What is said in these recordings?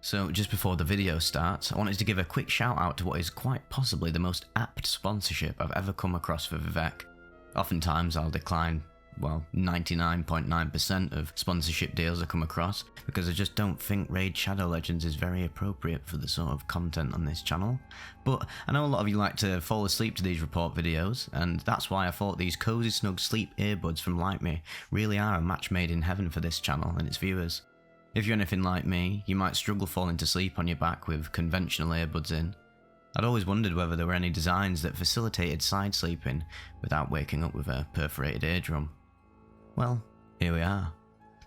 So just before the video starts, I wanted to give a quick shout out to what is quite possibly the most apt sponsorship I've ever come across for Vivek. Oftentimes I'll decline, 99.9% of sponsorship deals I come across because I just don't think Raid Shadow Legends is very appropriate for the sort of content on this channel. But I know a lot of you like to fall asleep to these report videos, and that's why I thought these COZYSNUG sleep earbuds from LYTMI really are a match made in heaven for this channel and its viewers. If you're anything like me, you might struggle falling to sleep on your back with conventional earbuds in. I'd always wondered whether there were any designs that facilitated side sleeping without waking up with a perforated eardrum. Well, here we are.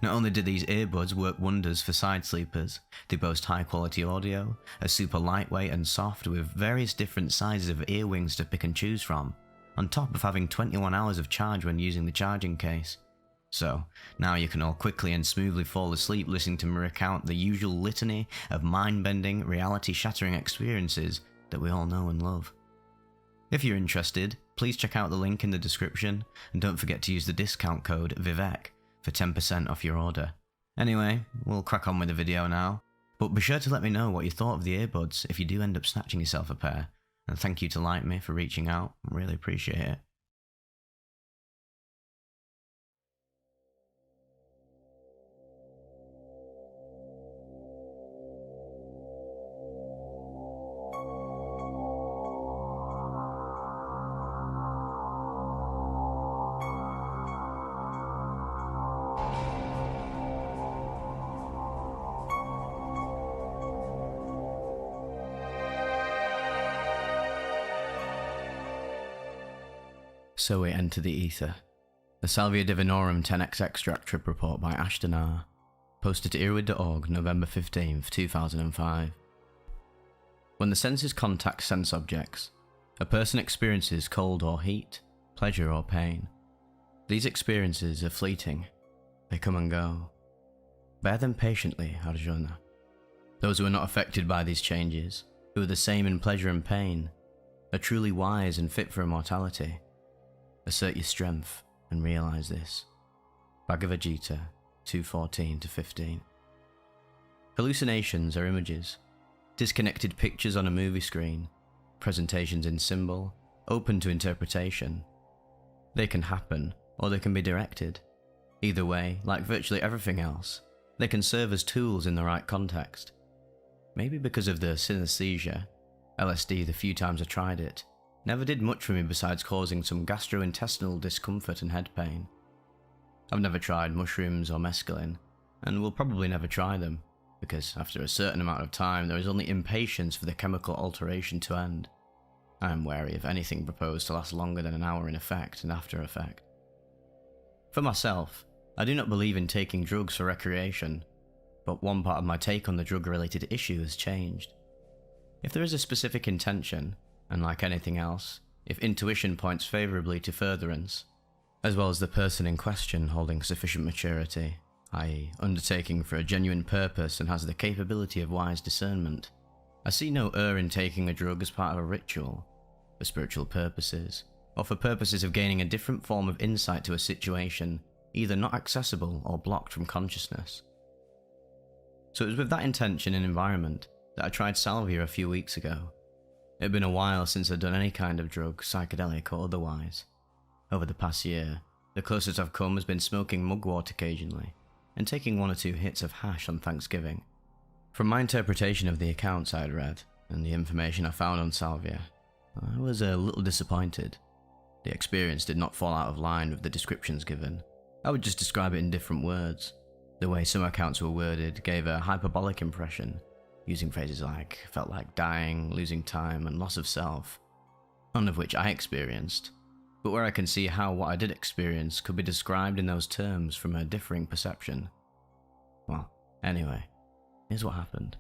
Not only do these earbuds work wonders for side sleepers, they boast high quality audio, are super lightweight and soft with various different sizes of ear wings to pick and choose from, on top of having 21 hours of charge when using the charging case. So, now you can all quickly and smoothly fall asleep listening to me recount the usual litany of mind-bending, reality-shattering experiences that we all know and love. If you're interested, please check out the link in the description, and don't forget to use the discount code VIVEK for 10% off your order. Anyway, we'll crack on with the video now, but be sure to let me know what you thought of the earbuds if you do end up snatching yourself a pair, and thank you to LYTMI for reaching out, I really appreciate it. So we enter the ether. The Salvia Divinorum 10x extract trip report by Ashton R. Posted to earwid.org November 15th, 2005. When the senses contact sense objects, a person experiences cold or heat, pleasure or pain. These experiences are fleeting. They come and go. Bear them patiently, Arjuna. Those who are not affected by these changes, who are the same in pleasure and pain, are truly wise and fit for immortality. Assert your strength and realize this. Bhagavad Gita 2:14-15. Hallucinations are images, disconnected pictures on a movie screen, presentations in symbol, open to interpretation. They can happen, or they can be directed. Either way, like virtually everything else, they can serve as tools in the right context. Maybe because of the synesthesia, LSD the few times I tried it, never did much for me besides causing some gastrointestinal discomfort and head pain. I've never tried mushrooms or mescaline, and will probably never try them, because after a certain amount of time there is only impatience for the chemical alteration to end. I am wary of anything proposed to last longer than an hour in effect and after effect. For myself, I do not believe in taking drugs for recreation, but one part of my take on the drug-related issue has changed. If there is a specific intention, and like anything else, if intuition points favourably to furtherance, as well as the person in question holding sufficient maturity, i.e. undertaking for a genuine purpose and has the capability of wise discernment, I see no error in taking a drug as part of a ritual, for spiritual purposes, or for purposes of gaining a different form of insight to a situation either not accessible or blocked from consciousness. So it was with that intention and environment that I tried Salvia a few weeks ago. It had been a while since I'd done any kind of drug, psychedelic or otherwise. Over the past year, the closest I've come has been smoking mugwort occasionally, and taking 1 or 2 hits of hash on Thanksgiving. From my interpretation of the accounts I had read, and the information I found on Salvia, I was a little disappointed. The experience did not fall out of line with the descriptions given. I would just describe it in different words. The way some accounts were worded gave a hyperbolic impression, using phrases like felt like dying, losing time, and loss of self, none of which I experienced, but where I can see how what I did experience could be described in those terms from a differing perception. Well, anyway, here's what happened.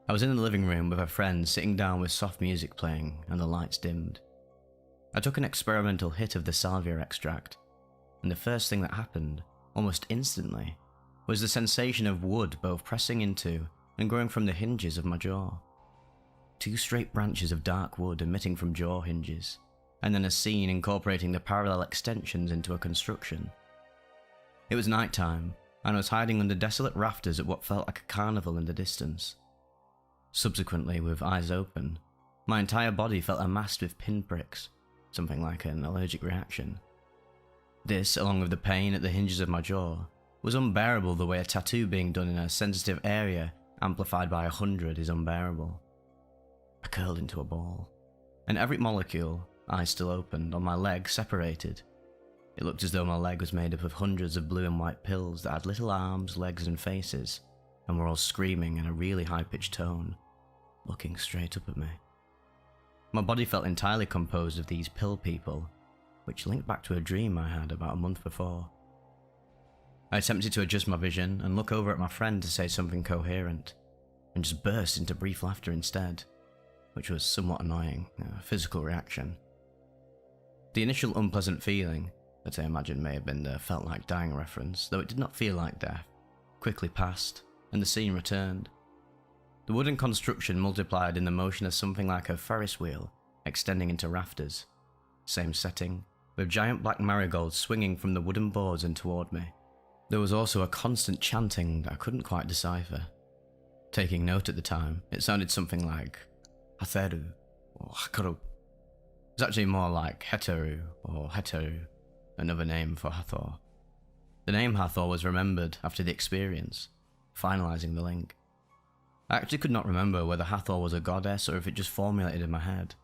I was in the living room with a friend sitting down with soft music playing and the lights dimmed. I took an experimental hit of the Salvia extract, and the first thing that happened, almost instantly, was the sensation of wood both pressing into and growing from the hinges of my jaw. 2 straight branches of dark wood emitting from jaw hinges, and then a scene incorporating the parallel extensions into a construction. It was night time, and I was hiding under desolate rafters at what felt like a carnival in the distance, Subsequently, with eyes open, my entire body felt amassed with pinpricks, something like an allergic reaction. This, along with the pain at the hinges of my jaw, was unbearable the way a tattoo being done in a sensitive area amplified by 100 is unbearable. I curled into a ball, and every molecule, eyes still opened, on my leg separated. It looked as though my leg was made up of hundreds of blue and white pills that had little arms, legs and faces, and were all screaming in a really high-pitched tone, looking straight up at me. My body felt entirely composed of these pill people, which linked back to a dream I had about a month before. I attempted to adjust my vision and look over at my friend to say something coherent, and just burst into brief laughter instead, which was somewhat annoying, a physical reaction. The initial unpleasant feeling, that I imagine may have been the felt like dying reference, though it did not feel like death, quickly passed, and the scene returned. The wooden construction multiplied in the motion of something like a Ferris wheel extending into rafters. Same setting, with giant black marigolds swinging from the wooden boards and toward me. There was also a constant chanting that I couldn't quite decipher. Taking note at the time, it sounded something like Hatheru or Hakaru. It's actually more like Heteru or Heteru, another name for Hathor. The name Hathor was remembered after the experience, finalizing the link. I actually could not remember whether Hathor was a goddess or if it just formulated in my head,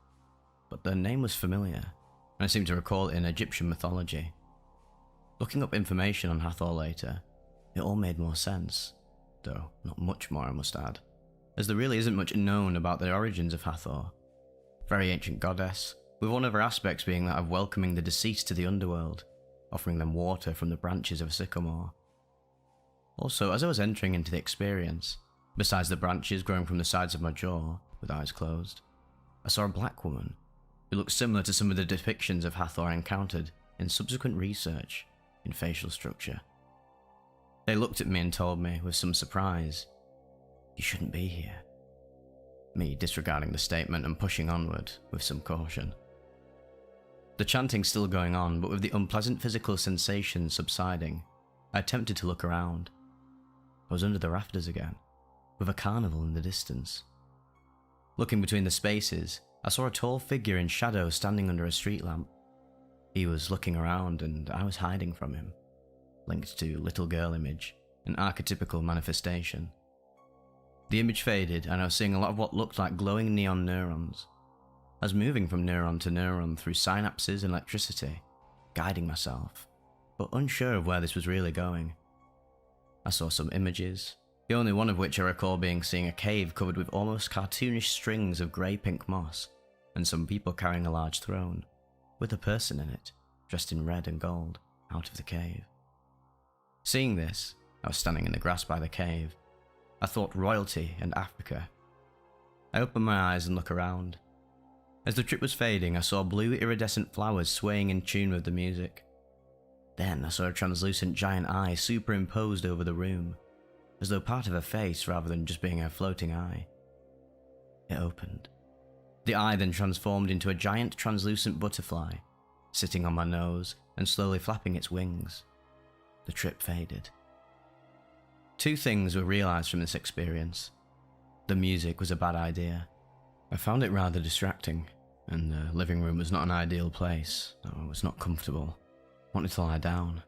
but the name was familiar, and I seemed to recall it in Egyptian mythology. Looking up information on Hathor later, it all made more sense, though not much more I must add, as there really isn't much known about the origins of Hathor. Very ancient goddess, with one of her aspects being that of welcoming the deceased to the underworld, offering them water from the branches of a sycamore. Also, as I was entering into the experience, besides the branches growing from the sides of my jaw, with eyes closed, I saw a black woman, who looked similar to some of the depictions of Hathor I encountered in subsequent research in facial structure. They looked at me and told me, with some surprise, "You shouldn't be here." Me disregarding the statement and pushing onward with some caution. The chanting still going on, but with the unpleasant physical sensation subsiding, I attempted to look around. I was under the rafters again, with a carnival in the distance. Looking between the spaces, I saw a tall figure in shadow standing under a street lamp. He was looking around and I was hiding from him, linked to little girl image, an archetypical manifestation. The image faded and I was seeing a lot of what looked like glowing neon neurons. I was moving from neuron to neuron through synapses and electricity, guiding myself, but unsure of where this was really going. I saw some images, the only one of which I recall being seeing a cave covered with almost cartoonish strings of grey-pink moss, and some people carrying a large throne, with a person in it, dressed in red and gold, out of the cave. Seeing this, I was standing in the grass by the cave. I thought royalty and Africa. I opened my eyes and looked around. As the trip was fading, I saw blue iridescent flowers swaying in tune with the music. Then I saw a translucent giant eye superimposed over the room, as though part of a face rather than just being a floating eye. It opened. The eye then transformed into a giant translucent butterfly, sitting on my nose and slowly flapping its wings. The trip faded. Two things were realized from this experience. The music was a bad idea. I found it rather distracting, and the living room was not an ideal place. I was not comfortable. I wanted to lie down.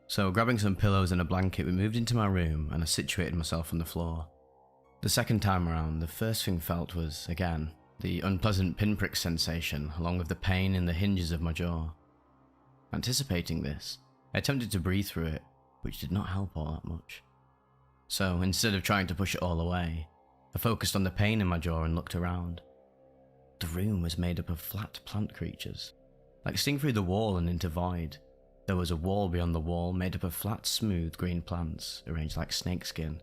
So, grabbing some pillows and a blanket, we moved into my room and I situated myself on the floor. The second time around, the first thing felt was, again, the unpleasant pinprick sensation along with the pain in the hinges of my jaw. Anticipating this, I attempted to breathe through it, which did not help all that much. So, instead of trying to push it all away, I focused on the pain in my jaw and looked around. The room was made up of flat plant creatures. Like seeing through the wall and into void, there was a wall beyond the wall made up of flat, smooth green plants arranged like snakeskin,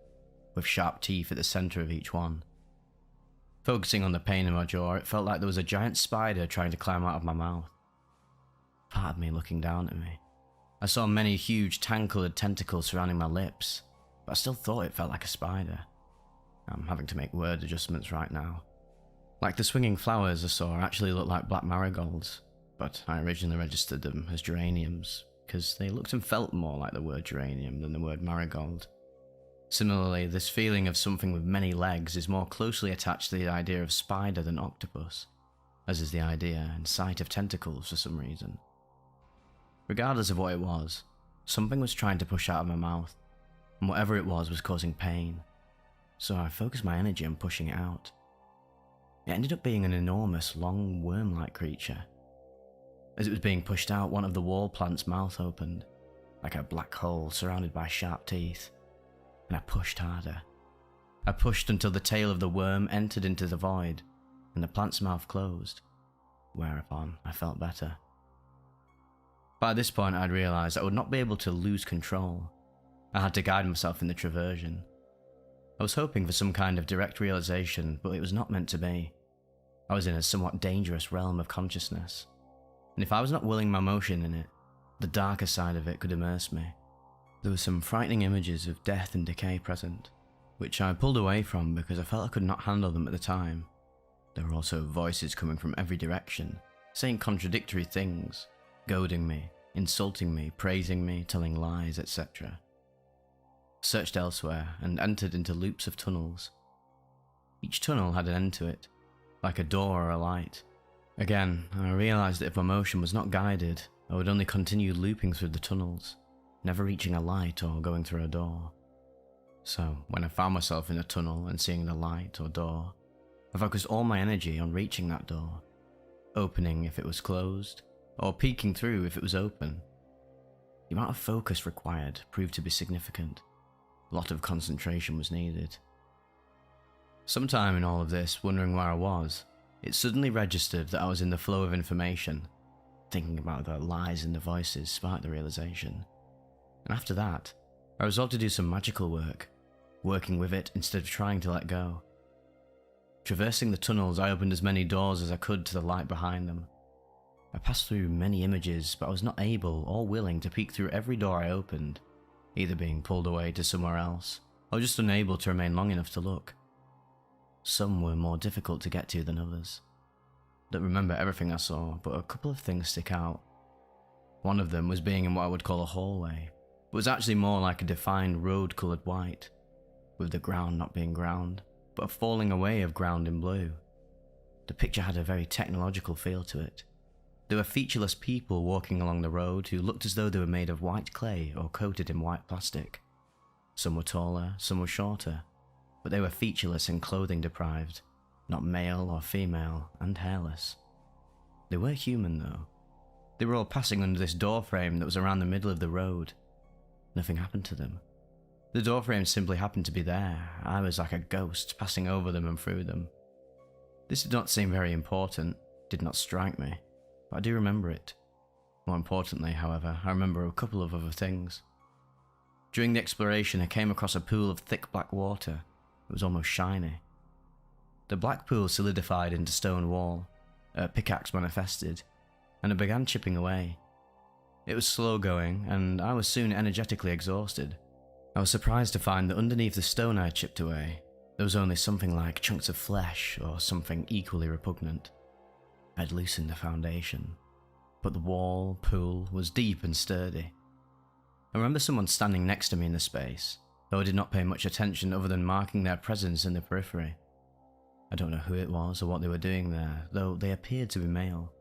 with sharp teeth at the center of each one. Focusing on the pain in my jaw, it felt like there was a giant spider trying to climb out of my mouth. Part of me looking down at me. I saw many huge tan-coloured tentacles surrounding my lips, but I still thought it felt like a spider. I'm having to make word adjustments right now. Like the swinging flowers I saw actually looked like black marigolds, but I originally registered them as geraniums, because they looked and felt more like the word geranium than the word marigold. Similarly, this feeling of something with many legs is more closely attached to the idea of spider than octopus, as is the idea and sight of tentacles for some reason. Regardless of what it was, something was trying to push out of my mouth, and whatever it was causing pain, so I focused my energy on pushing it out. It ended up being an enormous, long, worm-like creature. As it was being pushed out, one of the wall plant's mouth opened, like a black hole surrounded by sharp teeth, and I pushed harder. I pushed until the tail of the worm entered into the void, and the plant's mouth closed, whereupon I felt better. By this point I'd realised I would not be able to lose control. I had to guide myself in the traversion. I was hoping for some kind of direct realisation, but it was not meant to be. I was in a somewhat dangerous realm of consciousness, and if I was not willing my motion in it, the darker side of it could immerse me. There were some frightening images of death and decay present, which I pulled away from because I felt I could not handle them at the time. There were also voices coming from every direction, saying contradictory things, goading me, insulting me, praising me, telling lies, etc. Searched elsewhere and entered into loops of tunnels. Each tunnel had an end to it, like a door or a light. Again, I realised that if my motion was not guided, I would only continue looping through the tunnels, never reaching a light or going through a door. So, when I found myself in a tunnel and seeing the light or door, I focused all my energy on reaching that door, opening if it was closed, or peeking through if it was open. The amount of focus required proved to be significant. A lot of concentration was needed. Sometime in all of this, wondering where I was, it suddenly registered that I was in the flow of information. Thinking about the lies and the voices sparked the realization. And after that, I resolved to do some magical work, working with it instead of trying to let go. Traversing the tunnels, I opened as many doors as I could to the light behind them. I passed through many images, but I was not able or willing to peek through every door I opened, either being pulled away to somewhere else, or just unable to remain long enough to look. Some were more difficult to get to than others. I don't remember everything I saw, but a couple of things stick out. One of them was being in what I would call a hallway, but was actually more like a defined road coloured white, with the ground not being ground, but a falling away of ground in blue. The picture had a very technological feel to it. There were featureless people walking along the road who looked as though they were made of white clay or coated in white plastic. Some were taller, some were shorter, but they were featureless and clothing deprived, not male or female, and hairless. They were human though. They were all passing under this door frame that was around the middle of the road. Nothing happened to them. The door frame simply happened to be there. I was like a ghost passing over them and through them. This did not seem very important, did not strike me, but I do remember it. More importantly, however, I remember a couple of other things. During the exploration, I came across a pool of thick black water. It was almost shiny. The black pool solidified into stone wall, a pickaxe manifested, and I began chipping away. It was slow going, and I was soon energetically exhausted. I was surprised to find that underneath the stone I had chipped away, there was only something like chunks of flesh or something equally repugnant. I had loosened the foundation, but the wall, pool, was deep and sturdy. I remember someone standing next to me in the space, though I did not pay much attention other than marking their presence in the periphery. I don't know who it was or what they were doing there, though they appeared to be male.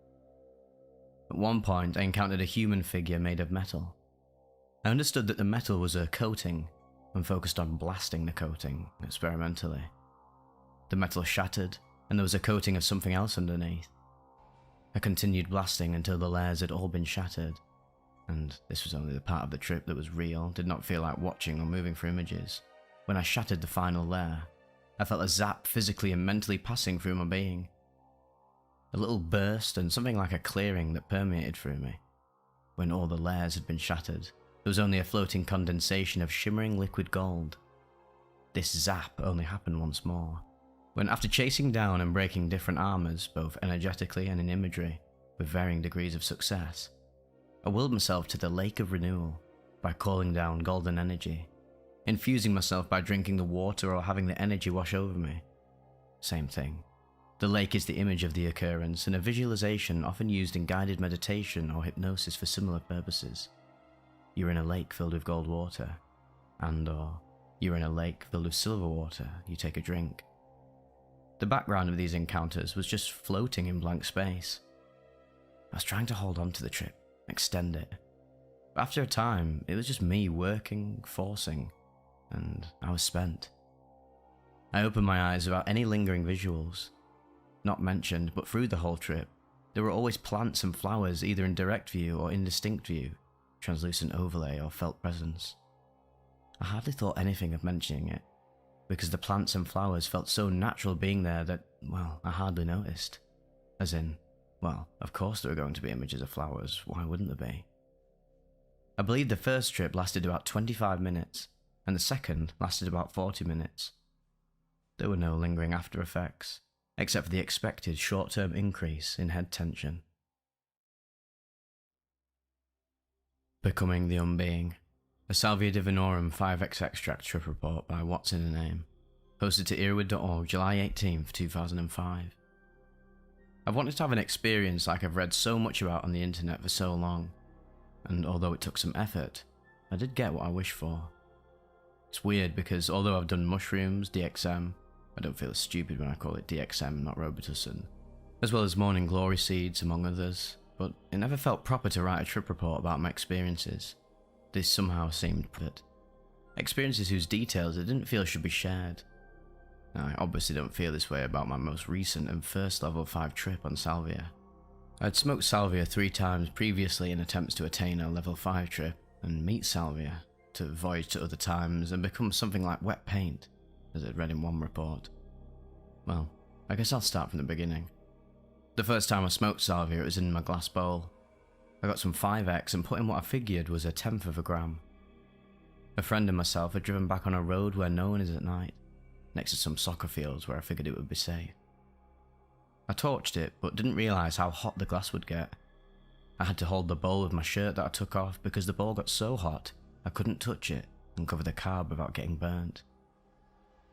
At one point, I encountered a human figure made of metal. I understood that the metal was a coating and focused on blasting the coating experimentally. The metal shattered, and there was a coating of something else underneath. I continued blasting until the layers had all been shattered, and this was only the part of the trip that was real, did not feel like watching or moving for images. When I shattered the final layer, I felt a zap physically and mentally passing through my being. A little burst and something like a clearing that permeated through me. When all the layers had been shattered, there was only a floating condensation of shimmering liquid gold. This zap only happened once more, when after chasing down and breaking different armors, both energetically and in imagery, with varying degrees of success, I willed myself to the Lake of Renewal by calling down golden energy, infusing myself by drinking the water or having the energy wash over me. Same thing. The lake is the image of the occurrence and a visualization often used in guided meditation or hypnosis for similar purposes. You're in a lake filled with gold water, and/or You're in a lake filled with silver water, you take a drink. The background of these encounters was just floating in blank space. I was trying to hold on to the trip, extend it. But after a time, it was just me working, forcing, and I was spent. I opened my eyes without any lingering visuals. Not mentioned, but through the whole trip, there were always plants and flowers either in direct view or indistinct view, translucent overlay or felt presence. I hardly thought anything of mentioning it, because the plants and flowers felt so natural being there that, well, I hardly noticed. As in, well, of course there are going to be images of flowers, why wouldn't there be? I believe the first trip lasted about 25 minutes, and the second lasted about 40 minutes. There were no lingering after effects, except for the expected short-term increase in head tension. Becoming the Unbeing, a Salvia Divinorum 5x extract trip report by What's in a Name, posted to EARBUDS.org July 18, 2005. I've wanted to have an experience like I've read so much about on the internet for so long, and although it took some effort, I did get what I wished for. It's weird because although I've done mushrooms, DXM, I don't feel stupid when I call it DXM, not Robitussin, as well as morning glory seeds among others, but it never felt proper to write a trip report about my experiences. This somehow seemed private. Experiences whose details I didn't feel should be shared. Now, I obviously don't feel this way about my most recent and first level 5 trip on Salvia. I'd smoked Salvia 3 times previously in attempts to attain a level 5 trip and meet Salvia, to voyage to other times and become something like wet paint, as I'd read in one report. Well, I guess I'll start from the beginning. The first time I smoked Salvia, it was in my glass bowl. I got some 5x and put in what I figured was 1/10 of a gram. A friend and myself had driven back on a road where no one is at night, next to some soccer fields where I figured it would be safe. I torched it, but didn't realise how hot the glass would get. I had to hold the bowl with my shirt that I took off because the bowl got so hot I couldn't touch it and cover the carb without getting burnt.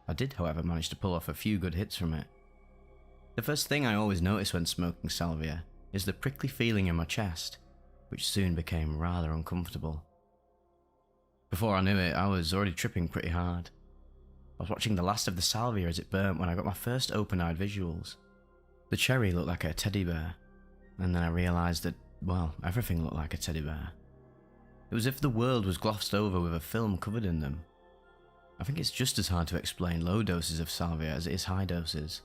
I did, however, manage to pull off a few good hits from it. The first thing I always notice when smoking Salvia is the prickly feeling in my chest, which soon became rather uncomfortable. Before I knew it, I was already tripping pretty hard. I was watching the last of the Salvia as it burnt when I got my first open-eyed visuals. The cherry looked like a teddy bear, and then I realised that, well, everything looked like a teddy bear. It was as if the world was glossed over with a film covered in them. I think it's just as hard to explain low doses of Salvia as it is high doses.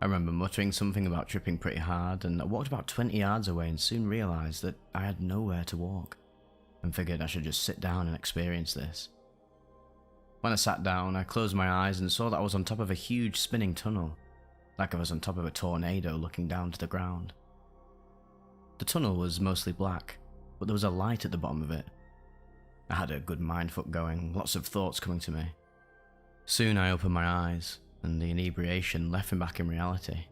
I remember muttering something about tripping pretty hard, and I walked about 20 yards away and soon realised that I had nowhere to walk, and figured I should just sit down and experience this. When I sat down, I closed my eyes and saw that I was on top of a huge spinning tunnel, like I was on top of a tornado looking down to the ground. The tunnel was mostly black, but there was a light at the bottom of it. I had a good mindfuck going, lots of thoughts coming to me. Soon I opened my eyes, and the inebriation left me back in reality.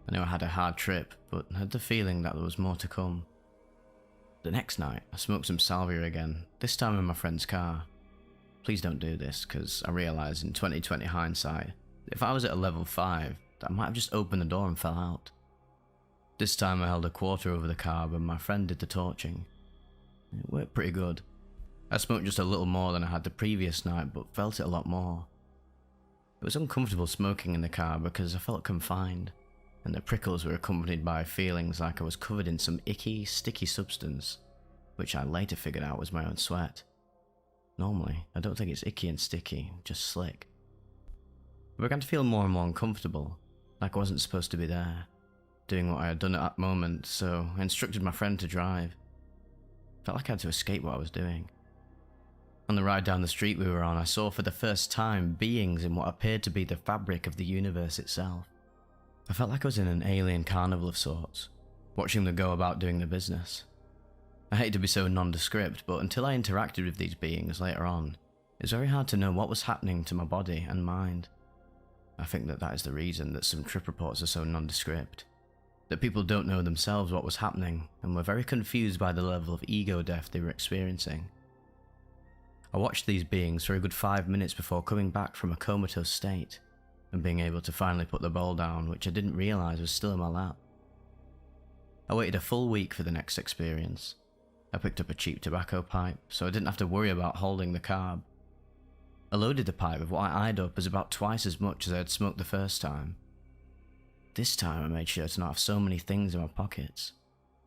I knew I had a hard trip, but had the feeling that there was more to come. The next night, I smoked some Salvia again, this time in my friend's car. Please don't do this, because I realised in 2020 hindsight that if I was at a level 5, that I might have just opened the door and fell out. This time I held a quarter over the carb and my friend did the torching. It worked pretty good. I smoked just a little more than I had the previous night, but felt it a lot more. It was uncomfortable smoking in the car because I felt confined, and the prickles were accompanied by feelings like I was covered in some icky, sticky substance, which I later figured out was my own sweat. Normally, I don't think it's icky and sticky, just slick. I began to feel more and more uncomfortable, like I wasn't supposed to be there, doing what I had done at that moment, so I instructed my friend to drive. Felt like I had to escape what I was doing. On the ride down the street we were on, I saw for the first time beings in what appeared to be the fabric of the universe itself. I felt like I was in an alien carnival of sorts, watching them go about doing their business. I hate to be so nondescript, but until I interacted with these beings later on, it's very hard to know what was happening to my body and mind. I think that is the reason that some trip reports are so nondescript. That people don't know themselves what was happening and were very confused by the level of ego death they were experiencing. I watched these beings for a good 5 minutes before coming back from a comatose state and being able to finally put the bowl down, which I didn't realise was still in my lap. I waited a full week for the next experience. I picked up a cheap tobacco pipe, so I didn't have to worry about holding the carb. I loaded the pipe with what I eyed up as about twice as much as I had smoked the first time. This time I made sure to not have so many things in my pockets,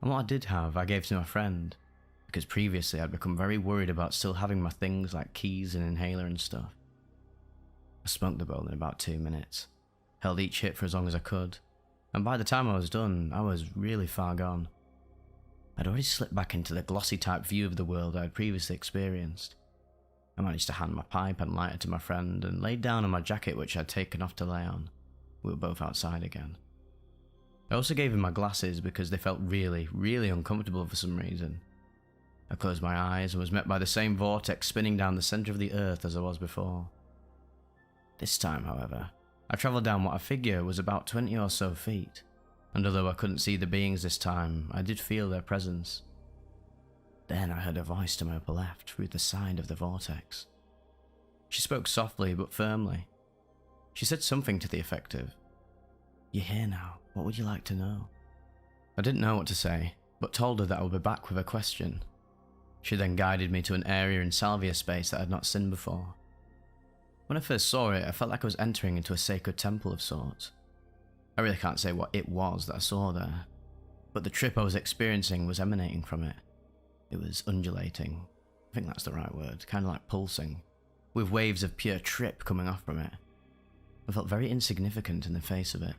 and what I did have I gave to my friend, because previously I'd become very worried about still having my things like keys and inhaler and stuff. I smoked the bowl in about 2 minutes, held each hit for as long as I could, and by the time I was done, I was really far gone. I'd already slipped back into the glossy type view of the world I had previously experienced. I managed to hand my pipe and lighter to my friend and laid down on my jacket which I'd taken off to lay on. We were both outside again. I also gave him my glasses because they felt really, really uncomfortable for some reason. I closed my eyes and was met by the same vortex spinning down the centre of the earth as I was before. This time, however, I travelled down what I figure was about 20 or so feet, and although I couldn't see the beings this time, I did feel their presence. Then I heard a voice to my upper left through the side of the vortex. She spoke softly but firmly. She said something to the effect of, "You're here now, what would you like to know?" I didn't know what to say, but told her that I would be back with a question. She then guided me to an area in Salvia space that I had not seen before. When I first saw it, I felt like I was entering into a sacred temple of sorts. I really can't say what it was that I saw there, but the trip I was experiencing was emanating from it. It was undulating, I think that's the right word, kind of like pulsing, with waves of pure trip coming off from it. I felt very insignificant in the face of it.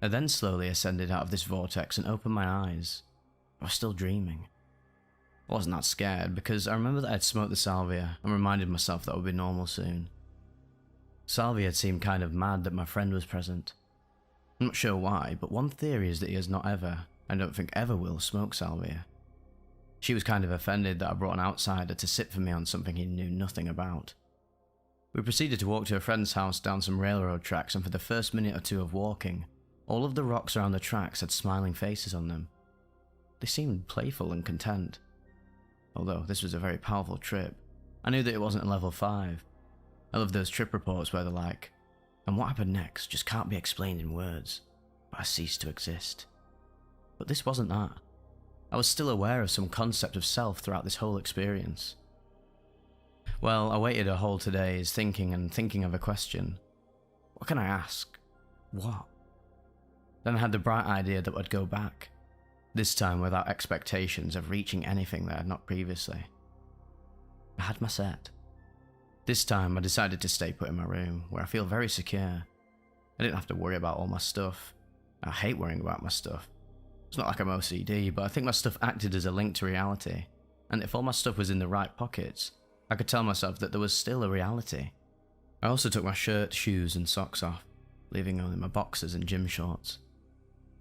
I then slowly ascended out of this vortex and opened my eyes. I was still dreaming. I wasn't that scared because I remember that I had smoked the salvia and reminded myself that would be normal soon. Salvia had seemed kind of mad that my friend was present. I'm not sure why, but one theory is that he has not ever, and I don't think ever will, smoke salvia. She was kind of offended that I brought an outsider to sit for me on something he knew nothing about. We proceeded to walk to a friend's house down some railroad tracks, and for the first minute or two of walking, all of the rocks around the tracks had smiling faces on them. They seemed playful and content. Although this was a very powerful trip, I knew that it wasn't a level 5. I love those trip reports where they're like, "And what happened next just can't be explained in words, but I ceased to exist." But this wasn't that. I was still aware of some concept of self throughout this whole experience. Well, I waited a whole 2 days thinking of a question. What can I ask? What? Then I had the bright idea that I'd go back, this time without expectations of reaching anything that I had not previously. I had my set. This time I decided to stay put in my room, where I feel very secure. I didn't have to worry about all my stuff. I hate worrying about my stuff. It's not like I'm OCD, but I think my stuff acted as a link to reality, and if all my stuff was in the right pockets, I could tell myself that there was still a reality. I also took my shirt, shoes and socks off, leaving only my boxers and gym shorts.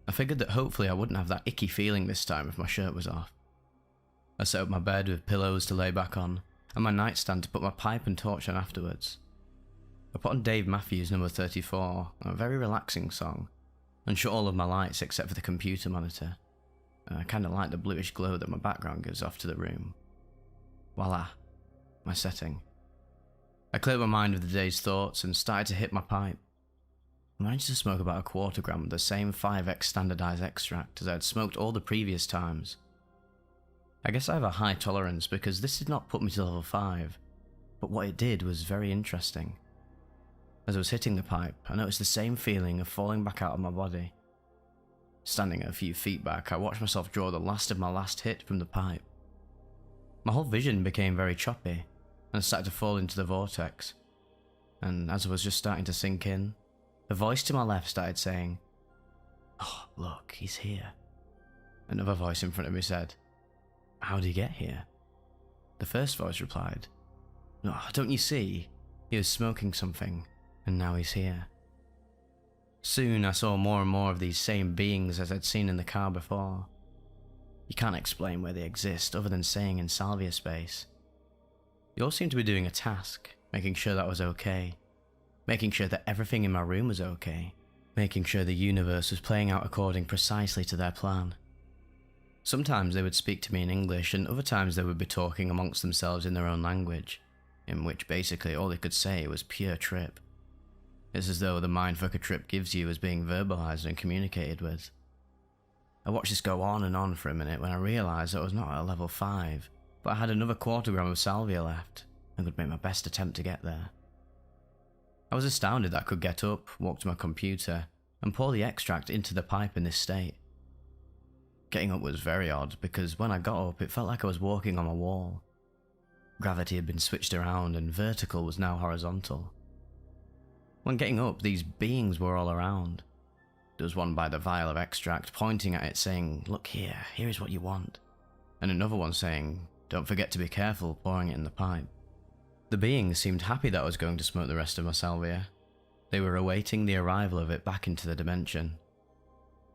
I figured that hopefully I wouldn't have that icky feeling this time if my shirt was off. I set up my bed with pillows to lay back on, and my nightstand to put my pipe and torch on afterwards. I put on Dave Matthews' number 34, a very relaxing song, and shut all of my lights except for the computer monitor. I kinda like the bluish glow that my background gives off to the room. Voila, my setting. I cleared my mind of the day's thoughts and started to hit my pipe. I managed to smoke about 1/4 gram of the same 5x standardized extract as I had smoked all the previous times. I guess I have a high tolerance because this did not put me to level 5, but what it did was very interesting. As I was hitting the pipe, I noticed the same feeling of falling back out of my body. Standing a few feet back, I watched myself draw the last of my last hit from the pipe. My whole vision became very choppy, and I started to fall into the vortex. And as I was just starting to sink in, the voice to my left started saying, "Oh, look, he's here." Another voice in front of me said, "How did he get here?" The first voice replied, "No, don't you see? He was smoking something, and now he's here." Soon I saw more and more of these same beings as I'd seen in the car before. You can't explain where they exist other than saying in Salvia space. They all seemed to be doing a task, making sure that I was okay, making sure that everything in my room was okay, making sure the universe was playing out according precisely to their plan. Sometimes they would speak to me in English, and other times they would be talking amongst themselves in their own language, in which basically all they could say was pure trip. It's as though the mindfuck a trip gives you is being verbalized and communicated with. I watched this go on and on for a minute when I realized I was not at a level 5, but I had another 1/4 gram of salvia left, and would make my best attempt to get there. I was astounded that I could get up, walk to my computer, and pour the extract into the pipe in this state. Getting up was very odd, because when I got up it felt like I was walking on a wall. Gravity had been switched around and vertical was now horizontal. When getting up, these beings were all around. There was one by the vial of extract pointing at it saying, "Look here, here is what you want." And another one saying, "Don't forget to be careful pouring it in the pipe." The beings seemed happy that I was going to smoke the rest of my salvia. They were awaiting the arrival of it back into the dimension.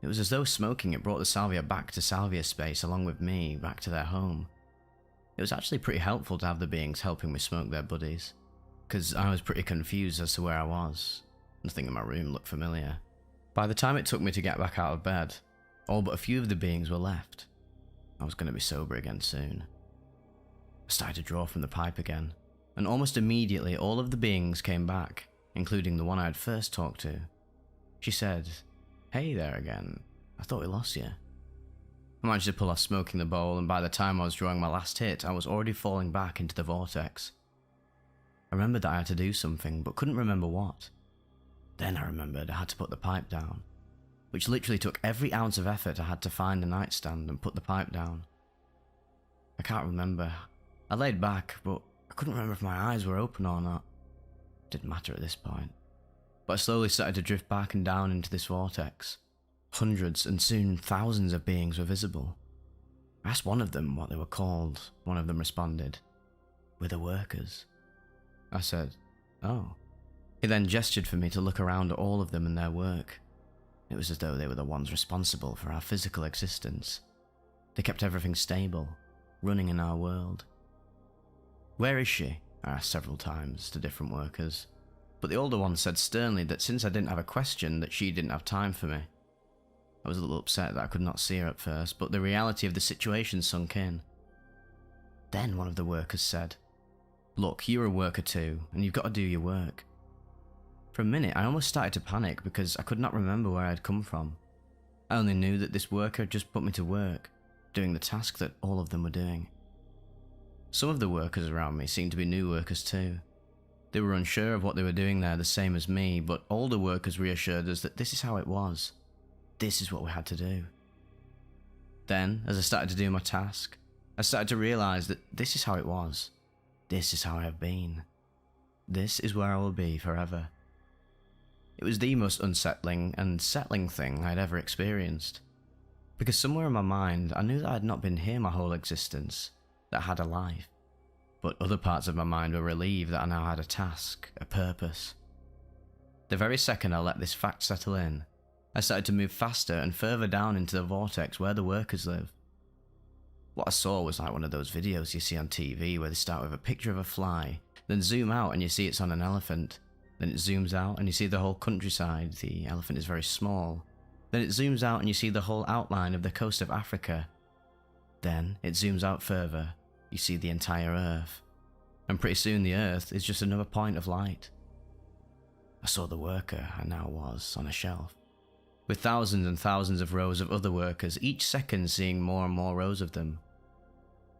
It was as though smoking it brought the salvia back to salvia space along with me, back to their home. It was actually pretty helpful to have the beings helping me smoke their buddies, because I was pretty confused as to where I was. Nothing in my room looked familiar. By the time it took me to get back out of bed, all but a few of the beings were left. I was going to be sober again soon. I started to draw from the pipe again, and almost immediately all of the beings came back, including the one I had first talked to. She said, "Hey there again, I thought we lost you." I managed to pull off smoking the bowl, and by the time I was drawing my last hit, I was already falling back into the vortex. I remembered that I had to do something, but couldn't remember what. Then I remembered I had to put the pipe down, which literally took every ounce of effort I had to find the nightstand and put the pipe down. I can't remember. I laid back, but I couldn't remember if my eyes were open or not. It didn't matter at this point. But I slowly started to drift back and down into this vortex. Hundreds and soon thousands of beings were visible. I asked one of them what they were called. One of them responded, "We're the workers." I said, "Oh." He then gestured for me to look around at all of them and their work. It was as though they were the ones responsible for our physical existence. They kept everything stable, running in our world. "Where is she?" I asked several times to different workers, but the older one said sternly that since I didn't have a question, that she didn't have time for me. I was a little upset that I could not see her at first, but the reality of the situation sunk in. Then one of the workers said, "Look, you're a worker too, and you've got to do your work." For a minute, I almost started to panic because I could not remember where I had come from. I only knew that this worker had just put me to work, doing the task that all of them were doing. Some of the workers around me seemed to be new workers too. They were unsure of what they were doing there, the same as me, but older workers reassured us that this is how it was. This is what we had to do. Then, as I started to do my task, I started to realize that this is how it was. This is how I have been. This is where I will be forever. It was the most unsettling and settling thing I had ever experienced. Because somewhere in my mind, I knew that I had not been here my whole existence, that I had a life. But other parts of my mind were relieved that I now had a task, a purpose. The very second I let this fact settle in, I started to move faster and further down into the vortex where the workers live. What I saw was like one of those videos you see on TV where they start with a picture of a fly, then zoom out and you see it's on an elephant. Then it zooms out and you see the whole countryside, the elephant is very small. Then it zooms out and you see the whole outline of the coast of Africa. Then it zooms out further, you see the entire Earth. And pretty soon the Earth is just another point of light. I saw the worker I now was on a shelf, with thousands and thousands of rows of other workers, each second seeing more and more rows of them.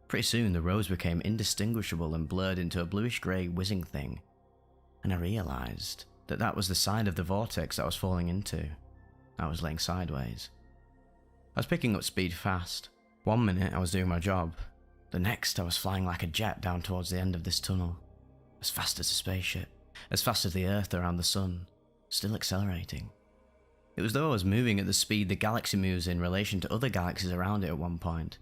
Pretty soon the rows became indistinguishable and blurred into a bluish-grey whizzing thing. And I realised that that was the side of the vortex I was falling into. I was laying sideways. I was picking up speed fast. One minute I was doing my job. The next I was flying like a jet down towards the end of this tunnel. As fast as a spaceship. As fast as the Earth around the sun. Still accelerating. It was though I was moving at the speed the galaxy moves in relation to other galaxies around it at one point.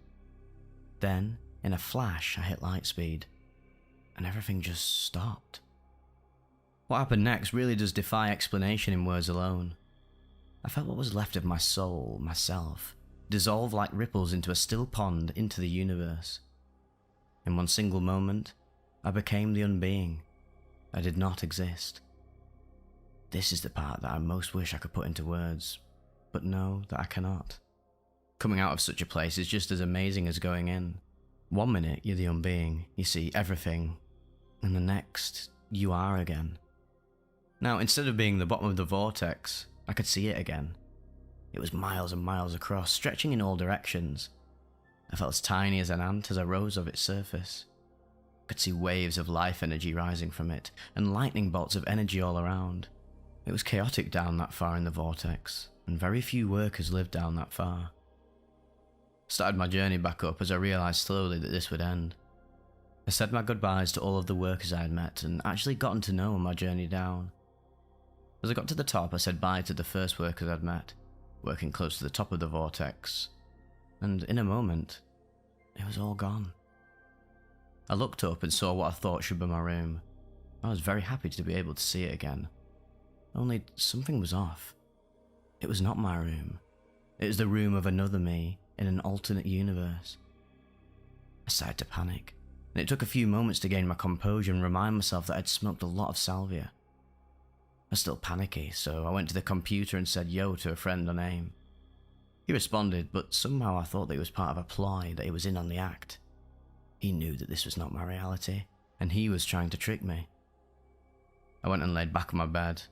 Then, in a flash, I hit light speed. And everything just stopped. What happened next really does defy explanation in words alone. I felt what was left of my soul, myself, dissolve like ripples into a still pond into the universe. In one single moment, I became the unbeing. I did not exist. This is the part that I most wish I could put into words, but know that I cannot. Coming out of such a place is just as amazing as going in. One minute you're the unbeing, you see everything, and the next, you are again. Now, instead of being the bottom of the vortex, I could see it again. It was miles and miles across, stretching in all directions. I felt as tiny as an ant as I rose of its surface. I could see waves of life energy rising from it, and lightning bolts of energy all around. It was chaotic down that far in the vortex, and very few workers lived down that far. I started my journey back up as I realised slowly that this would end. I said my goodbyes to all of the workers I had met and actually gotten to know on my journey down. As I got to the top, I said bye to the first workers I'd met, working close to the top of the vortex, and in a moment, it was all gone. I looked up and saw what I thought should be my room. I was very happy to be able to see it again. Only something was off. It was not my room. It was the room of another me in an alternate universe. I started to panic, and it took a few moments to gain my composure and remind myself that I'd smoked a lot of Salvia. I was still panicky, so I went to the computer and said yo to a friend on AIM. He responded, but somehow I thought that he was part of a ploy, that he was in on the act. He knew that this was not my reality, and he was trying to trick me. I went and laid back on my bed.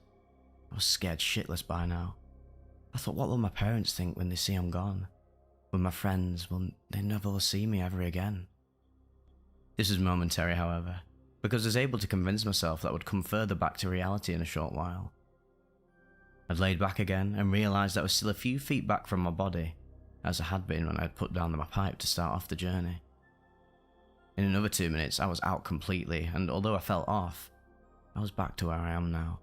I was scared shitless by now. I thought, what will my parents think when they see I'm gone? Will my friends, will they never see me ever again? This was momentary, however, because I was able to convince myself that I would come further back to reality in a short while. I'd laid back again and realised that I was still a few feet back from my body, as I had been when I had put down my pipe to start off the journey. In another 2 minutes, I was out completely, and although I felt off, I was back to where I am now.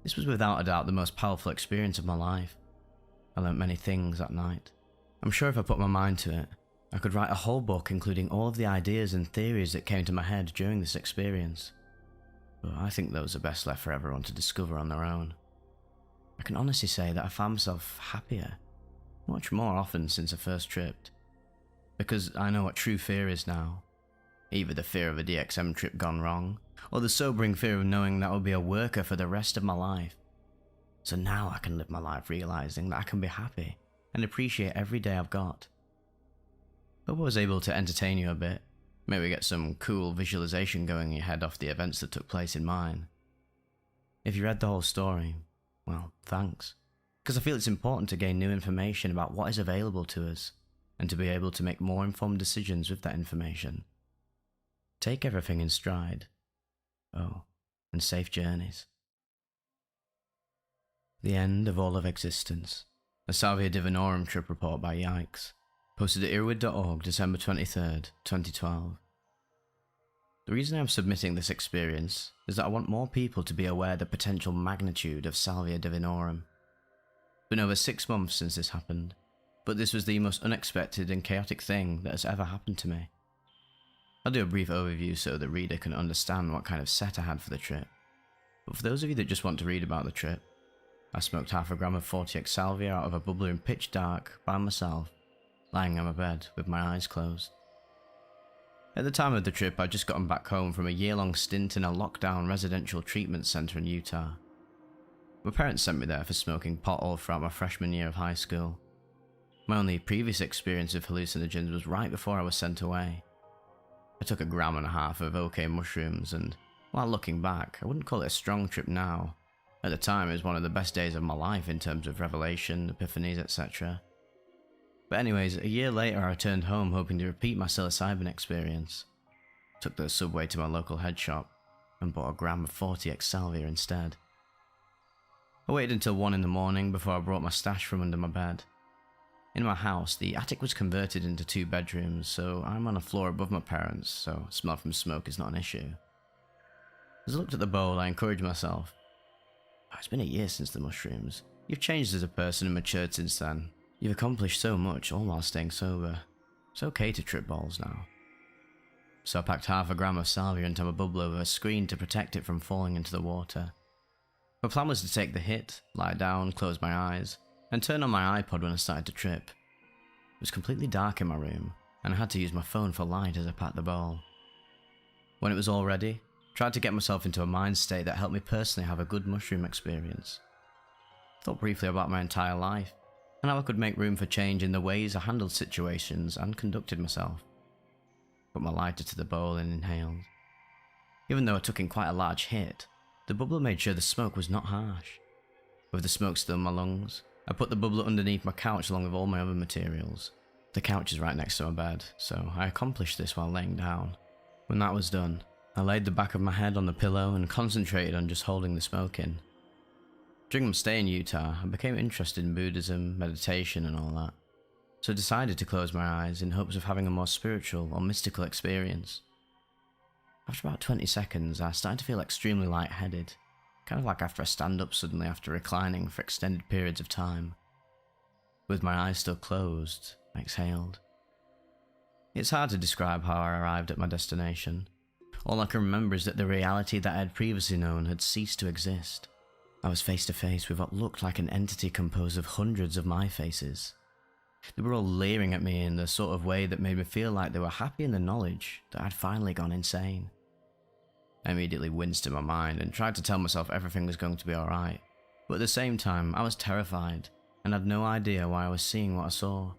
This was without a doubt the most powerful experience of my life. I learnt many things that night. I'm sure if I put my mind to it, I could write a whole book including all of the ideas and theories that came to my head during this experience. But I think those are best left for everyone to discover on their own. I can honestly say that I found myself happier, much more often since I first tripped. Because I know what true fear is now. Either the fear of a DXM trip gone wrong, or the sobering fear of knowing that I'll be a worker for the rest of my life. So now I can live my life realising that I can be happy and appreciate every day I've got. Hope I was able to entertain you a bit, maybe get some cool visualisation going in your head off the events that took place in mine. If you read the whole story, well, thanks. Because I feel it's important to gain new information about what is available to us, and to be able to make more informed decisions with that information. Take everything in stride. Oh, and safe journeys. The End of All of Existence. A Salvia Divinorum trip report by Yikes. Posted at earbud.org, December 23rd, 2012. The reason I'm submitting this experience is that I want more people to be aware of the potential magnitude of Salvia Divinorum. It's been over 6 months since this happened, but this was the most unexpected and chaotic thing that has ever happened to me. I'll do a brief overview so the reader can understand what kind of set I had for the trip. But for those of you that just want to read about the trip, I smoked half a gram of 40x Salvia out of a bubbler in pitch dark by myself, lying on my bed with my eyes closed. At the time of the trip, I'd just gotten back home from a year-long stint in a lockdown residential treatment centre in Utah. My parents sent me there for smoking pot all throughout my freshman year of high school. My only previous experience of hallucinogens was right before I was sent away. I took 1.5 grams of OK mushrooms, and while looking back, I wouldn't call it a strong trip now. At the time, it was one of the best days of my life in terms of revelation, epiphanies, etc. But anyways, a year later I returned home hoping to repeat my psilocybin experience. Took the subway to my local head shop, and bought 1 gram of 40x Salvia instead. I waited until 1 in the morning before I brought my stash from under my bed. In my house, the attic was converted into 2 bedrooms, so I'm on a floor above my parents, so smell from smoke is not an issue. As I looked at the bowl, I encouraged myself. Oh, it's been a year since the mushrooms. You've changed as a person and matured since then. You've accomplished so much, all while staying sober. It's okay to trip balls now. So I packed 0.5 gram of Salvia into my bubbler with a screen to protect it from falling into the water. My plan was to take the hit, lie down, close my eyes, and turn on my iPod when I started to trip. It was completely dark in my room, and I had to use my phone for light as I packed the bowl. When it was all ready, I tried to get myself into a mind state that helped me personally have a good mushroom experience. I thought briefly about my entire life, and how I could make room for change in the ways I handled situations and conducted myself. Put my lighter to the bowl and inhaled. Even though I took in quite a large hit, the bubbler made sure the smoke was not harsh. With the smoke still in my lungs, I put the bubbler underneath my couch along with all my other materials. The couch is right next to my bed, so I accomplished this while laying down. When that was done, I laid the back of my head on the pillow and concentrated on just holding the smoke in. During my stay in Utah, I became interested in Buddhism, meditation and all that, so I decided to close my eyes in hopes of having a more spiritual or mystical experience. After about 20 seconds, I started to feel extremely lightheaded, kind of like after I stand up suddenly after reclining for extended periods of time. With my eyes still closed, I exhaled. It's hard to describe how I arrived at my destination. All I can remember is that the reality that I had previously known had ceased to exist. I was face to face with what looked like an entity composed of hundreds of my faces. They were all leering at me in the sort of way that made me feel like they were happy in the knowledge that I'd finally gone insane. I immediately winced in my mind and tried to tell myself everything was going to be alright, but at the same time I was terrified and had no idea why I was seeing what I saw.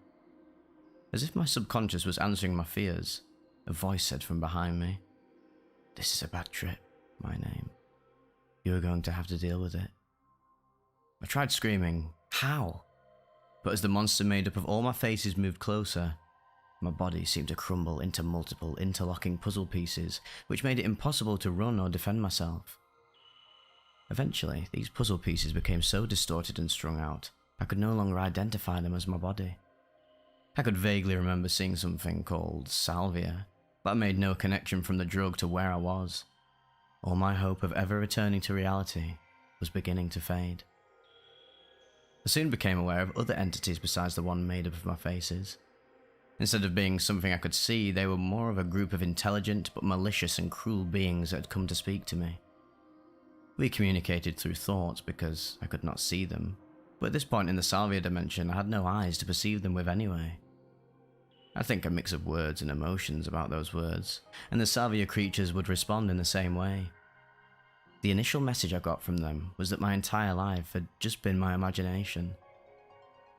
As if my subconscious was answering my fears, a voice said from behind me, "This is a bad trip, my name. You are going to have to deal with it." I tried screaming, "How?" But as the monster made up of all my faces moved closer, my body seemed to crumble into multiple interlocking puzzle pieces, which made it impossible to run or defend myself. Eventually, these puzzle pieces became so distorted and strung out, I could no longer identify them as my body. I could vaguely remember seeing something called Salvia, but I made no connection from the drug to where I was. All my hope of ever returning to reality was beginning to fade. I soon became aware of other entities besides the one made up of my faces. Instead of being something I could see, they were more of a group of intelligent but malicious and cruel beings that had come to speak to me. We communicated through thoughts because I could not see them, but at this point in the Salvia dimension I had no eyes to perceive them with anyway. I think a mix of words and emotions about those words, and the Salvia creatures would respond in the same way. The initial message I got from them was that my entire life had just been my imagination.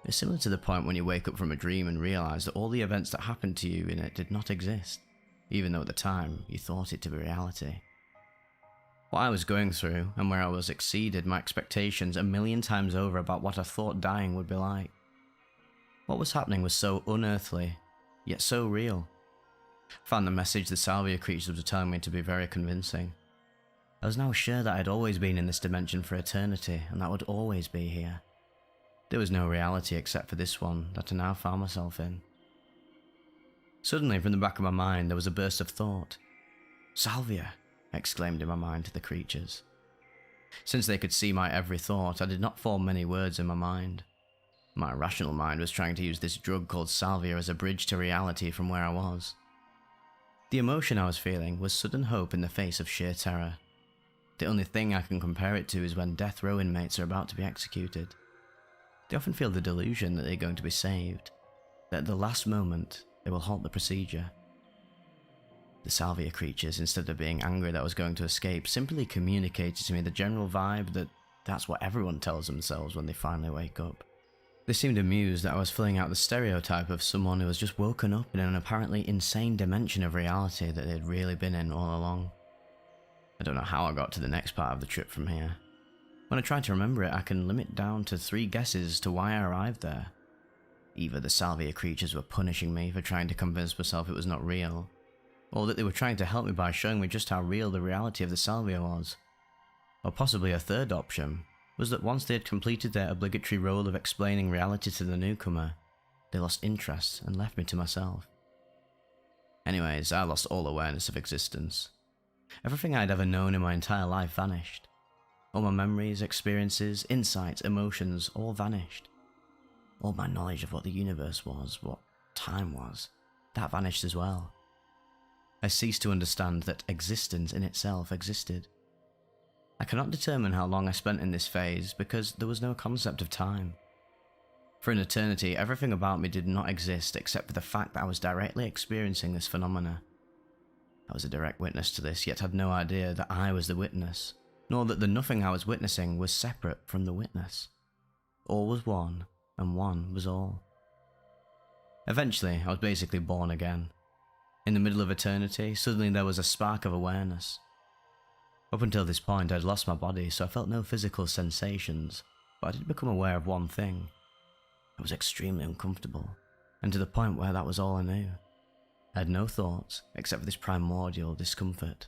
It's similar to the point when you wake up from a dream and realise that all the events that happened to you in it did not exist, even though at the time you thought it to be reality. What I was going through and where I was exceeded my expectations a million times over about what I thought dying would be like. What was happening was so unearthly, yet so real. I found the message the Salvia creatures were telling me to be very convincing. I was now sure that I'd always been in this dimension for eternity and that I would always be here. There was no reality except for this one that I now found myself in. Suddenly, from the back of my mind, there was a burst of thought. "Salvia!" I exclaimed in my mind to the creatures. Since they could see my every thought, I did not form many words in my mind. My rational mind was trying to use this drug called Salvia as a bridge to reality from where I was. The emotion I was feeling was sudden hope in the face of sheer terror. The only thing I can compare it to is when death row inmates are about to be executed. They often feel the delusion that they're going to be saved, that at the last moment they will halt the procedure. The Salvia creatures, instead of being angry that I was going to escape, simply communicated to me the general vibe that that's what everyone tells themselves when they finally wake up. They seemed amused that I was filling out the stereotype of someone who has just woken up in an apparently insane dimension of reality that they'd really been in all along. I don't know how I got to the next part of the trip from here. When I try to remember it, I can limit down to 3 guesses to why I arrived there. Either the Salvia creatures were punishing me for trying to convince myself it was not real, or that they were trying to help me by showing me just how real the reality of the Salvia was. Or possibly a third option was that once they had completed their obligatory role of explaining reality to the newcomer, they lost interest and left me to myself. Anyways, I lost all awareness of existence. Everything I'd ever known in my entire life vanished. All my memories, experiences, insights, emotions, all vanished. All my knowledge of what the universe was, what time was, that vanished as well. I ceased to understand that existence in itself existed. I cannot determine how long I spent in this phase because there was no concept of time. For an eternity, everything about me did not exist except for the fact that I was directly experiencing this phenomena. I was a direct witness to this, yet had no idea that I was the witness, nor that the nothing I was witnessing was separate from the witness. All was one, and one was all. Eventually, I was basically born again. In the middle of eternity, suddenly there was a spark of awareness. Up until this point, I'd lost my body, so I felt no physical sensations, but I did become aware of one thing. I was extremely uncomfortable, and to the point where that was all I knew. I had no thoughts except for this primordial discomfort.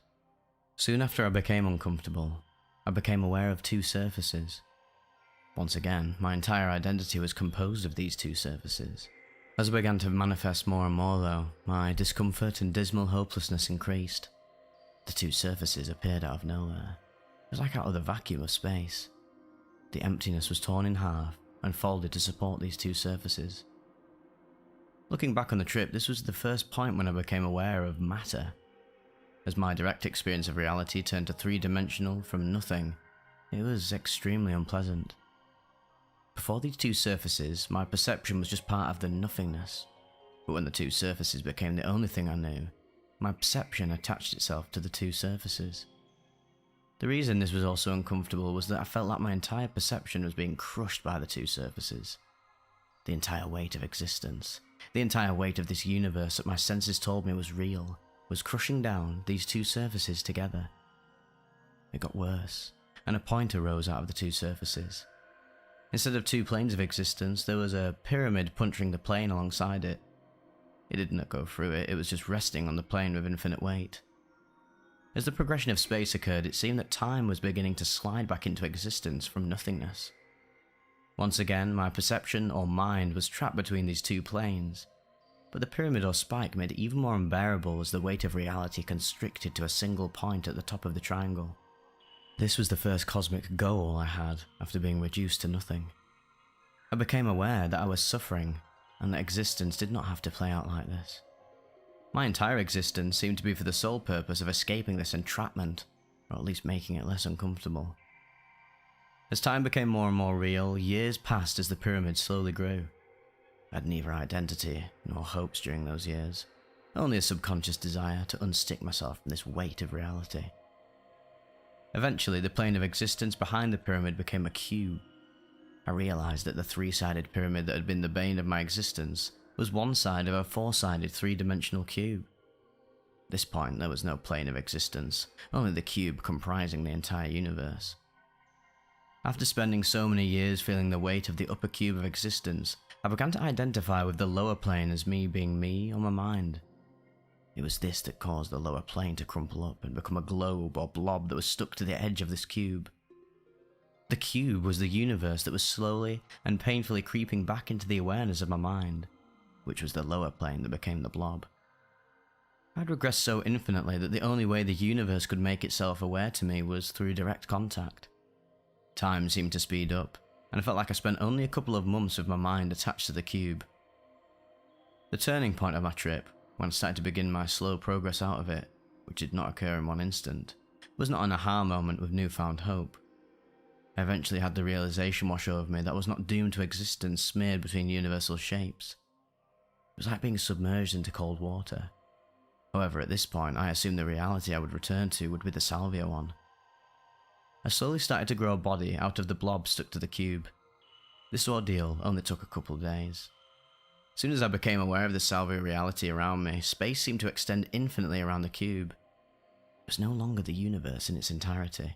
Soon after I became uncomfortable, I became aware of two surfaces. Once again, my entire identity was composed of these two surfaces. As I began to manifest more and more though, my discomfort and dismal hopelessness increased. The two surfaces appeared out of nowhere. It was like out of the vacuum of space. The emptiness was torn in half and folded to support these two surfaces. Looking back on the trip, this was the first point when I became aware of matter. As my direct experience of reality turned to three-dimensional from nothing, it was extremely unpleasant. Before these two surfaces, my perception was just part of the nothingness. But when the two surfaces became the only thing I knew, my perception attached itself to the two surfaces. The reason this was also uncomfortable was that I felt like my entire perception was being crushed by the two surfaces. The entire weight of existence, the entire weight of this universe that my senses told me was real, was crushing down these two surfaces together. It got worse, and a point arose out of the two surfaces. Instead of two planes of existence, there was a pyramid puncturing the plane alongside it. It did not go through it, it was just resting on the plane with infinite weight. As the progression of space occurred, it seemed that time was beginning to slide back into existence from nothingness. Once again, my perception or mind was trapped between these two planes, but the pyramid or spike made it even more unbearable as the weight of reality constricted to a single point at the top of the triangle. This was the first cosmic goal I had after being reduced to nothing. I became aware that I was suffering, and that existence did not have to play out like this. My entire existence seemed to be for the sole purpose of escaping this entrapment, or at least making it less uncomfortable. As time became more and more real, years passed as the pyramid slowly grew. I had neither identity nor hopes during those years, only a subconscious desire to unstick myself from this weight of reality. Eventually, the plane of existence behind the pyramid became a cube. I realized that the three-sided pyramid that had been the bane of my existence was one side of a four-sided three-dimensional cube. At this point, there was no plane of existence, only the cube comprising the entire universe. After spending so many years feeling the weight of the upper cube of existence, I began to identify with the lower plane as me being me or my mind. It was this that caused the lower plane to crumple up and become a globe or blob that was stuck to the edge of this cube. The cube was the universe that was slowly and painfully creeping back into the awareness of my mind, which was the lower plane that became the blob. I'd regressed so infinitely that the only way the universe could make itself aware to me was through direct contact. Time seemed to speed up, and I felt like I spent only a couple of months with my mind attached to the cube. The turning point of my trip, when I started to begin my slow progress out of it, which did not occur in one instant, was not an aha moment with newfound hope. I eventually had the realization wash over me that I was not doomed to existence smeared between universal shapes. It was like being submerged into cold water. However, at this point, I assumed the reality I would return to would be the Salvia one. I slowly started to grow a body out of the blob stuck to the cube. This ordeal only took a couple of days. As soon as I became aware of the Salvia reality around me, space seemed to extend infinitely around the cube. It was no longer the universe in its entirety.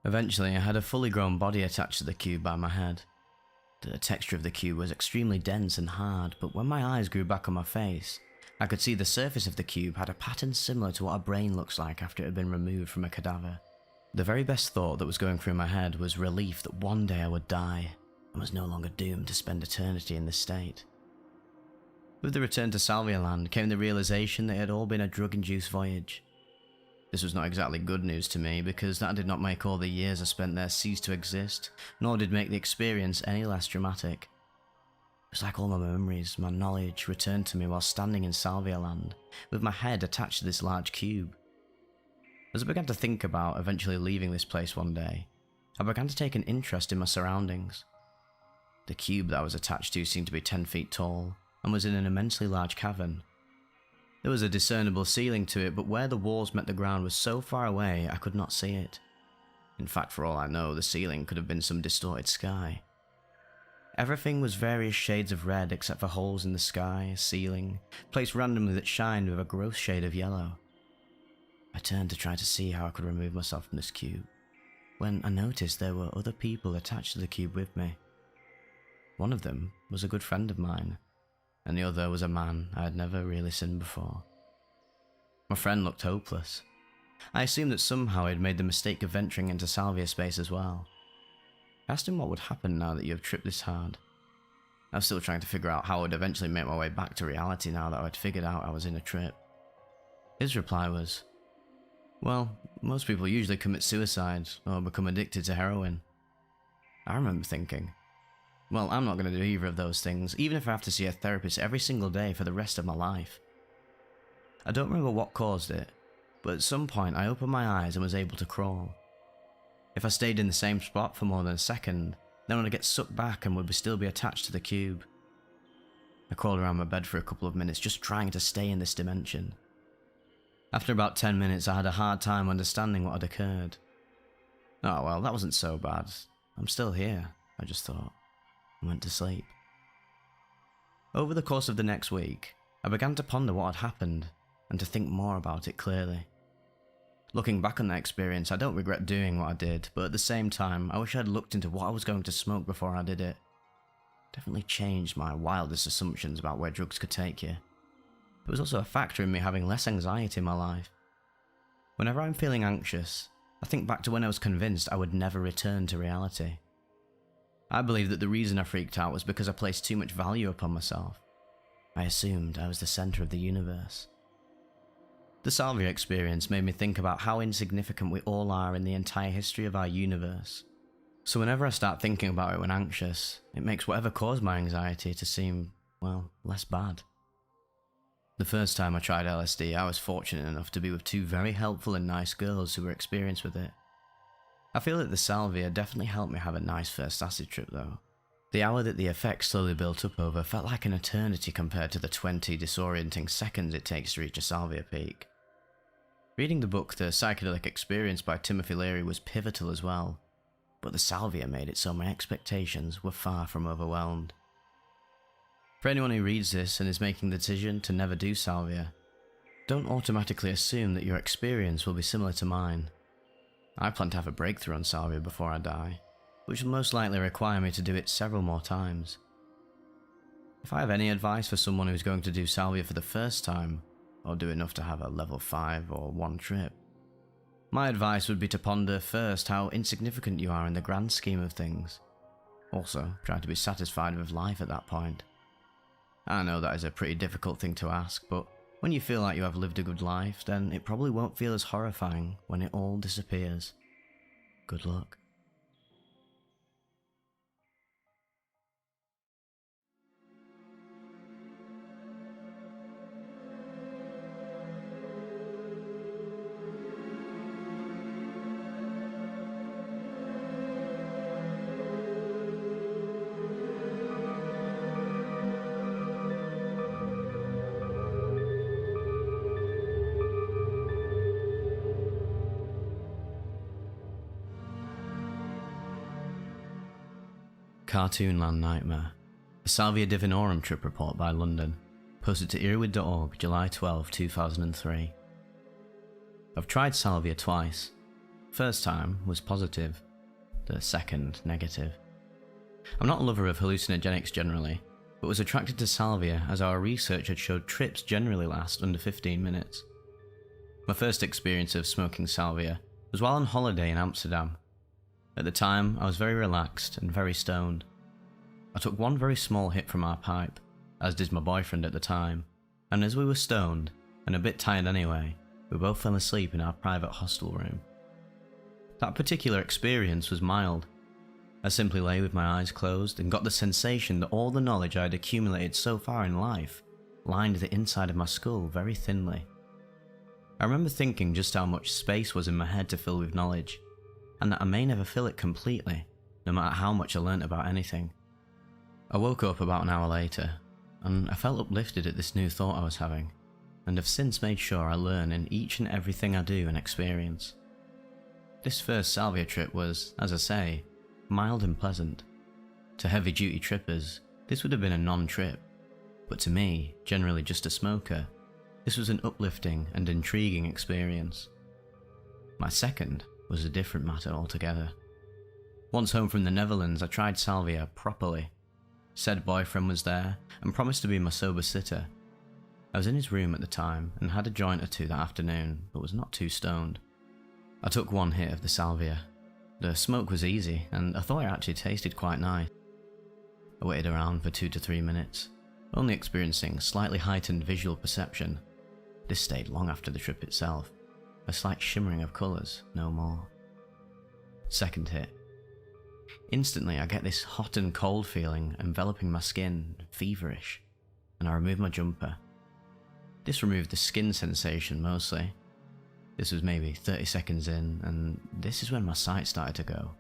Eventually, I had a fully grown body attached to the cube by my head. The texture of the cube was extremely dense and hard, but when my eyes grew back on my face, I could see the surface of the cube had a pattern similar to what a brain looks like after it had been removed from a cadaver. The very best thought that was going through my head was relief that one day I would die, and was no longer doomed to spend eternity in this state. With the return to Salvia land came the realization that it had all been a drug-induced voyage. This was not exactly good news to me, because that did not make all the years I spent there cease to exist, nor did make the experience any less dramatic. It was like all my memories, my knowledge, returned to me while standing in Salvia land, with my head attached to this large cube. As I began to think about eventually leaving this place one day, I began to take an interest in my surroundings. The cube that I was attached to seemed to be 10 feet tall, and was in an immensely large cavern. There was a discernible ceiling to it, but where the walls met the ground was so far away I could not see it. In fact, for all I know, the ceiling could have been some distorted sky. Everything was various shades of red except for holes in the sky, ceiling, placed randomly that shined with a gross shade of yellow. I turned to try to see how I could remove myself from this cube, when I noticed there were other people attached to the cube with me. One of them was a good friend of mine. and the other was a man I had never really seen before. My friend looked hopeless. I assumed that somehow he had made the mistake of venturing into Salvia space as well. I asked him what would happen now that you have tripped this hard. I was still trying to figure out how I would eventually make my way back to reality now that I had figured out I was in a trip. His reply was, well, most people usually commit suicide or become addicted to heroin. I remember thinking, well, I'm not going to do either of those things, even if I have to see a therapist every single day for the rest of my life. I don't remember what caused it, but at some point I opened my eyes and was able to crawl. If I stayed in the same spot for more than a second, then I'd get sucked back and would still be attached to the cube. I crawled around my bed for a couple of minutes just trying to stay in this dimension. After about 10 minutes I had a hard time understanding what had occurred. Oh well, that wasn't so bad. I'm still here, I just thought, and went to sleep. Over the course of the next week, I began to ponder what had happened and to think more about it clearly. Looking back on that experience, I don't regret doing what I did, but at the same time, I wish I had looked into what I was going to smoke before I did it. Definitely changed my wildest assumptions about where drugs could take you. It was also a factor in me having less anxiety in my life. Whenever I'm feeling anxious, I think back to when I was convinced I would never return to reality. I believe that the reason I freaked out was because I placed too much value upon myself. I assumed I was the center of the universe. The Salvia experience made me think about how insignificant we all are in the entire history of our universe. So whenever I start thinking about it when anxious, it makes whatever caused my anxiety to seem, well, less bad. The first time I tried LSD, I was fortunate enough to be with two very helpful and nice girls who were experienced with it. I feel that the Salvia definitely helped me have a nice first acid trip though. The hour that the effects slowly built up over felt like an eternity compared to the 20 disorienting seconds it takes to reach a Salvia peak. Reading the book The Psychedelic Experience by Timothy Leary was pivotal as well, but the Salvia made it so my expectations were far from overwhelmed. For anyone who reads this and is making the decision to never do Salvia, don't automatically assume that your experience will be similar to mine. I plan to have a breakthrough on Salvia before I die, which will most likely require me to do it several more times. If I have any advice for someone who's going to do Salvia for the first time, or do enough to have a level 5 or 1 trip, my advice would be to ponder first how insignificant you are in the grand scheme of things. Also, try to be satisfied with life at that point. I know that is a pretty difficult thing to ask, but when you feel like you have lived a good life, then it probably won't feel as horrifying when it all disappears. Good luck. Cartoonland Nightmare, a Salvia Divinorum trip report by London, posted to EARBUDS.org July 12, 2003. I've tried Salvia twice. First time was positive, the second negative. I'm not a lover of hallucinogenics generally, but was attracted to Salvia as our research had showed trips generally last under 15 minutes. My first experience of smoking Salvia was while on holiday in Amsterdam. At the time, I was very relaxed and very stoned. I took one very small hit from our pipe, as did my boyfriend at the time, and as we were stoned, and a bit tired anyway, we both fell asleep in our private hostel room. That particular experience was mild. I simply lay with my eyes closed and got the sensation that all the knowledge I had accumulated so far in life lined the inside of my skull very thinly. I remember thinking just how much space was in my head to fill with knowledge, and that I may never fill it completely, no matter how much I learnt about anything. I woke up about an hour later, and I felt uplifted at this new thought I was having, and have since made sure I learn in each and everything I do and experience. This first Salvia trip was, as I say, mild and pleasant. To heavy-duty trippers, this would have been a non-trip, but to me, generally just a smoker, this was an uplifting and intriguing experience. My second was a different matter altogether. Once home from the Netherlands, I tried Salvia properly. Said boyfriend was there and promised to be my sober sitter. I was in his room at the time and had a joint or two that afternoon, but was not too stoned. I took one hit of the Salvia. The smoke was easy and I thought it actually tasted quite nice. I waited around for 2 to 3 minutes, only experiencing slightly heightened visual perception. This stayed long after the trip itself, a slight shimmering of colours, no more. Second hit. Instantly I get this hot and cold feeling enveloping my skin, feverish, and I remove my jumper. This removed the skin sensation mostly. This was maybe 30 seconds in, and this is when my sight started to go.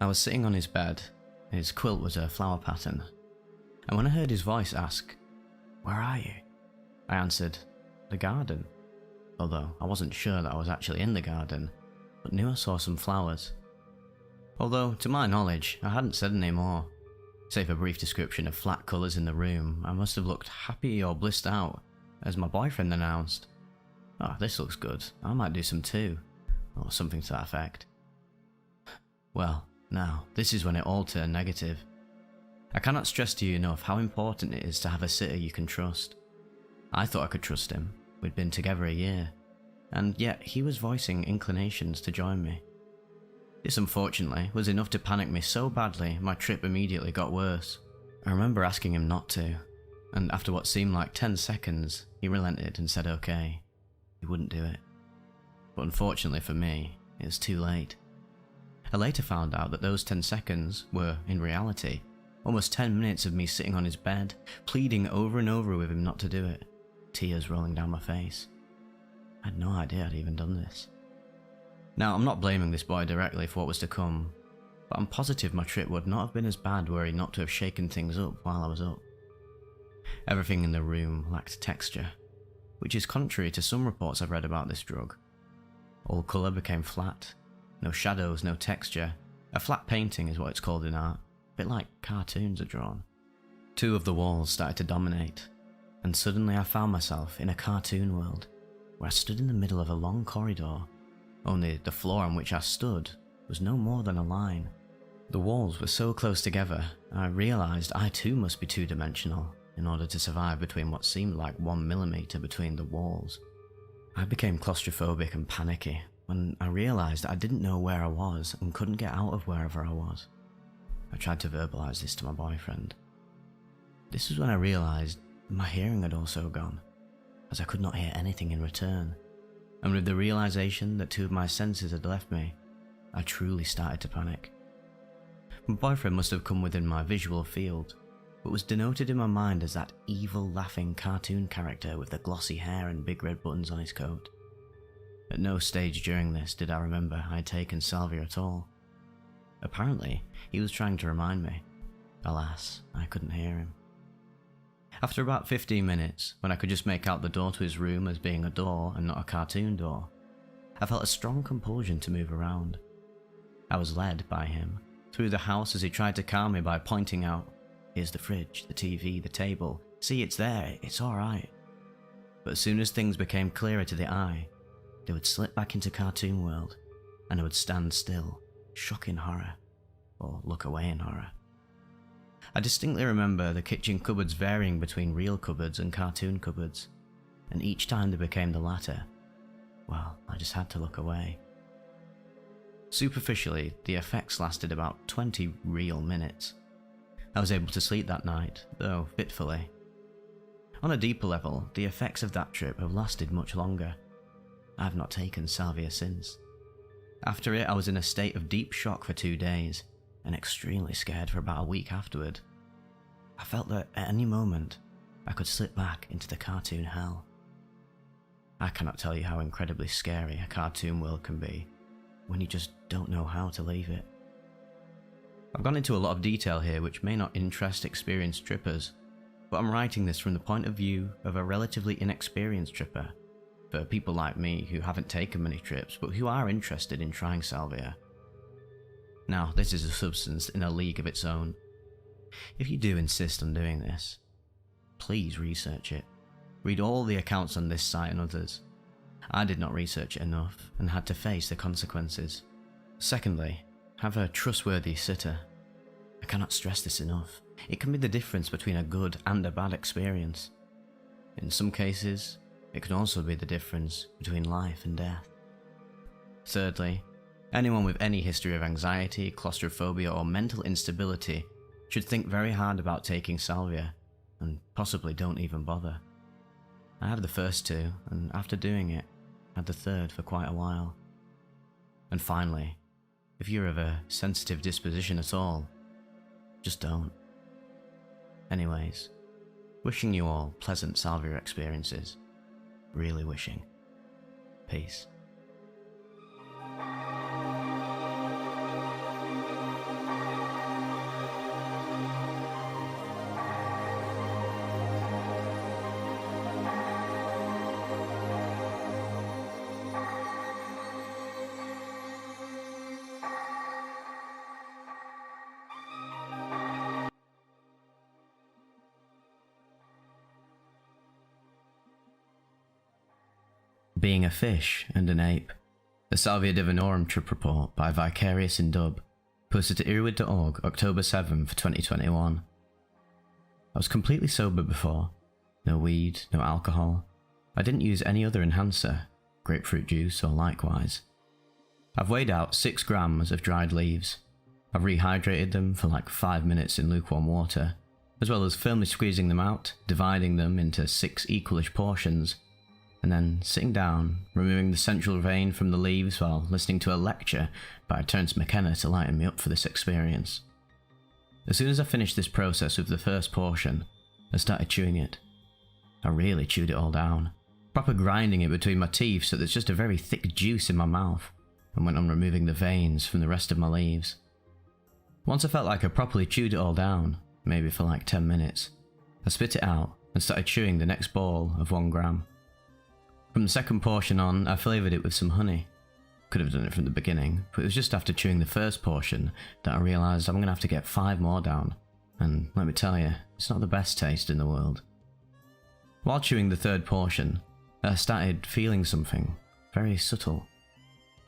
I was sitting on his bed, his quilt was a flower pattern, and when I heard his voice ask, "Where are you?" I answered, "The garden," although I wasn't sure that I was actually in the garden, but knew I saw some flowers. Although, to my knowledge, I hadn't said any more. Save a brief description of flat colours in the room, I must have looked happy or blissed out, as my boyfriend announced, "Oh, this looks good, I might do some too," or something to that effect. Well, now, this is when it all turned negative. I cannot stress to you enough how important it is to have a sitter you can trust. I thought I could trust him, we'd been together a year, and yet he was voicing inclinations to join me. This unfortunately was enough to panic me so badly my trip immediately got worse. I remember asking him not to, and after what seemed like 10 seconds, he relented and said okay. He wouldn't do it. But unfortunately for me, it was too late. I later found out that those 10 seconds were, in reality, almost 10 minutes of me sitting on his bed, pleading over and over with him not to do it, tears rolling down my face. I had no idea I'd even done this. Now, I'm not blaming this boy directly for what was to come, but I'm positive my trip would not have been as bad were he not to have shaken things up while I was up. Everything in the room lacked texture, which is contrary to some reports I've read about this drug. All colour became flat, no shadows, no texture. A flat painting is what it's called in art, a bit like cartoons are drawn. 2 of the walls started to dominate, and suddenly I found myself in a cartoon world, where I stood in the middle of a long corridor. Only the floor on which I stood was no more than a line. The walls were so close together, I realised I too must be two-dimensional in order to survive between what seemed like 1 millimetre between the walls. I became claustrophobic and panicky when I realised I didn't know where I was and couldn't get out of wherever I was. I tried to verbalise this to my boyfriend. This was when I realised my hearing had also gone, as I could not hear anything in return. And with the realisation that 2 of my senses had left me, I truly started to panic. My boyfriend must have come within my visual field, but was denoted in my mind as that evil laughing cartoon character with the glossy hair and big red buttons on his coat. At no stage during this did I remember I had taken Salvia at all. Apparently, he was trying to remind me. Alas, I couldn't hear him. After about 15 minutes, when I could just make out the door to his room as being a door and not a cartoon door, I felt a strong compulsion to move around. I was led by him through the house as he tried to calm me by pointing out, "Here's the fridge, the TV, the table. See, it's there, it's alright." But as soon as things became clearer to the eye, they would slip back into cartoon world, and I would stand still, shock in horror, or look away in horror. I distinctly remember the kitchen cupboards varying between real cupboards and cartoon cupboards, and each time they became the latter, well, I just had to look away. Superficially, the effects lasted about 20 real minutes. I was able to sleep that night, though fitfully. On a deeper level, the effects of that trip have lasted much longer. I have not taken Salvia since. After it, I was in a state of deep shock for 2 days, and extremely scared for about a week afterward. I felt that at any moment, I could slip back into the cartoon hell. I cannot tell you how incredibly scary a cartoon world can be, when you just don't know how to leave it. I've gone into a lot of detail here which may not interest experienced trippers, but I'm writing this from the point of view of a relatively inexperienced tripper, for people like me who haven't taken many trips but who are interested in trying Salvia. Now, this is a substance in a league of its own. If you do insist on doing this, please research it. Read all the accounts on this site and others. I did not research it enough and had to face the consequences. Secondly, have a trustworthy sitter. I cannot stress this enough. it can be the difference between a good and a bad experience. In some cases, it can also be the difference between life and death. Thirdly, anyone with any history of anxiety, claustrophobia, or mental instability should think very hard about taking Salvia, and possibly don't even bother. I had the first two, and after doing it, had the third for quite a while. And finally, if you're of a sensitive disposition at all, just don't. Anyways, wishing you all pleasant Salvia experiences. Really wishing. Peace. Being a Fish and an Ape, the Salvia Divinorum Trip Report by Vicarious in Dub, posted to EARBUDS.org October 7th, 2021. I was completely sober before. No weed, no alcohol. I didn't use any other enhancer, grapefruit juice or likewise. I've weighed out 6 grams of dried leaves. I've rehydrated them for like 5 minutes in lukewarm water, as well as firmly squeezing them out, dividing them into 6 equalish portions, and then sitting down, removing the central vein from the leaves while listening to a lecture by Terence McKenna to lighten me up for this experience. As soon as I finished this process with the first portion, I started chewing it. I really chewed it all down, proper grinding it between my teeth so there's just a very thick juice in my mouth, and went on removing the veins from the rest of my leaves. Once I felt like I properly chewed it all down, maybe for like 10 minutes, I spit it out and started chewing the next ball of 1 gram. From the second portion on, I flavoured it with some honey. Could have done it from the beginning, but it was just after chewing the first portion that I realised I'm going to have to get 5 more down, and let me tell you, it's not the best taste in the world. While chewing the third portion, I started feeling something very subtle.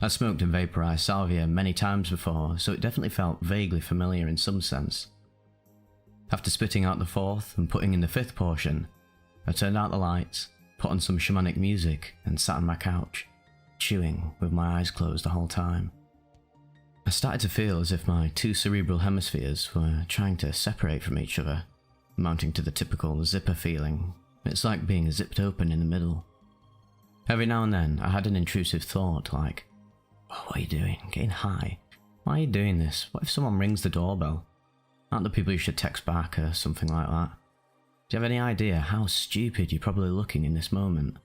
I smoked and vaporised Salvia many times before, so it definitely felt vaguely familiar in some sense. After spitting out the fourth and putting in the fifth portion, I turned out the lights, put on some shamanic music and sat on my couch, chewing with my eyes closed the whole time. I started to feel as if my 2 cerebral hemispheres were trying to separate from each other, amounting to the typical zipper feeling. It's like being zipped open in the middle. Every now and then I had an intrusive thought like, "Oh, what are you doing? Getting high? Why are you doing this? What if someone rings the doorbell? Aren't the people you should text back or something like that? Do you have any idea how stupid you're probably looking in this moment?"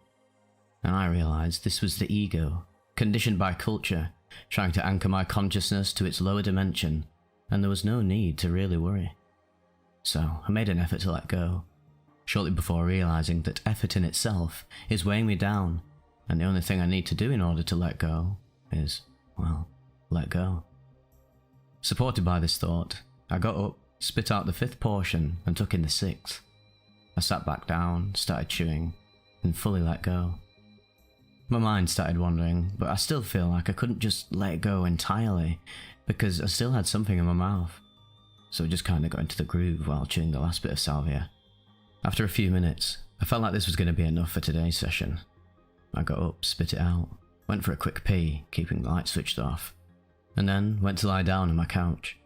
And I realised this was the ego, conditioned by culture, trying to anchor my consciousness to its lower dimension, and there was no need to really worry. So I made an effort to let go, shortly before realising that effort in itself is weighing me down, and the only thing I need to do in order to let go is, well, let go. Supported by this thought, I got up, spit out the 5th portion, and took in the 6th. I sat back down, started chewing, and fully let go. My mind started wandering, but I still feel like I couldn't just let it go entirely, because I still had something in my mouth. So I just kinda got into the groove while chewing the last bit of Salvia. After a few minutes, I felt like this was going to be enough for today's session. I got up, spit it out, went for a quick pee, keeping the light switched off, and then went to lie down on my couch.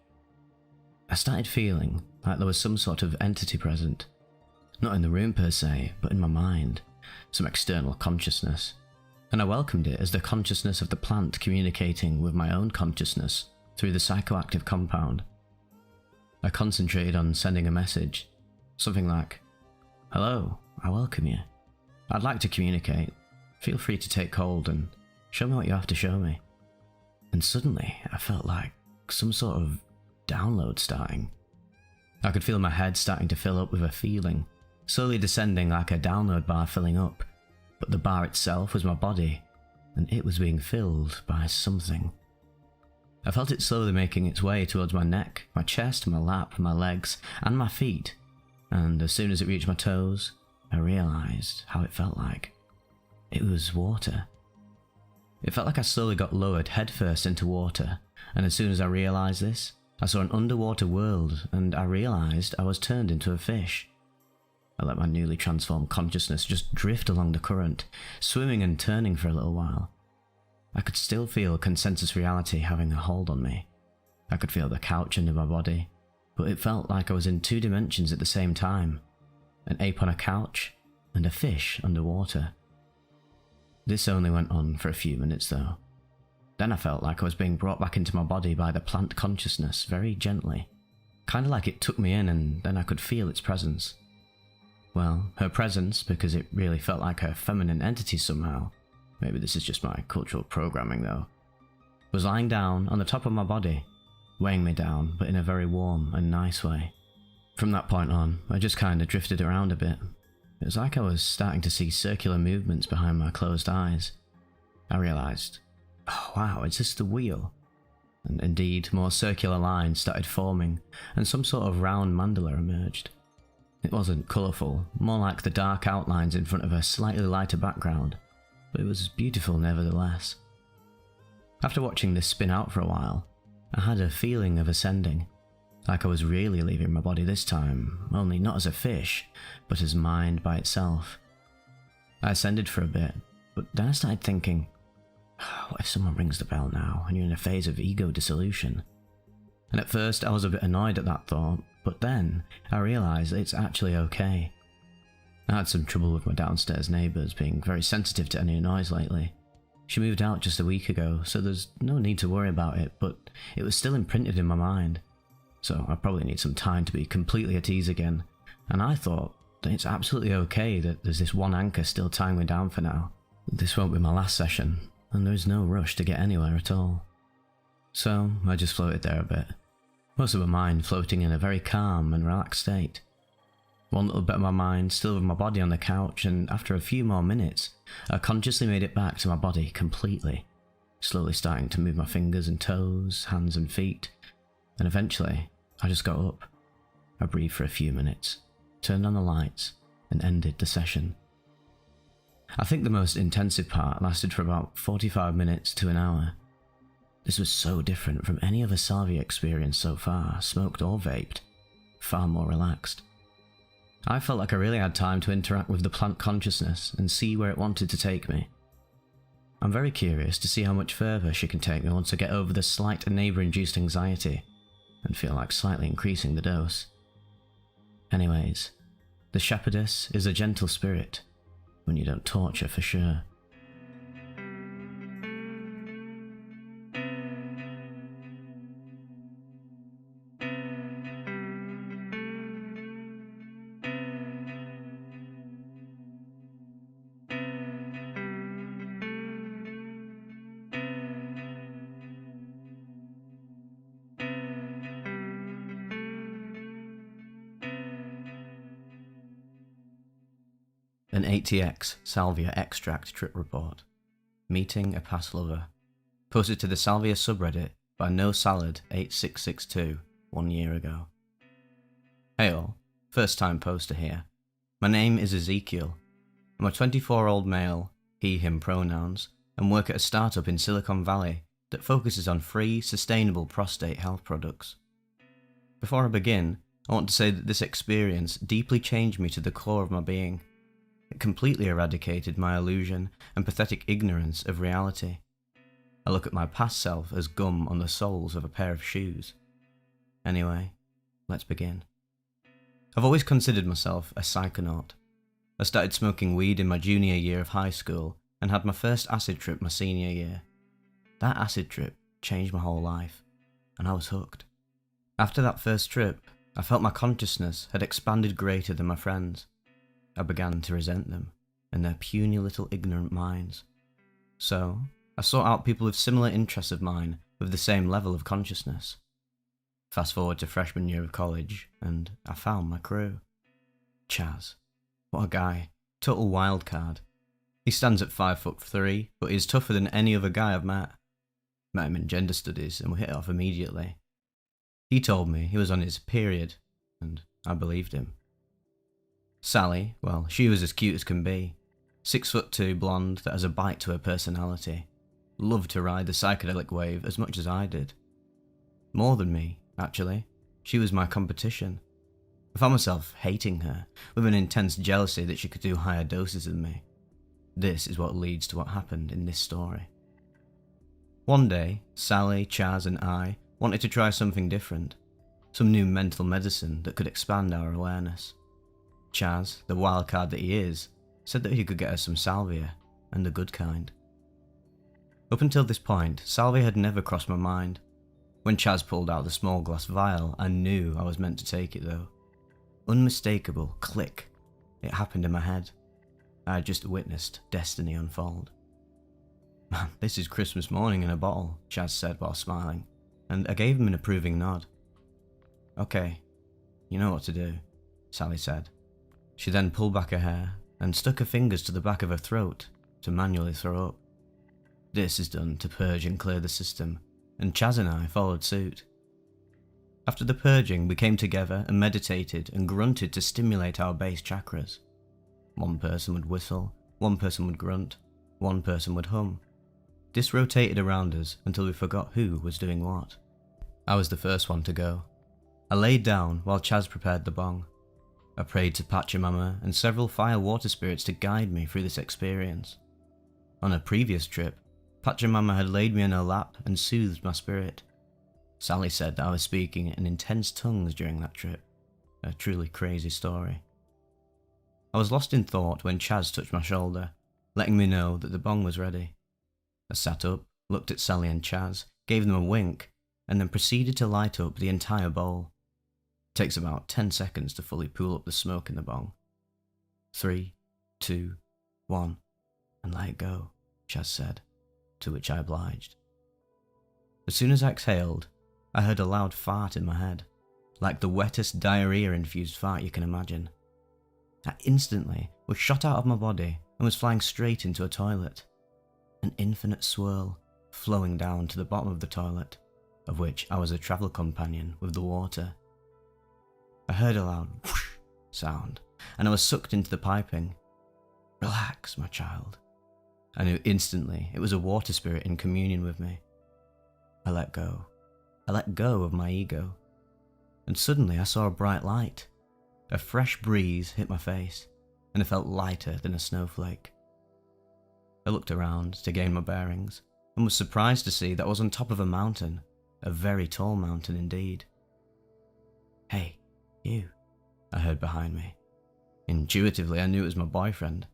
I started feeling like there was some sort of entity present. Not in the room per se, but in my mind, some external consciousness, and I welcomed it as the consciousness of the plant communicating with my own consciousness through the psychoactive compound. I concentrated on sending a message, something like, "Hello, I welcome you. I'd like to communicate. Feel free to take hold and show me what you have to show me." And suddenly I felt like some sort of download starting. I could feel my head starting to fill up with a feeling, slowly descending like a download bar filling up, but the bar itself was my body, and it was being filled by something. I felt it slowly making its way towards my neck, my chest, my lap, my legs, and my feet, and as soon as it reached my toes, I realised how it felt like. It was water. It felt like I slowly got lowered headfirst into water, and as soon as I realised this, I saw an underwater world, and I realised I was turned into a fish. I let my newly transformed consciousness just drift along the current, swimming and turning for a little while. I could still feel consensus reality having a hold on me. I could feel the couch under my body, but it felt like I was in 2 dimensions at the same time. An ape on a couch, and a fish underwater. This only went on for a few minutes though. Then I felt like I was being brought back into my body by the plant consciousness very gently. Kinda like it took me in and then I could feel its presence. Well, her presence, because it really felt like her feminine entity somehow, maybe this is just my cultural programming though, was lying down on the top of my body, weighing me down, but in a very warm and nice way. From that point on, I just kinda drifted around a bit. It was like I was starting to see circular movements behind my closed eyes. I realised, oh wow, is this the wheel? And indeed, more circular lines started forming, and some sort of round mandala emerged. It wasn't colourful, more like the dark outlines in front of a slightly lighter background, but it was beautiful nevertheless. After watching this spin out for a while, I had a feeling of ascending, like I was really leaving my body this time, only not as a fish, but as mind by itself. I ascended for a bit, but then I started thinking, what if someone rings the bell now and you're in a phase of ego dissolution? And at first I was a bit annoyed at that thought, but then I realised it's actually okay. I had some trouble with my downstairs neighbours being very sensitive to any noise lately. She moved out just a week ago, so there's no need to worry about it, but it was still imprinted in my mind. So I probably need some time to be completely at ease again, and I thought that it's absolutely okay that there's this one anchor still tying me down for now. This won't be my last session, and there is no rush to get anywhere at all. So I just floated there a bit, most of my mind floating in a very calm and relaxed state. One little bit of my mind still with my body on the couch, and after a few more minutes, I consciously made it back to my body completely, slowly starting to move my fingers and toes, hands and feet. And eventually, I just got up. I breathed for a few minutes, turned on the lights, and ended the session. I think the most intensive part lasted for about 45 minutes to an hour. This was so different from any other Salvia experience so far, smoked or vaped, far more relaxed. I felt like I really had time to interact with the plant consciousness and see where it wanted to take me. I'm very curious to see how much further she can take me once I get over the slight neighbour-induced anxiety and feel like slightly increasing the dose. Anyways, the shepherdess is a gentle spirit, when you don't torture for sure. An ATX Salvia extract trip report. Meeting a past lover. Posted to the Salvia subreddit by NoSalad8662 1 year ago. Hey all, first time poster here. My name is Ezekiel. I'm a 24-year-old male, he/him pronouns, and work at a startup in Silicon Valley that focuses on free, sustainable prostate health products. Before I begin, I want to say that this experience deeply changed me to the core of my being. It completely eradicated my illusion and pathetic ignorance of reality. I look at my past self as gum on the soles of a pair of shoes. Anyway, let's begin. I've always considered myself a psychonaut. I started smoking weed in my junior year of high school and had my first acid trip my senior year. That acid trip changed my whole life, and I was hooked. After that first trip, I felt my consciousness had expanded greater than my friends. I began to resent them and their puny little ignorant minds. So, I sought out people with similar interests of mine with the same level of consciousness. Fast forward to freshman year of college, and I found my crew. Chaz. What a guy. Total wildcard. He stands at 5'3", but he's tougher than any other guy I've met. Met him in gender studies and we hit it off immediately. He told me he was on his period, and I believed him. Sally, well, she was as cute as can be. 6'2", blonde that has a bite to her personality. Loved to ride the psychedelic wave as much as I did. More than me, Actually, she was my competition. I found myself hating her, with an intense jealousy that she could do higher doses than me. This is what leads to what happened in this story. One day, Sally, Chaz and I wanted to try something different, some new mental medicine that could expand our awareness. Chaz, the wildcard that he is, said that he could get us some Salvia, and the good kind. Up until this point, Salvia had never crossed my mind. When Chaz pulled out the small glass vial, I knew I was meant to take it though. Unmistakable click. It happened in my head. I had just witnessed destiny unfold. "Man, this is Christmas morning in a bottle," Chaz said while smiling, and I gave him an approving nod. "Okay, you know what to do," Sally said. She then pulled back her hair and stuck her fingers to the back of her throat to manually throw up. This is done to purge and clear the system, and Chaz and I followed suit. After the purging, we came together and meditated and grunted to stimulate our base chakras. One person would whistle, one person would grunt, one person would hum. This rotated around us until we forgot who was doing what. I was the first one to go. I laid down while Chaz prepared the bong. I prayed to Pachamama and several fire water spirits to guide me through this experience. On a previous trip, Pachamama had laid me in her lap and soothed my spirit. Sally said that I was speaking in intense tongues during that trip. A truly crazy story. I was lost in thought when Chaz touched my shoulder, letting me know that the bong was ready. I sat up, looked at Sally and Chaz, gave them a wink, and then proceeded to light up the entire bowl. It takes about 10 seconds to fully pull up the smoke in the bong. 3, 2, 1, and let it go, Chaz said, to which I obliged. As soon as I exhaled, I heard a loud fart in my head, like the wettest diarrhea-infused fart you can imagine. I instantly was shot out of my body and was flying straight into a toilet. An infinite swirl flowing down to the bottom of the toilet, of which I was a travel companion with the water. I heard a loud whoosh sound, and I was sucked into the piping. "Relax, my child." I knew instantly it was a water spirit in communion with me. I let go. I let go of my ego. And suddenly I saw a bright light. A fresh breeze hit my face, and I felt lighter than a snowflake. I looked around to gain my bearings, and was surprised to see that I was on top of a mountain, a very tall mountain indeed. "Hey, you," I heard behind me. Intuitively I knew it was my boyfriend.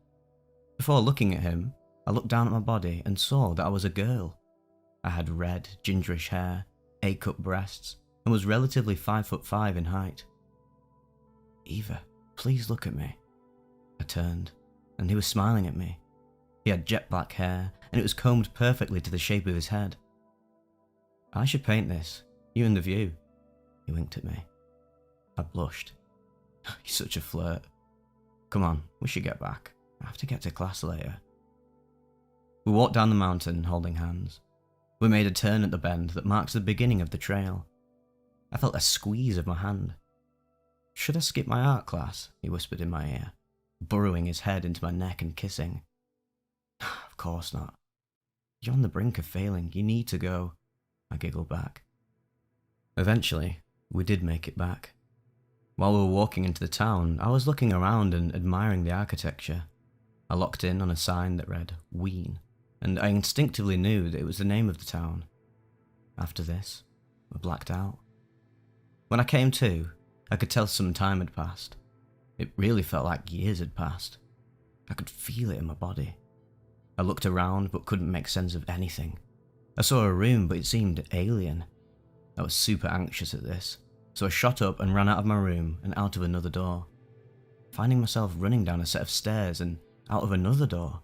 Before looking at him, I looked down at my body and saw that I was a girl. I had red, gingerish hair, A-cup breasts, and was relatively 5'5" in height. "Eva, please look at me." I turned, and he was smiling at me. He had jet black hair, and it was combed perfectly to the shape of his head. "I should paint this, you and the view." He winked at me. I blushed. "You're such a flirt. Come on, we should get back. I have to get to class later." We walked down the mountain holding hands. We made a turn at the bend that marks the beginning of the trail. I felt a squeeze of my hand. "Should I skip my art class?" he whispered in my ear, burrowing his head into my neck and kissing. "Of course not. You're on the brink of failing. You need to go," I giggled back. Eventually, we did make it back. While we were walking into the town, I was looking around and admiring the architecture. I locked in on a sign that read Ween, and I instinctively knew that it was the name of the town. After this, I blacked out. When I came to, I could tell some time had passed. It really felt like years had passed. I could feel it in my body. I looked around but couldn't make sense of anything. I saw a room but it seemed alien. I was super anxious at this, so I shot up and ran out of my room and out of another door, finding myself running down a set of stairs and out of another door,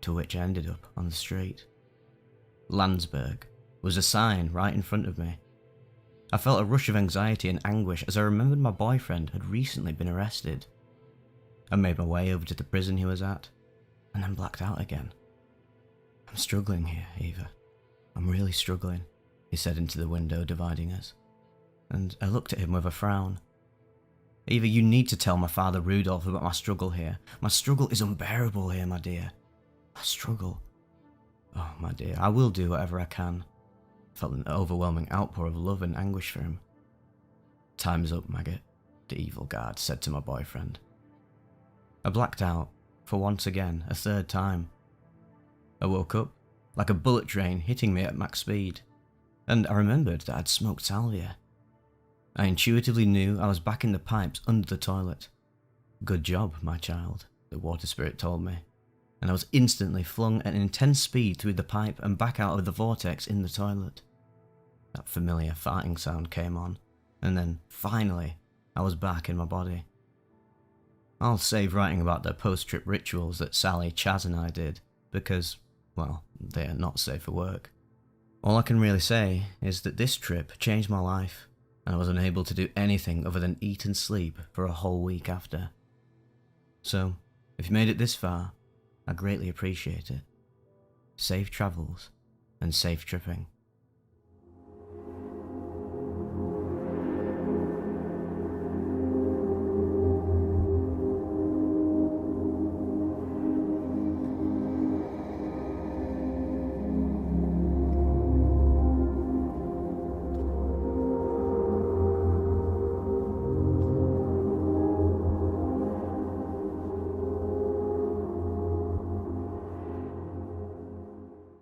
to which I ended up on the street. Landsberg was a sign right in front of me. I felt a rush of anxiety and anguish as I remembered my boyfriend had recently been arrested. I made my way over to the prison he was at, and then blacked out again. "I'm struggling here, Eva. I'm really struggling," he said into the window dividing us, and I looked at him with a frown. "Eva, you need to tell my father Rudolph about my struggle here. My struggle is unbearable here, my dear. My struggle. Oh, my dear, I will do whatever I can." I felt an overwhelming outpour of love and anguish for him. "Time's up, maggot," the evil guard said to my boyfriend. I blacked out, for once again, a third time. I woke up, like a bullet train hitting me at max speed, and I remembered that I'd smoked salvia. I intuitively knew I was back in the pipes under the toilet. "Good job, my child," the water spirit told me, and I was instantly flung at intense speed through the pipe and back out of the vortex in the toilet. That familiar farting sound came on, and then, finally, I was back in my body. I'll save writing about the post-trip rituals that Sally, Chaz and I did, because, well, they are not safe for work. All I can really say is that this trip changed my life, and I was unable to do anything other than eat and sleep for a whole week after. So, if you made it this far, I greatly appreciate it. Safe travels, and safe tripping.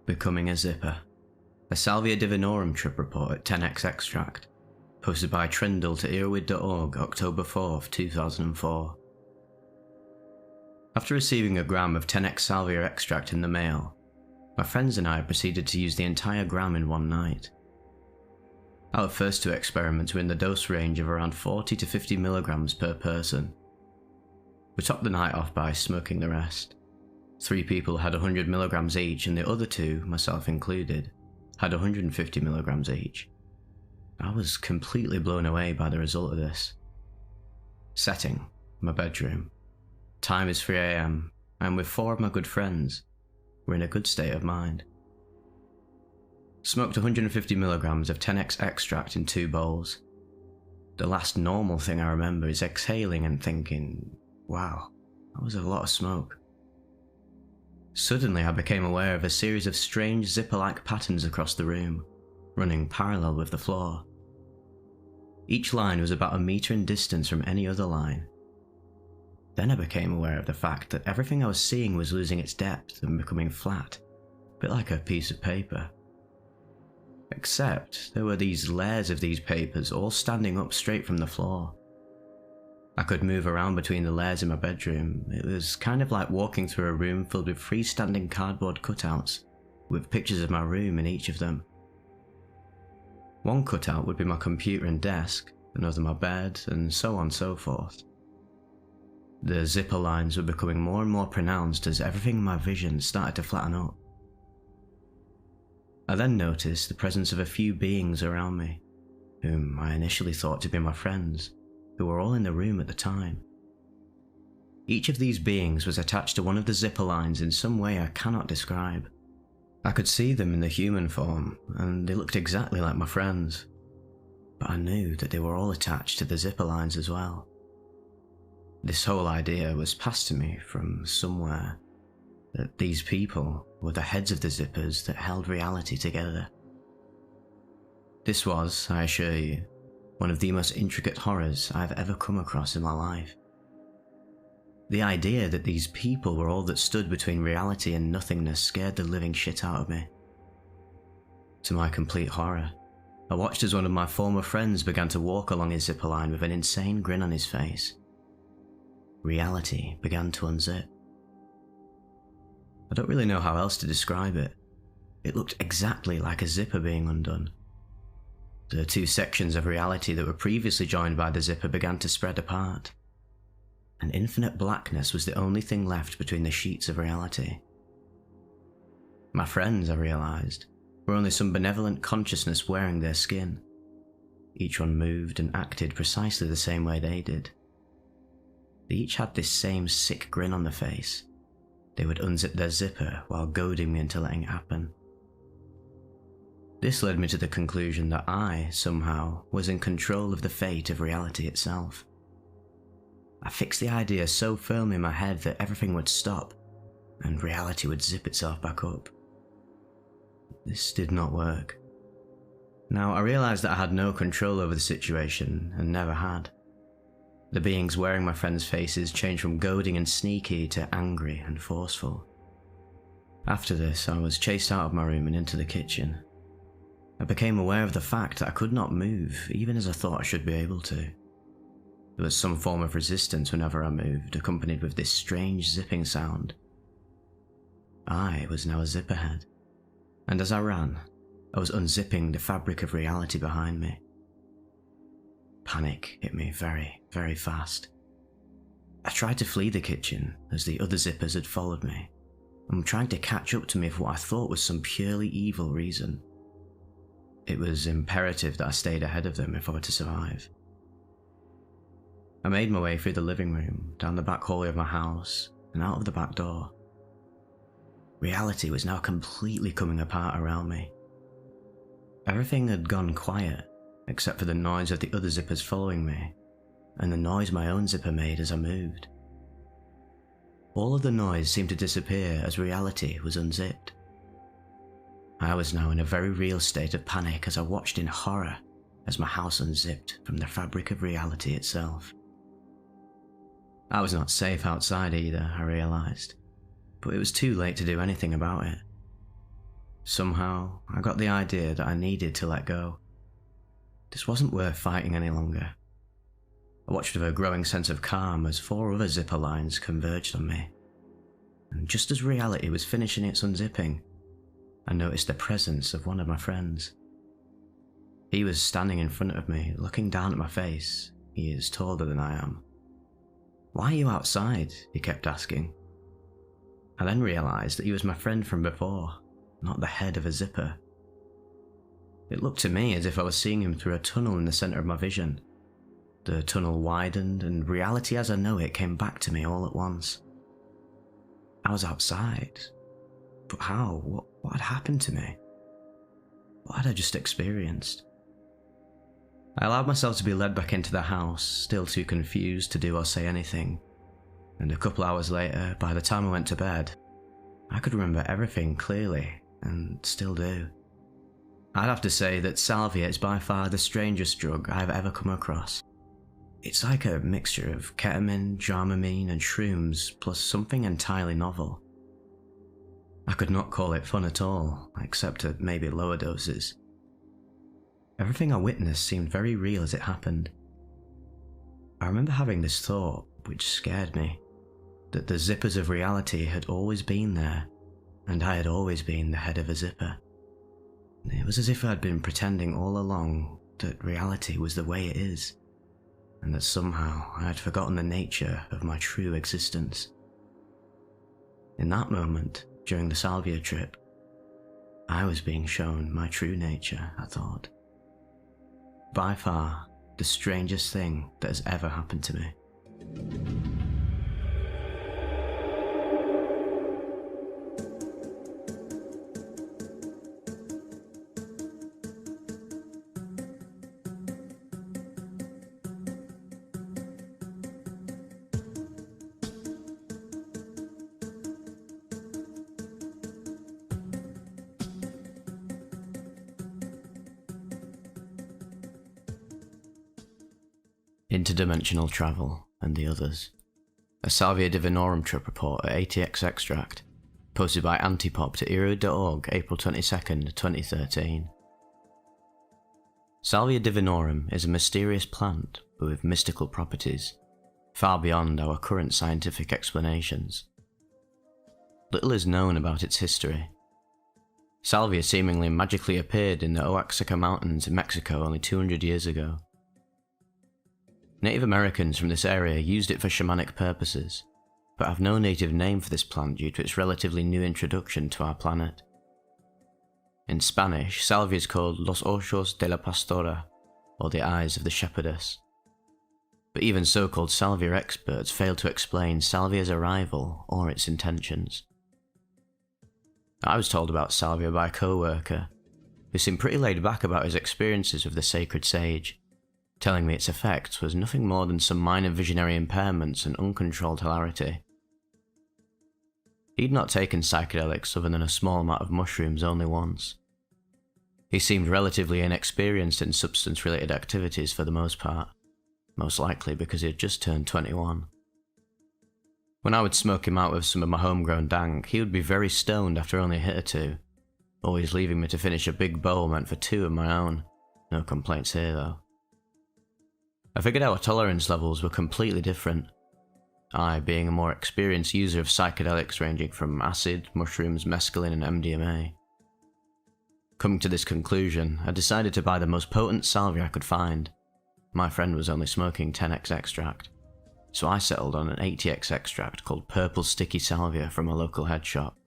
Becoming a Zipper. A Salvia Divinorum trip report at 10x Extract. Posted by Trindle to earwid.org, October 4th, 2004. After receiving a gram of 10x Salvia extract in the mail, my friends and I proceeded to use the entire gram in one night. Our first two experiments were in the dose range of around 40 to 50 milligrams per person. We topped the night off by smoking the rest. 3 people had 100 milligrams each, and the other 2, myself included, had 150 milligrams each. I was completely blown away by the result of this. Setting: my bedroom. Time is 3 AM. I'm with 4 of my good friends. We're in a good state of mind. Smoked 150 milligrams of 10x extract in 2 bowls. The last normal thing I remember is exhaling and thinking, wow, that was a lot of smoke. Suddenly I became aware of a series of strange zipper-like patterns across the room, running parallel with the floor. Each line was about a meter in distance from any other line. Then I became aware of the fact that everything I was seeing was losing its depth and becoming flat, a bit like a piece of paper. Except there were these layers of these papers all standing up straight from the floor. I could move around between the layers in my bedroom. It was kind of like walking through a room filled with freestanding cardboard cutouts, with pictures of my room in each of them. One cutout would be my computer and desk, another my bed, and so on and so forth. The zipper lines were becoming more and more pronounced as everything in my vision started to flatten up. I then noticed the presence of a few beings around me, whom I initially thought to be my friends, who were all in the room at the time. Each of these beings was attached to one of the zipper lines in some way I cannot describe. I could see them in the human form, and they looked exactly like my friends. But I knew that they were all attached to the zipper lines as well. This whole idea was passed to me from somewhere, that these people were the heads of the zippers that held reality together. This was, I assure you, one of the most intricate horrors I've ever come across in my life. The idea that these people were all that stood between reality and nothingness scared the living shit out of me. To my complete horror, I watched as one of my former friends began to walk along his zipper line with an insane grin on his face. Reality began to unzip. I don't really know how else to describe it. It looked exactly like a zipper being undone. The 2 sections of reality that were previously joined by the zipper began to spread apart. An infinite blackness was the only thing left between the sheets of reality. My friends, I realized, were only some benevolent consciousness wearing their skin. Each one moved and acted precisely the same way they did. They each had this same sick grin on their face. They would unzip their zipper while goading me into letting it happen. This led me to the conclusion that I, somehow, was in control of the fate of reality itself. I fixed the idea so firmly in my head that everything would stop, and reality would zip itself back up. This did not work. Now, I realised that I had no control over the situation, and never had. The beings wearing my friends' faces changed from goading and sneaky to angry and forceful. After this, I was chased out of my room and into the kitchen. I became aware of the fact that I could not move, even as I thought I should be able to. There was some form of resistance whenever I moved, accompanied with this strange zipping sound. I was now a zipperhead, and as I ran, I was unzipping the fabric of reality behind me. Panic hit me very, very fast. I tried to flee the kitchen as the other zippers had followed me, and were trying to catch up to me for what I thought was some purely evil reason. It was imperative that I stayed ahead of them if I were to survive. I made my way through the living room, down the back hallway of my house, and out of the back door. Reality was now completely coming apart around me. Everything had gone quiet, except for the noise of the other zippers following me, and the noise my own zipper made as I moved. All of the noise seemed to disappear as reality was unzipped. I was now in a very real state of panic as I watched in horror as my house unzipped from the fabric of reality itself. I was not safe outside either, I realised, but it was too late to do anything about it. Somehow, I got the idea that I needed to let go. This wasn't worth fighting any longer. I watched with a growing sense of calm as 4 other zipper lines converged on me. And just as reality was finishing its unzipping, I noticed the presence of one of my friends. He was standing in front of me, looking down at my face. He is taller than I am. "Why are you outside?" he kept asking. I then realised that he was my friend from before, not the head of a zipper. It looked to me as if I was seeing him through a tunnel in the centre of my vision. The tunnel widened, and reality as I know it came back to me all at once. I was outside. But how? What had happened to me? What had I just experienced? I allowed myself to be led back into the house, still too confused to do or say anything. And a couple hours later, by the time I went to bed, I could remember everything clearly, and still do. I'd have to say that Salvia is by far the strangest drug I've ever come across. It's like a mixture of ketamine, Dramamine and shrooms, plus something entirely novel. I could not call it fun at all, except at maybe lower doses. Everything I witnessed seemed very real as it happened. I remember having this thought, which scared me, that the zippers of reality had always been there, and I had always been the head of a zipper. It was as if I'd been pretending all along that reality was the way it is, and that somehow I had forgotten the nature of my true existence. In that moment, during the Salvia trip, I was being shown my true nature, I thought. By far, the strangest thing that has ever happened to me. Interdimensional travel and the others. A Salvia Divinorum trip report at ATX Extract, posted by Antipop to EARBUDS.org, April 22nd, 2013. Salvia Divinorum is a mysterious plant with mystical properties, far beyond our current scientific explanations. Little is known about its history. Salvia seemingly magically appeared in the Oaxaca Mountains in Mexico only 200 years ago. Native Americans from this area used it for shamanic purposes, but have no native name for this plant due to its relatively new introduction to our planet. In Spanish, salvia is called Los Ojos de la Pastora, or the eyes of the shepherdess. But even so-called salvia experts fail to explain salvia's arrival or its intentions. I was told about salvia by a co-worker, who seemed pretty laid back about his experiences with the sacred sage, telling me its effects was nothing more than some minor visionary impairments and uncontrolled hilarity. He'd not taken psychedelics other than a small amount of mushrooms only once. He seemed relatively inexperienced in substance-related activities for the most part, most likely because he had just turned 21. When I would smoke him out with some of my homegrown dank, he would be very stoned after only a hit or two, always leaving me to finish a big bowl meant for 2 of my own. No complaints here though. I figured our tolerance levels were completely different, I being a more experienced user of psychedelics ranging from acid, mushrooms, mescaline and MDMA. Coming to this conclusion, I decided to buy the most potent salvia I could find. My friend was only smoking 10x extract, so I settled on an 80x extract called Purple Sticky Salvia from a local head shop.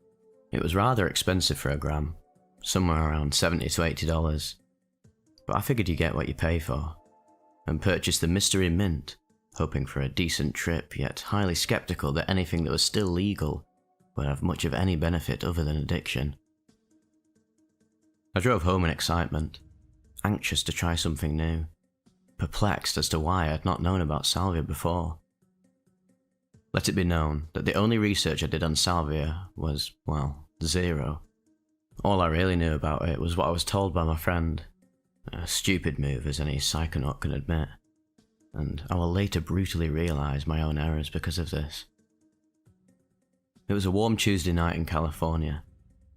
It was rather expensive for a gram, somewhere around $70 to $80, but I figured you get what you pay for, and purchased the Mystery Mint, hoping for a decent trip, yet highly skeptical that anything that was still legal would have much of any benefit other than addiction. I drove home in excitement, anxious to try something new, perplexed as to why I had not known about salvia before. Let it be known that the only research I did on salvia was, well, zero. All I really knew about it was what I was told by my friend, a stupid move as any psychonaut can admit, and I will later brutally realise my own errors because of this. It was a warm Tuesday night in California,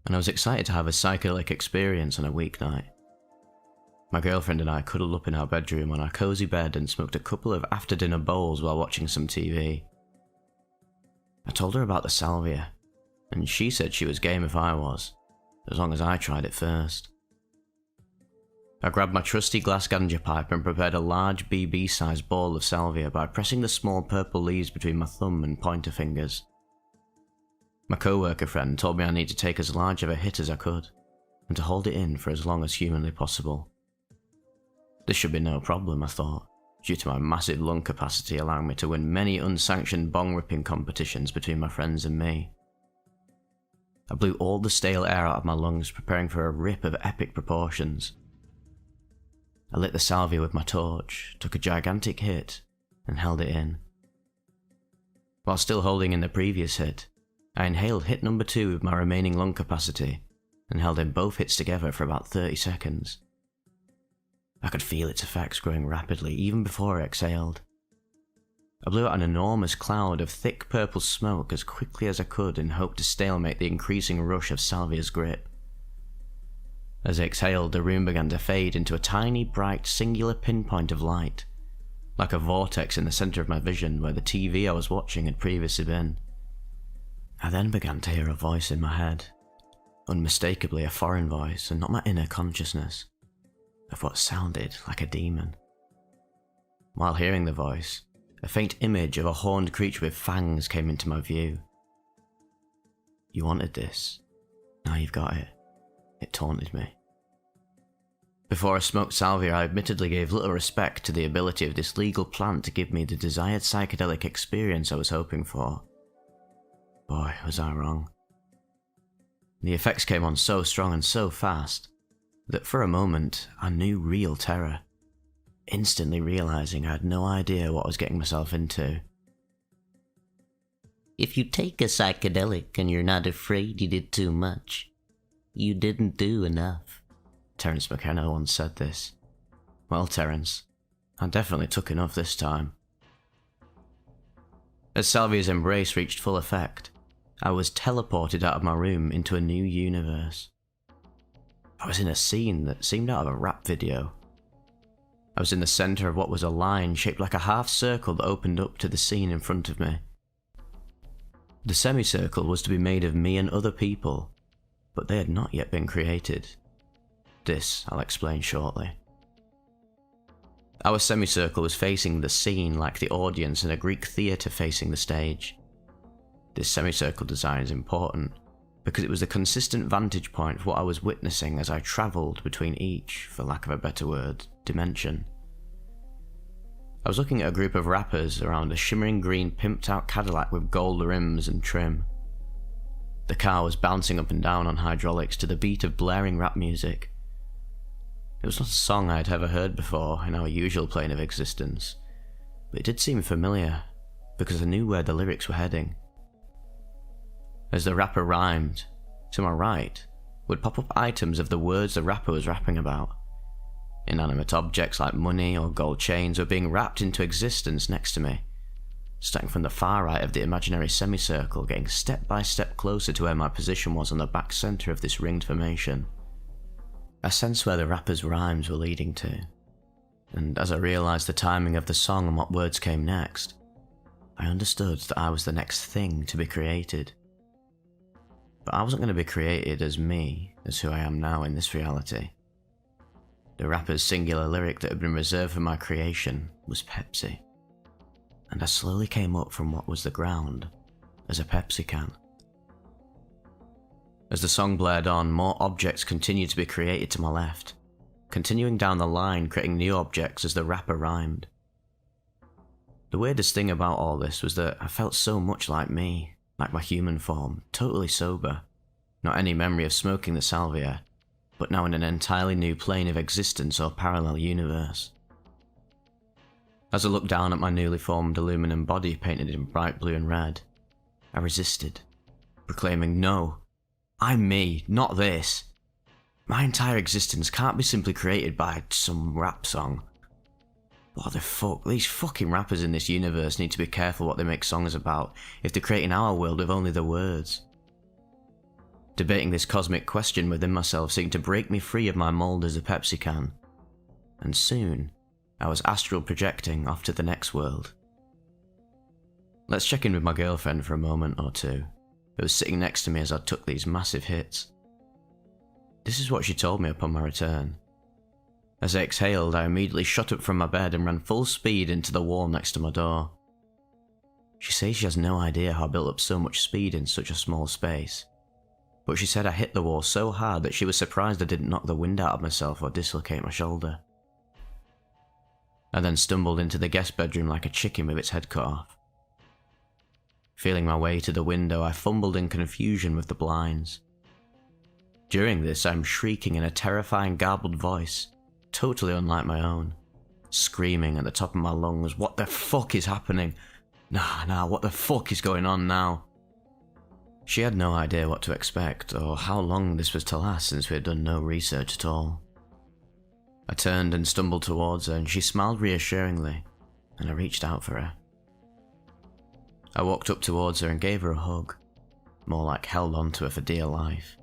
and I was excited to have a psychedelic experience on a weeknight. My girlfriend and I cuddled up in our bedroom on our cosy bed and smoked a couple of after-dinner bowls while watching some TV. I told her about the salvia, and she said she was game if I was, as long as I tried it first. I grabbed my trusty glass ganja pipe and prepared a large BB-sized ball of salvia by pressing the small purple leaves between my thumb and pointer fingers. My co-worker friend told me I need to take as large of a hit as I could, and to hold it in for as long as humanly possible. This should be no problem, I thought, due to my massive lung capacity allowing me to win many unsanctioned bong-ripping competitions between my friends and me. I blew all the stale air out of my lungs, preparing for a rip of epic proportions. I lit the salvia with my torch, took a gigantic hit, and held it in. While still holding in the previous hit, I inhaled hit number 2 with my remaining lung capacity, and held in both hits together for about 30 seconds. I could feel its effects growing rapidly even before I exhaled. I blew out an enormous cloud of thick purple smoke as quickly as I could in hope to stalemate the increasing rush of salvia's grip. As I exhaled, the room began to fade into a tiny, bright, singular pinpoint of light, like a vortex in the centre of my vision where the TV I was watching had previously been. I then began to hear a voice in my head, unmistakably a foreign voice and not my inner consciousness, of what sounded like a demon. While hearing the voice, a faint image of a horned creature with fangs came into my view. "You wanted this. Now you've got it," it taunted me. Before I smoked salvia, I admittedly gave little respect to the ability of this legal plant to give me the desired psychedelic experience I was hoping for. Boy, was I wrong. The effects came on so strong and so fast that for a moment I knew real terror, instantly realising I had no idea what I was getting myself into. If you take a psychedelic and you're not afraid you did too much, you didn't do enough. Terence McKenna once said this. Well, Terence, I definitely took enough this time. As Salvia's embrace reached full effect, I was teleported out of my room into a new universe. I was in a scene that seemed out of a rap video. I was in the centre of what was a line shaped like a half circle that opened up to the scene in front of me. The semicircle was to be made of me and other people, but they had not yet been created. This I'll explain shortly. Our semicircle was facing the scene like the audience in a Greek theatre facing the stage. This semicircle design is important because it was the consistent vantage point for what I was witnessing as I travelled between each, for lack of a better word, dimension. I was looking at a group of rappers around a shimmering green pimped out Cadillac with gold rims and trim. The car was bouncing up and down on hydraulics to the beat of blaring rap music. It was not a song I had ever heard before in our usual plane of existence, but it did seem familiar, because I knew where the lyrics were heading. As the rapper rhymed, to my right, would pop up items of the words the rapper was rapping about. Inanimate objects like money or gold chains were being wrapped into existence next to me, starting from the far right of the imaginary semicircle, getting step by step closer to where my position was on the back centre of this ringed formation. I sensed where the rapper's rhymes were leading to, and as I realised the timing of the song and what words came next, I understood that I was the next thing to be created. But I wasn't going to be created as me, as who I am now in this reality. The rapper's singular lyric that had been reserved for my creation was Pepsi, and I slowly came up from what was the ground as a Pepsi can. As the song blared on, more objects continued to be created to my left, continuing down the line, creating new objects as the rapper rhymed. The weirdest thing about all this was that I felt so much like me, like my human form, totally sober, not any memory of smoking the Salvia, but now in an entirely new plane of existence or parallel universe. As I looked down at my newly formed aluminum body painted in bright blue and red, I resisted, proclaiming, "No, I'm me, not this. My entire existence can't be simply created by some rap song. What the fuck? These fucking rappers in this universe need to be careful what they make songs about if they're creating our world with only the words." Debating this cosmic question within myself seemed to break me free of my mould as a Pepsi can, and soon I was astral projecting off to the next world. Let's check in with my girlfriend for a moment or two, who was sitting next to me as I took these massive hits. This is what she told me upon my return. As I exhaled, I immediately shot up from my bed and ran full speed into the wall next to my door. She says she has no idea how I built up so much speed in such a small space, but she said I hit the wall so hard that she was surprised I didn't knock the wind out of myself or dislocate my shoulder. I then stumbled into the guest bedroom like a chicken with its head cut off. Feeling my way to the window, I fumbled in confusion with the blinds. During this, I'm shrieking in a terrifying garbled voice, totally unlike my own, screaming at the top of my lungs, "What the fuck is happening? Nah, what the fuck is going on now?" She had no idea what to expect, or how long this was to last since we had done no research at all. I turned and stumbled towards her, and she smiled reassuringly, and I reached out for her. I walked up towards her and gave her a hug, more like held on to her for dear life.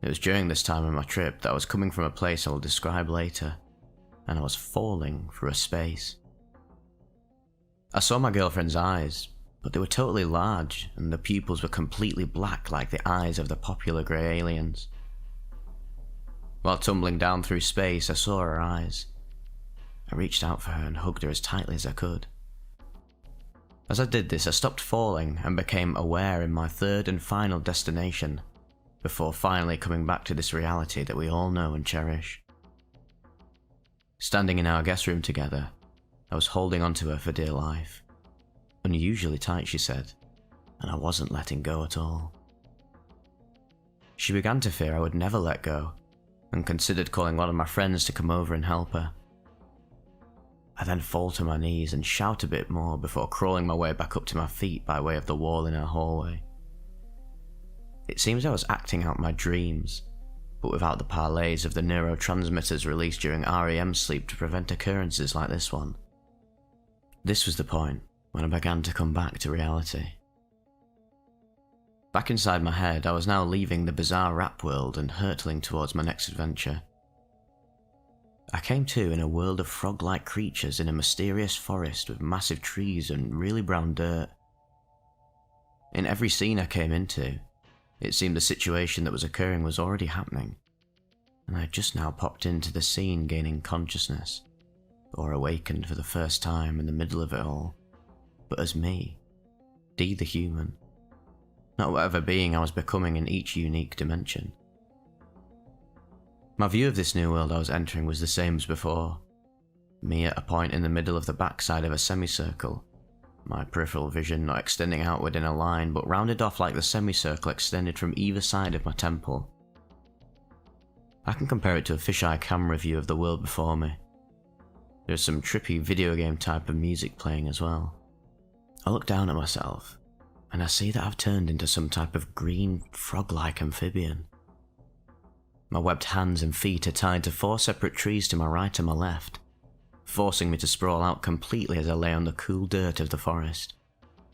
It was during this time of my trip that I was coming from a place I will describe later, and I was falling through a space. I saw my girlfriend's eyes, but they were totally large, and the pupils were completely black like the eyes of the popular grey aliens. While tumbling down through space, I saw her eyes. I reached out for her and hugged her as tightly as I could. As I did this, I stopped falling and became aware in my third and final destination, before finally coming back to this reality that we all know and cherish. Standing in our guest room together, I was holding onto her for dear life. Unusually tight, she said, and I wasn't letting go at all. She began to fear I would never let go, and considered calling one of my friends to come over and help her. I then fall to my knees and shout a bit more before crawling my way back up to my feet by way of the wall in our hallway. It seems I was acting out my dreams, but without the parlays of the neurotransmitters released during REM sleep to prevent occurrences like this one. This was the point when I began to come back to reality. Back inside my head, I was now leaving the bizarre rap world and hurtling towards my next adventure. I came to in a world of frog-like creatures in a mysterious forest with massive trees and really brown dirt. In every scene I came into, it seemed the situation that was occurring was already happening, and I had just now popped into the scene gaining consciousness, or awakened for the first time in the middle of it all, but as me, D the human, not whatever being I was becoming in each unique dimension. My view of this new world I was entering was the same as before, me at a point in the middle of the backside of a semicircle, my peripheral vision not extending outward in a line but rounded off like the semicircle extended from either side of my temple. I can compare it to a fisheye camera view of the world before me. There's some trippy video game type of music playing as well. I look down at myself, and I see that I've turned into some type of green, frog-like amphibian. My webbed hands and feet are tied to 4 separate trees to my right and my left, forcing me to sprawl out completely as I lay on the cool dirt of the forest.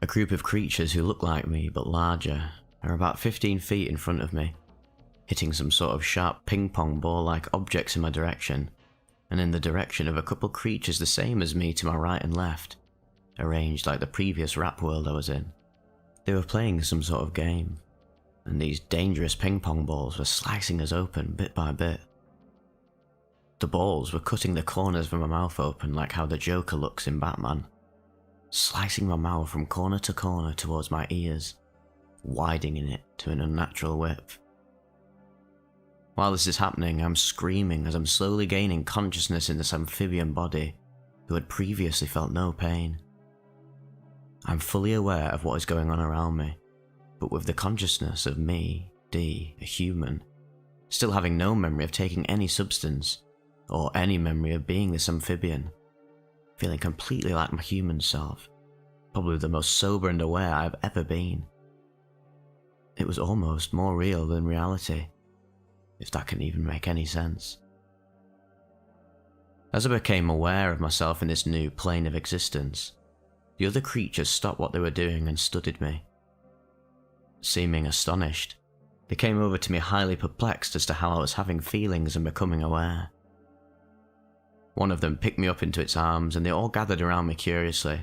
A group of creatures who look like me but larger are about 15 feet in front of me, hitting some sort of sharp ping-pong ball-like objects in my direction, and in the direction of a couple creatures the same as me to my right and left, arranged like the previous rap world I was in. They were playing some sort of game, and these dangerous ping-pong balls were slicing us open bit by bit. The balls were cutting the corners of my mouth open like how the Joker looks in Batman, slicing my mouth from corner to corner towards my ears, widening it to an unnatural width. While this is happening, I'm screaming as I'm slowly gaining consciousness in this amphibian body who had previously felt no pain. I'm fully aware of what is going on around me, but with the consciousness of me, D, a human, still having no memory of taking any substance, or any memory of being this amphibian, feeling completely like my human self, probably the most sober and aware I've ever been. It was almost more real than reality, if that can even make any sense. As I became aware of myself in this new plane of existence, the other creatures stopped what they were doing and studied me. Seeming astonished, they came over to me highly perplexed as to how I was having feelings and becoming aware. One of them picked me up into its arms and they all gathered around me curiously.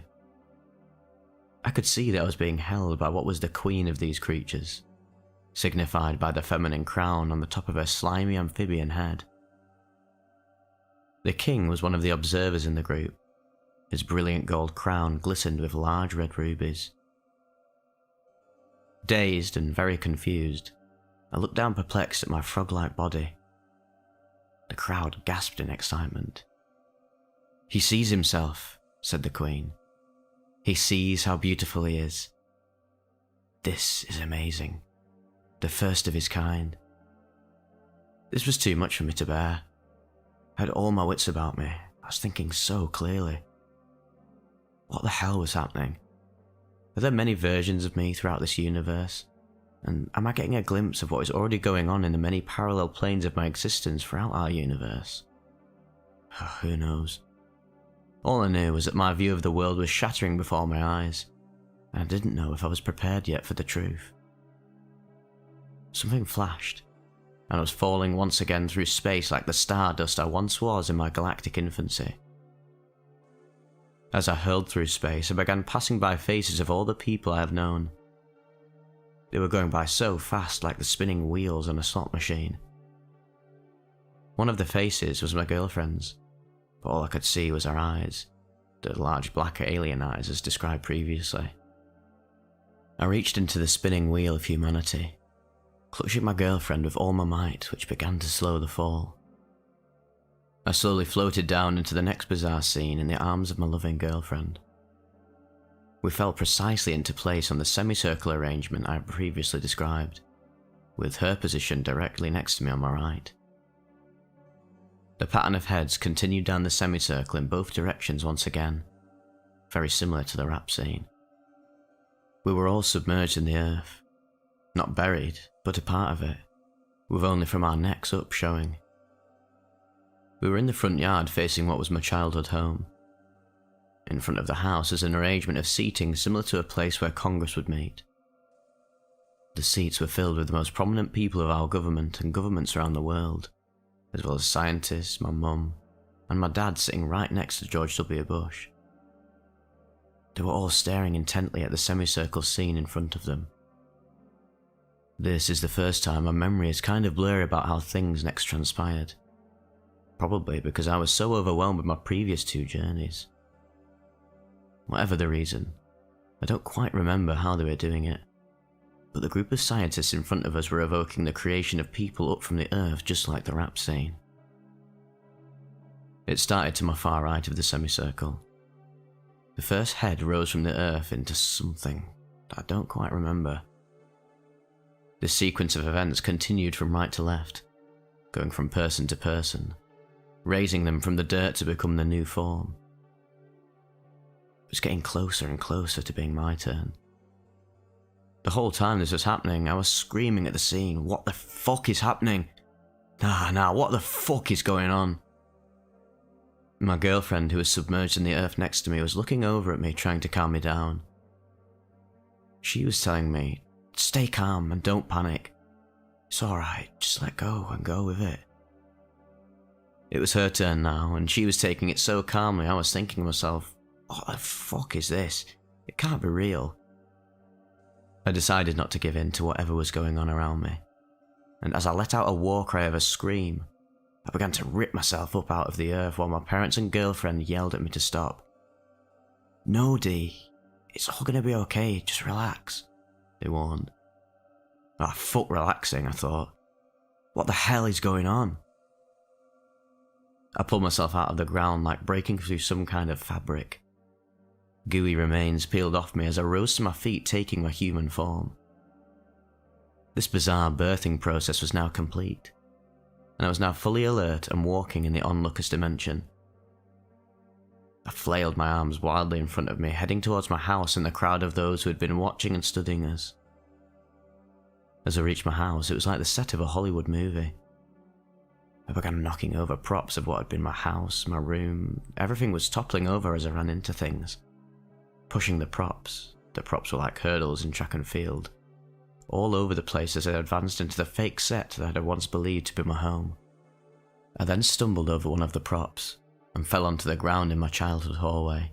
I could see that I was being held by what was the queen of these creatures, signified by the feminine crown on the top of her slimy amphibian head. The king was one of the observers in the group. His brilliant gold crown glistened with large red rubies. Dazed and very confused, I looked down perplexed at my frog-like body. The crowd gasped in excitement. "He sees himself," said the queen. "He sees how beautiful he is. This is amazing. The first of his kind." This was too much for me to bear. I had all my wits about me. I was thinking so clearly. What the hell was happening? Are there many versions of me throughout this universe? And am I getting a glimpse of what is already going on in the many parallel planes of my existence throughout our universe? Who knows? All I knew was that my view of the world was shattering before my eyes, and I didn't know if I was prepared yet for the truth. Something flashed, and I was falling once again through space like the stardust I once was in my galactic infancy. As I hurled through space, I began passing by faces of all the people I have known. They were going by so fast like the spinning wheels on a slot machine. One of the faces was my girlfriend's, but all I could see was her eyes, the large black alien eyes as described previously. I reached into the spinning wheel of humanity, clutching my girlfriend with all my might, which began to slow the fall. I slowly floated down into the next bizarre scene in the arms of my loving girlfriend. We fell precisely into place on the semicircular arrangement I had previously described, with her position directly next to me on my right. The pattern of heads continued down the semicircle in both directions once again, very similar to the rap scene. We were all submerged in the earth, not buried, but a part of it, with only from our necks up showing. We were in the front yard facing what was my childhood home. In front of the house is an arrangement of seating similar to a place where Congress would meet. The seats were filled with the most prominent people of our government and governments around the world, as well as scientists, my mum, and my dad sitting right next to George W. Bush. They were all staring intently at the semicircle scene in front of them. This is the first time my memory is kind of blurry about how things next transpired. Probably because I was so overwhelmed with my previous 2 journeys. Whatever the reason, I don't quite remember how they were doing it, but the group of scientists in front of us were evoking the creation of people up from the earth just like the rap scene. It started to my far right of the semicircle. The first head rose from the earth into something that I don't quite remember. This sequence of events continued from right to left, going from person to person, raising them from the dirt to become the new form. It was getting closer and closer to being my turn. The whole time this was happening, I was screaming at the scene, "What the fuck is happening?" Nah, what the fuck is going on? My girlfriend, who was submerged in the earth next to me, was looking over at me, trying to calm me down. She was telling me, stay calm and don't panic. It's alright, just let go and go with it. It was her turn now, and she was taking it so calmly I was thinking to myself, what the fuck is this? It can't be real. I decided not to give in to whatever was going on around me, and as I let out a war cry of a scream, I began to rip myself up out of the earth while my parents and girlfriend yelled at me to stop. No, Dee, it's all gonna be okay, just relax, they warned. Fuck relaxing, I thought. What the hell is going on? I pulled myself out of the ground like breaking through some kind of fabric. Gooey remains peeled off me as I rose to my feet, taking my human form. This bizarre birthing process was now complete, and I was now fully alert and walking in the onlooker's dimension. I flailed my arms wildly in front of me, heading towards my house and the crowd of those who had been watching and studying us. As I reached my house, it was like the set of a Hollywood movie. I began knocking over props of what had been my house, my room. Everything was toppling over as I ran into things. Pushing the props were like hurdles in track and field, all over the place as I advanced into the fake set that I had once believed to be my home. I then stumbled over one of the props and fell onto the ground in my childhood hallway.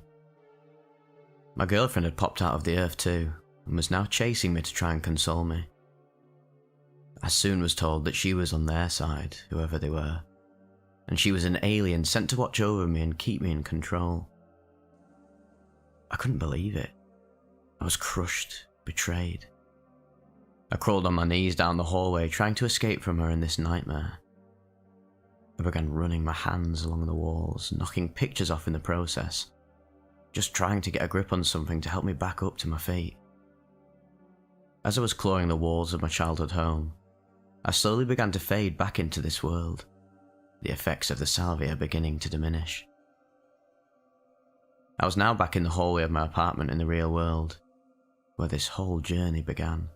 My girlfriend had popped out of the earth too, and was now chasing me to try and console me. I soon was told that she was on their side, whoever they were, and she was an alien sent to watch over me and keep me in control. I couldn't believe it. I was crushed, betrayed. I crawled on my knees down the hallway, trying to escape from her in this nightmare. I began running my hands along the walls, knocking pictures off in the process, just trying to get a grip on something to help me back up to my feet. As I was clawing the walls of my childhood home, I slowly began to fade back into this world, the effects of the salvia beginning to diminish. I was now back in the hallway of my apartment in the real world, where this whole journey began.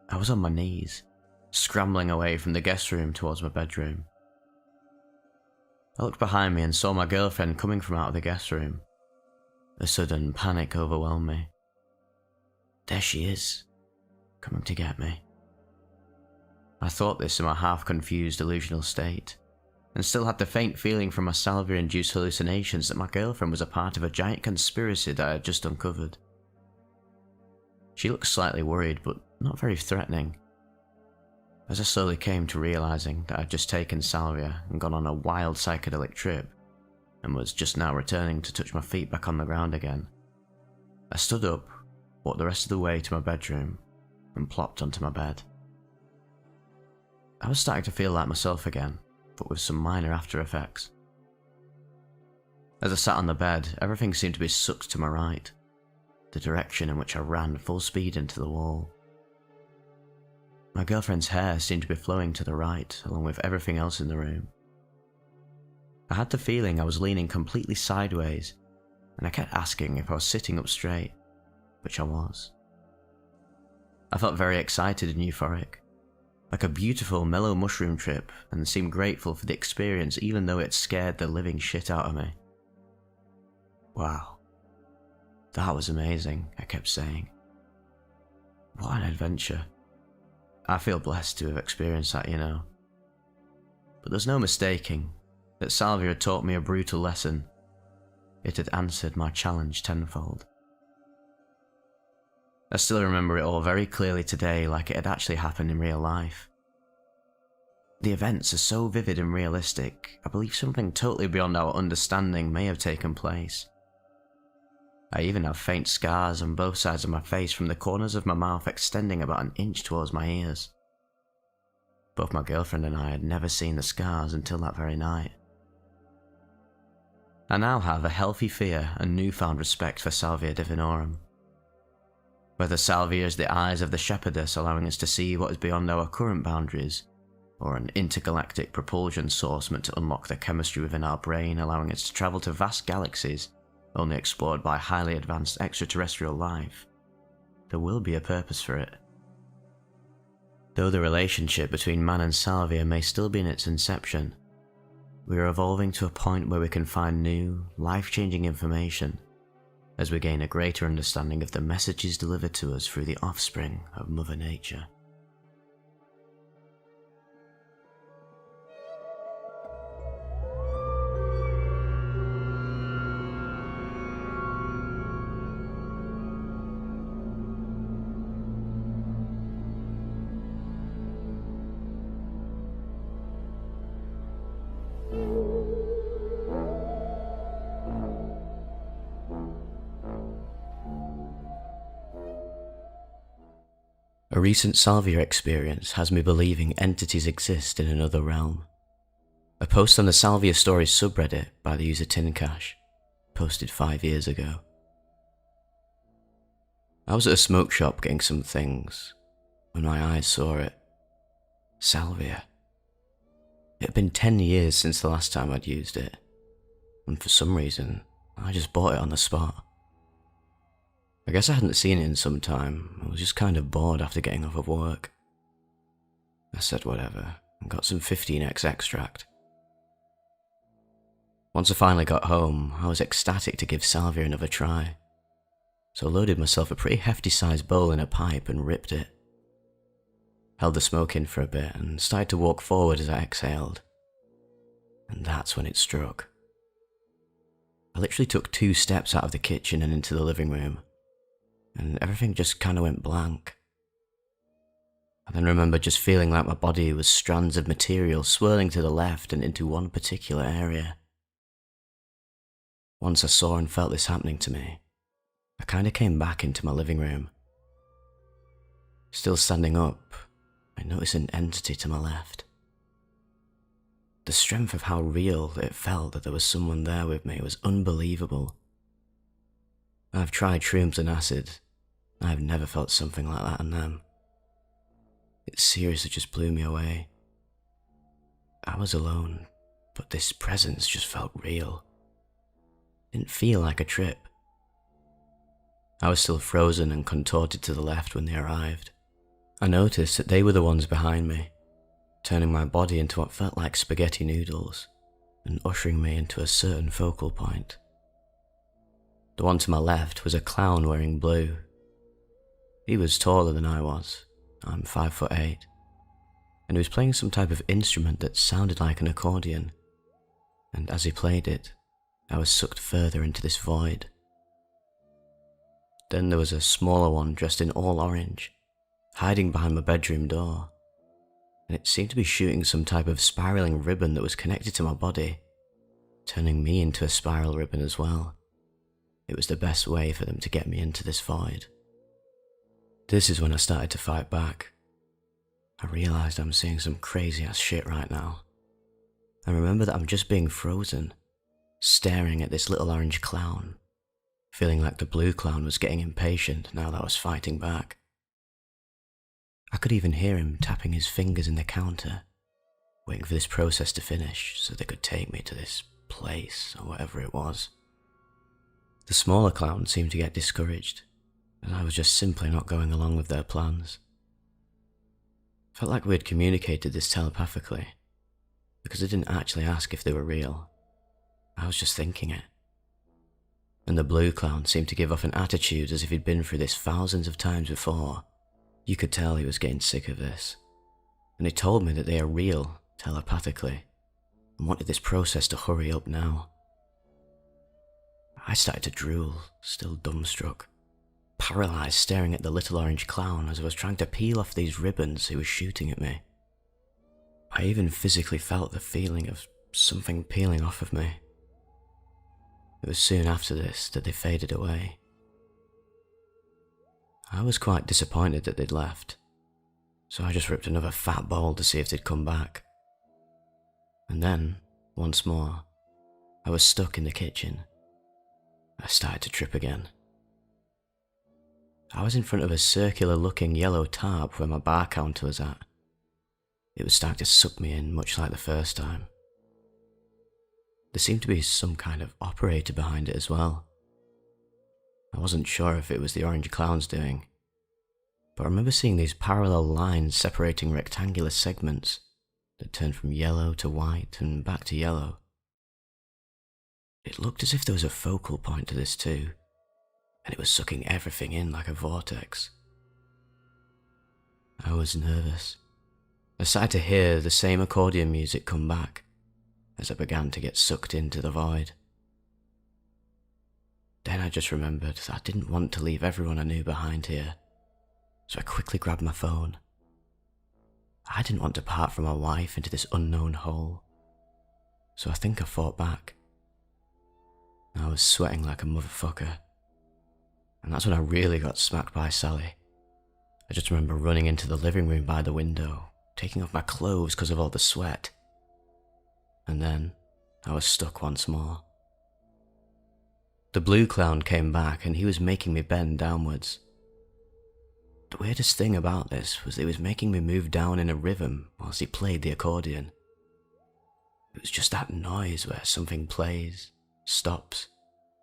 I was on my knees, scrambling away from the guest room towards my bedroom. I looked behind me and saw my girlfriend coming from out of the guest room. A sudden panic overwhelmed me. There she is, coming to get me. I thought this in my half-confused delusional state, and still had the faint feeling from my salvia-induced hallucinations that my girlfriend was a part of a giant conspiracy that I had just uncovered. She looked slightly worried, but not very threatening. As I slowly came to realizing that I'd just taken salvia and gone on a wild psychedelic trip, and was just now returning to touch my feet back on the ground again, I stood up, walked the rest of the way to my bedroom, and plopped onto my bed. I was starting to feel like myself again, but with some minor after effects. As I sat on the bed, everything seemed to be sucked to my right, the direction in which I ran full speed into the wall. My girlfriend's hair seemed to be flowing to the right, along with everything else in the room. I had the feeling I was leaning completely sideways, and I kept asking if I was sitting up straight, which I was. I felt very excited and euphoric, like a beautiful, mellow mushroom trip, and seemed grateful for the experience even though it scared the living shit out of me. Wow. That was amazing, I kept saying. What an adventure. I feel blessed to have experienced that, you know. But there's no mistaking that salvia had taught me a brutal lesson. It had answered my challenge tenfold. I still remember it all very clearly today, like it had actually happened in real life. The events are so vivid and realistic, I believe something totally beyond our understanding may have taken place. I even have faint scars on both sides of my face from the corners of my mouth extending about an inch towards my ears. Both my girlfriend and I had never seen the scars until that very night. I now have a healthy fear and newfound respect for Salvia Divinorum. Whether salvia is the eyes of the shepherdess allowing us to see what is beyond our current boundaries, or an intergalactic propulsion source meant to unlock the chemistry within our brain allowing us to travel to vast galaxies only explored by highly advanced extraterrestrial life, there will be a purpose for it. Though the relationship between man and Salvia may still be in its inception, we are evolving to a point where we can find new, life-changing information as we gain a greater understanding of the messages delivered to us through the offspring of Mother Nature. A recent Salvia experience has me believing entities exist in another realm. A post on the Salvia Stories subreddit by the user Tincash, posted 5 years ago. I was at a smoke shop getting some things when my eyes saw it. Salvia. It had been 10 years since the last time I'd used it, and for some reason, I just bought it on the spot. I guess I hadn't seen it in some time. I was just kind of bored after getting off of work. I said whatever, and got some 15x extract. Once I finally got home, I was ecstatic to give Salvia another try, so I loaded myself a pretty hefty sized bowl in a pipe and ripped it. Held the smoke in for a bit and started to walk forward as I exhaled. And that's when it struck. I literally took 2 steps out of the kitchen and into the living room, and everything just kind of went blank. I then remember just feeling like my body was strands of material swirling to the left and into one particular area. Once I saw and felt this happening to me, I kind of came back into my living room. Still standing up, I noticed an entity to my left. The strength of how real it felt that there was someone there with me was unbelievable. I've tried shrooms and acid. I've never felt something like that on them. It seriously just blew me away. I was alone, but this presence just felt real. It didn't feel like a trip. I was still frozen and contorted to the left when they arrived. I noticed that they were the ones behind me, turning my body into what felt like spaghetti noodles and ushering me into a certain focal point. The one to my left was a clown wearing blue. He was taller than I was. I'm 5'8", and he was playing some type of instrument that sounded like an accordion, and as he played it, I was sucked further into this void. Then there was a smaller one dressed in all orange, hiding behind my bedroom door, and it seemed to be shooting some type of spiraling ribbon that was connected to my body, turning me into a spiral ribbon as well. It was the best way for them to get me into this void. This is when I started to fight back. I realised I'm seeing some crazy ass shit right now. I remember that I'm just being frozen, staring at this little orange clown, feeling like the blue clown was getting impatient now that I was fighting back. I could even hear him tapping his fingers in the counter, waiting for this process to finish so they could take me to this place or whatever it was. The smaller clown seemed to get discouraged, and I was just simply not going along with their plans. Felt like we had communicated this telepathically, because I didn't actually ask if they were real. I was just thinking it. And the blue clown seemed to give off an attitude as if he'd been through this thousands of times before. You could tell he was getting sick of this, and he told me that they are real, telepathically, and wanted this process to hurry up now. I started to drool, still dumbstruck, paralysed staring at the little orange clown as I was trying to peel off these ribbons he was shooting at me. I even physically felt the feeling of something peeling off of me. It was soon after this that they faded away. I was quite disappointed that they'd left, so I just ripped another fat bowl to see if they'd come back. And then, once more, I was stuck in the kitchen. I started to trip again. I was in front of a circular-looking yellow tarp where my bar counter was at. It was starting to suck me in, much like the first time. There seemed to be some kind of operator behind it as well. I wasn't sure if it was the orange clown's doing, but I remember seeing these parallel lines separating rectangular segments that turned from yellow to white and back to yellow. It looked as if there was a focal point to this too, and it was sucking everything in like a vortex. I was nervous. I started to hear the same accordion music come back as I began to get sucked into the void. Then I just remembered that I didn't want to leave everyone I knew behind here, so I quickly grabbed my phone. I didn't want to part from my wife into this unknown hole, so I think I fought back. I was sweating like a motherfucker, and that's when I really got smacked by Sally. I just remember running into the living room by the window, taking off my clothes because of all the sweat, and then I was stuck once more. The blue clown came back and he was making me bend downwards. The weirdest thing about this was that he was making me move down in a rhythm whilst he played the accordion. It was just that noise where something plays, stops,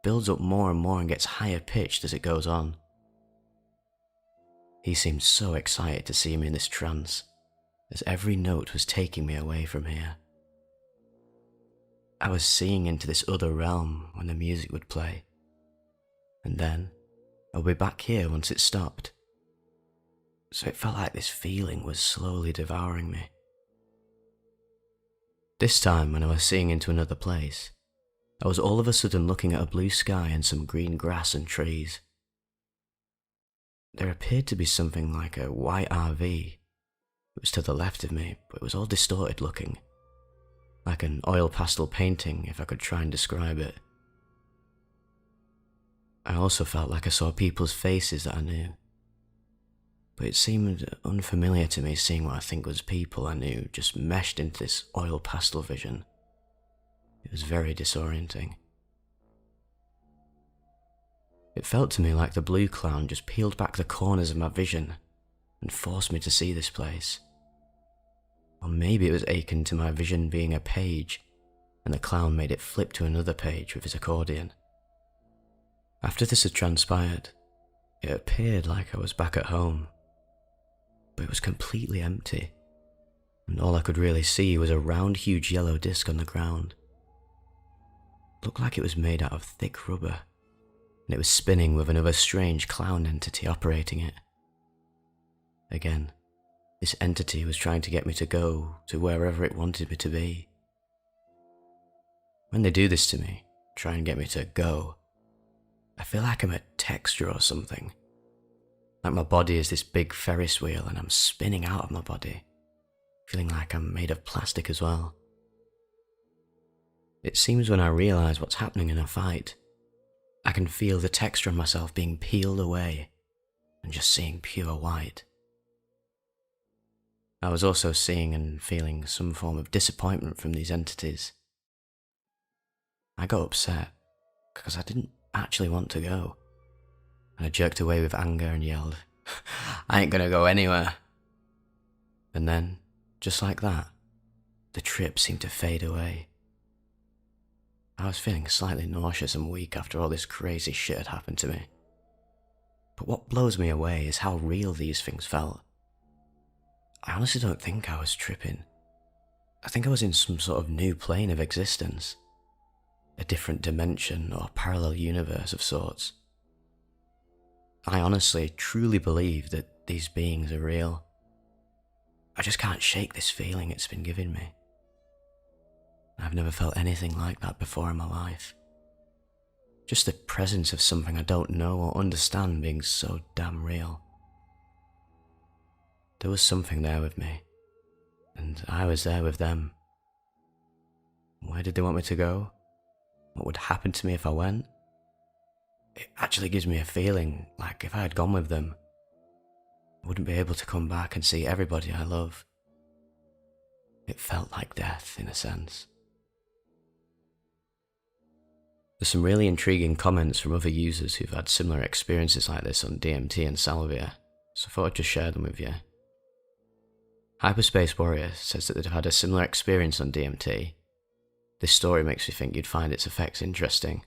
builds up more and more and gets higher pitched as it goes on. He seemed so excited to see me in this trance, as every note was taking me away from here. I was seeing into this other realm when the music would play, and then I'll be back here once it stopped. So it felt like this feeling was slowly devouring me. This time when I was seeing into another place, I was all of a sudden looking at a blue sky and some green grass and trees. There appeared to be something like a white RV. It was to the left of me, but it was all distorted looking. Like an oil pastel painting, if I could try and describe it. I also felt like I saw people's faces that I knew. But it seemed unfamiliar to me seeing what I think was people I knew just meshed into this oil pastel vision. It was very disorienting. It felt to me like the blue clown just peeled back the corners of my vision and forced me to see this place. Or maybe it was akin to my vision being a page, and the clown made it flip to another page with his accordion. After this had transpired, it appeared like I was back at home, but it was completely empty, and all I could really see was a round, huge yellow disc on the ground. It looked like it was made out of thick rubber, and it was spinning with another strange clown entity operating it. Again, this entity was trying to get me to go to wherever it wanted me to be. When they do this to me, try and get me to go, I feel like I'm a texture or something. Like my body is this big Ferris wheel and I'm spinning out of my body, feeling like I'm made of plastic as well. It seems when I realise what's happening in a fight, I can feel the texture of myself being peeled away and just seeing pure white. I was also seeing and feeling some form of disappointment from these entities. I got upset because I didn't actually want to go, and I jerked away with anger and yelled, "I ain't gonna go anywhere." And then, just like that, the trip seemed to fade away. I was feeling slightly nauseous and weak after all this crazy shit had happened to me. But what blows me away is how real these things felt. I honestly don't think I was tripping. I think I was in some sort of new plane of existence. A different dimension or parallel universe of sorts. I honestly, truly believe that these beings are real. I just can't shake this feeling it's been giving me. I've never felt anything like that before in my life. Just the presence of something I don't know or understand being so damn real. There was something there with me, and I was there with them. Where did they want me to go? What would happen to me if I went? It actually gives me a feeling like if I had gone with them, I wouldn't be able to come back and see everybody I love. It felt like death in a sense. There's some really intriguing comments from other users who've had similar experiences like this on DMT and Salvia, so I thought I'd just share them with you. Hyperspace Warrior says that they've had a similar experience on DMT. This story makes me think you'd find its effects interesting.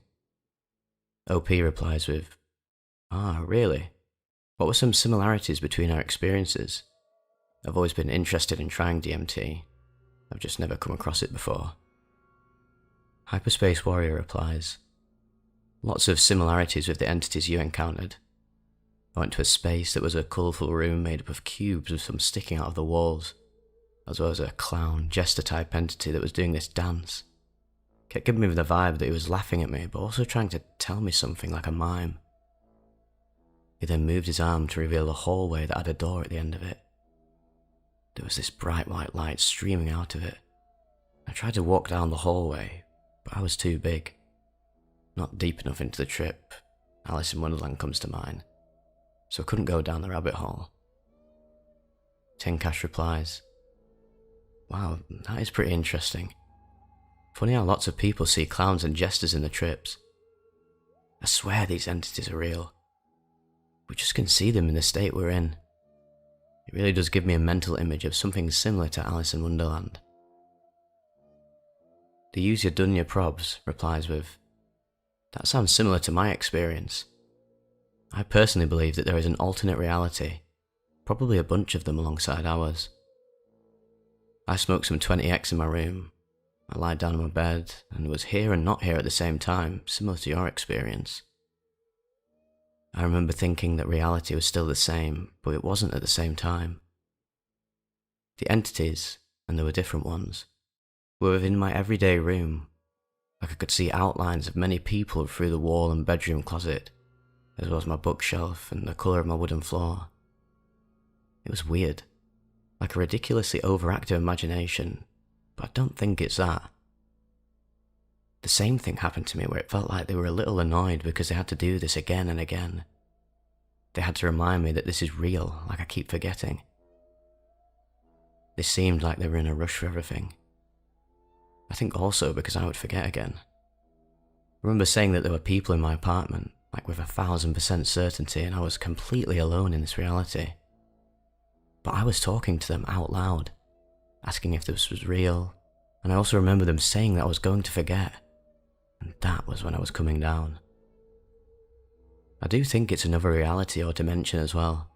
OP replies with, "Ah, really? What were some similarities between our experiences? I've always been interested in trying DMT. I've just never come across it before. Hyperspace Warrior replies, lots of similarities with the entities you encountered. I went to a space that was a colourful room made up of cubes with some sticking out of the walls, as well as a clown, jester-type entity that was doing this dance. Kept giving me the vibe that he was laughing at me, but also trying to tell me something like a mime. He then moved his arm to reveal a hallway that had a door at the end of it. There was this bright white light streaming out of it. I tried to walk down the hallway, but I was too big. Not deep enough into the trip. Alice in Wonderland comes to mind. So I couldn't go down the rabbit hole. Tenkash replies, wow, that is pretty interesting. Funny how lots of people see clowns and jesters in the trips. I swear these entities are real. We just can see them in the state we're in. It really does give me a mental image of something similar to Alice in Wonderland. The Use Your Dunya Probs replies with, that sounds similar to my experience. I personally believe that there is an alternate reality, probably a bunch of them alongside ours. I smoked some 20x in my room. I lied down on my bed and was here and not here at the same time, similar to your experience. I remember thinking that reality was still the same, but it wasn't at the same time. The entities, and there were different ones, were within my everyday room. Like I could see outlines of many people through the wall and bedroom closet, as well as my bookshelf and the colour of my wooden floor. It was weird, like a ridiculously overactive imagination, but I don't think it's that. The same thing happened to me where it felt like they were a little annoyed because they had to do this again and again. They had to remind me that this is real, like I keep forgetting. They seemed like they were in a rush for everything. I think also because I would forget again. I remember saying that there were people in my apartment, like with 1,000% certainty, and I was completely alone in this reality. But I was talking to them out loud, asking if this was real, and I also remember them saying that I was going to forget. And that was when I was coming down. I do think it's another reality or dimension as well,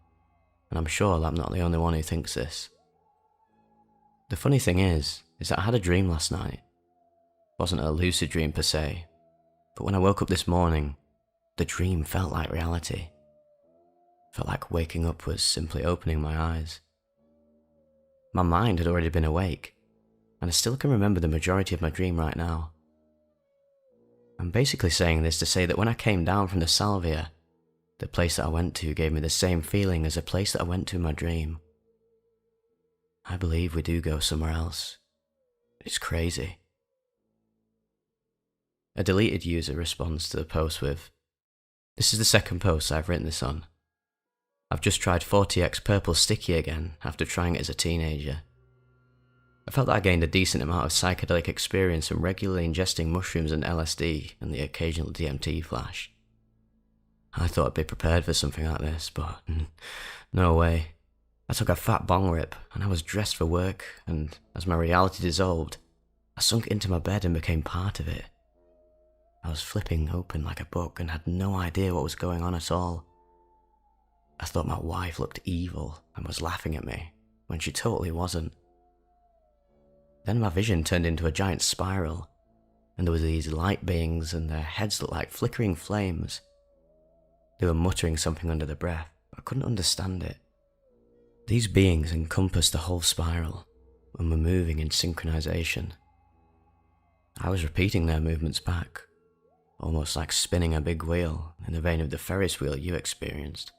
and I'm sure that I'm not the only one who thinks this. The funny thing is that I had a dream last night. It wasn't a lucid dream per se, but when I woke up this morning, the dream felt like reality. Felt like waking up was simply opening my eyes. My mind had already been awake, and I still can remember the majority of my dream right now. I'm basically saying this to say that when I came down from the Salvia, the place that I went to gave me the same feeling as the place that I went to in my dream. I believe we do go somewhere else. It's crazy. A deleted user responds to the post with, this is the second post I've written this on. I've just tried 40x purple sticky again after trying it as a teenager. I felt that I gained a decent amount of psychedelic experience from regularly ingesting mushrooms and LSD and the occasional DMT flash. I thought I'd be prepared for something like this, but no way. I took a fat bong rip and I was dressed for work, and as my reality dissolved, I sunk into my bed and became part of it. I was flipping open like a book and had no idea what was going on at all. I thought my wife looked evil and was laughing at me, when she totally wasn't. Then my vision turned into a giant spiral, and there were these light beings and their heads looked like flickering flames. They were muttering something under their breath, but I couldn't understand it. These beings encompassed the whole spiral, and were moving in synchronization. I was repeating their movements back, almost like spinning a big wheel in the vein of the Ferris wheel you experienced.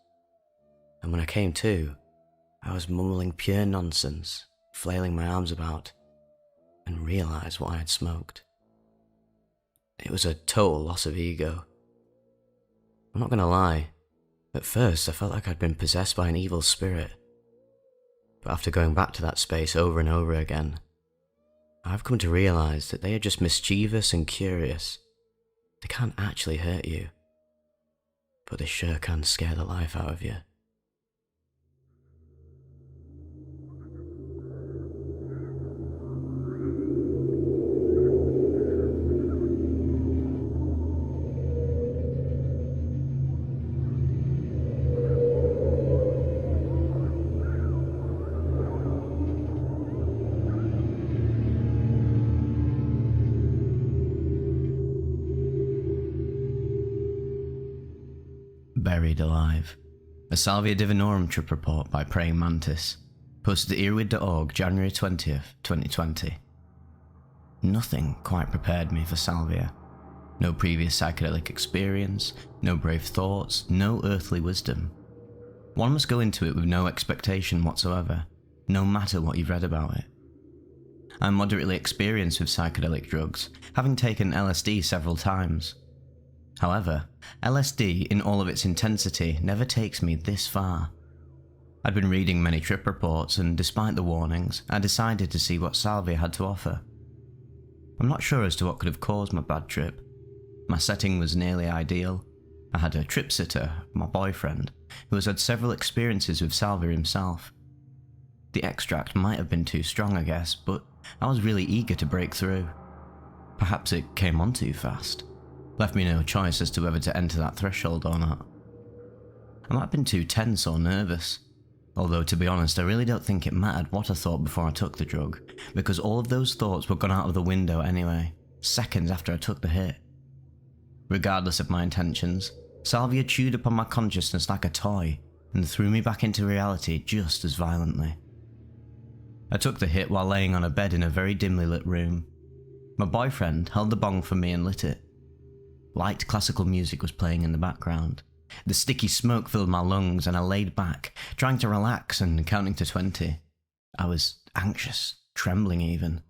And when I came to, I was mumbling pure nonsense, flailing my arms about, and realised what I had smoked. It was a total loss of ego. I'm not gonna lie, at first I felt like I'd been possessed by an evil spirit. But after going back to that space over and over again, I've come to realise that they are just mischievous and curious. They can't actually hurt you, but they sure can scare the life out of you. Buried alive. A Salvia divinorum trip report by Praying Mantis. Posted at earwid.org, January 20th, 2020. Nothing quite prepared me for Salvia. No previous psychedelic experience, no brave thoughts, no earthly wisdom. One must go into it with no expectation whatsoever, no matter what you've read about it. I'm moderately experienced with psychedelic drugs, having taken LSD several times. However, LSD in all of its intensity never takes me this far. I'd been reading many trip reports, and despite the warnings, I decided to see what Salvia had to offer. I'm not sure as to what could have caused my bad trip. My setting was nearly ideal. I had a trip sitter, my boyfriend, who has had several experiences with Salvia himself. The extract might have been too strong, I guess, but I was really eager to break through. Perhaps it came on too fast. Left me no choice as to whether to enter that threshold or not. I might have been too tense or nervous. Although, to be honest, I really don't think it mattered what I thought before I took the drug, because all of those thoughts were gone out of the window anyway, seconds after I took the hit. Regardless of my intentions, Salvia chewed upon my consciousness like a toy, and threw me back into reality just as violently. I took the hit while laying on a bed in a very dimly lit room. My boyfriend held the bong for me and lit it. Light classical music was playing in the background. The sticky smoke filled my lungs, and I laid back, trying to relax and counting to 20. I was anxious, trembling even.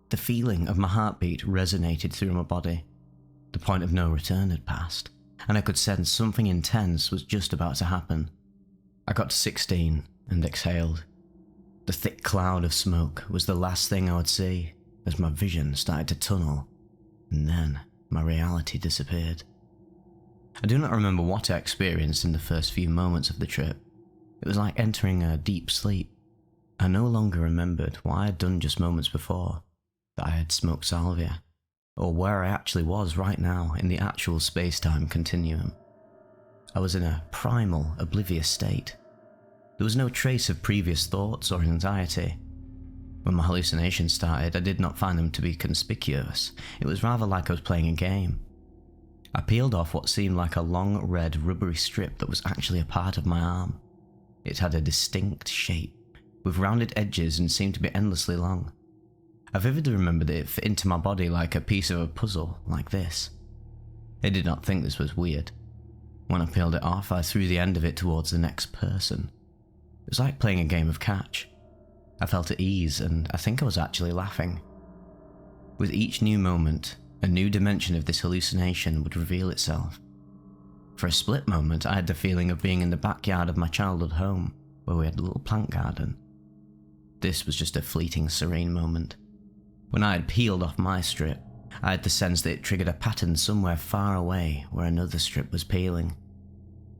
The feeling of my heartbeat resonated through my body. The point of no return had passed, and I could sense something intense was just about to happen. I got to 16 and exhaled. The thick cloud of smoke was the last thing I would see as my vision started to tunnel, and then my reality disappeared. I do not remember what I experienced in the first few moments of the trip. It was like entering a deep sleep. I no longer remembered what I had done just moments before, that I had smoked Salvia, or where I actually was right now in the actual space-time continuum. I was in a primal, oblivious state. There was no trace of previous thoughts or anxiety. When my hallucinations started, I did not find them to be conspicuous. It was rather like I was playing a game. I peeled off what seemed like a long red rubbery strip that was actually a part of my arm. It had a distinct shape, with rounded edges, and seemed to be endlessly long. I vividly remember that it fit into my body like a piece of a puzzle, like this. I did not think this was weird. When I peeled it off, I threw the end of it towards the next person. It was like playing a game of catch. I felt at ease, and I think I was actually laughing. With each new moment, a new dimension of this hallucination would reveal itself. For a split moment, I had the feeling of being in the backyard of my childhood home, where we had a little plant garden. This was just a fleeting, serene moment. When I had peeled off my strip, I had the sense that it triggered a pattern somewhere far away where another strip was peeling.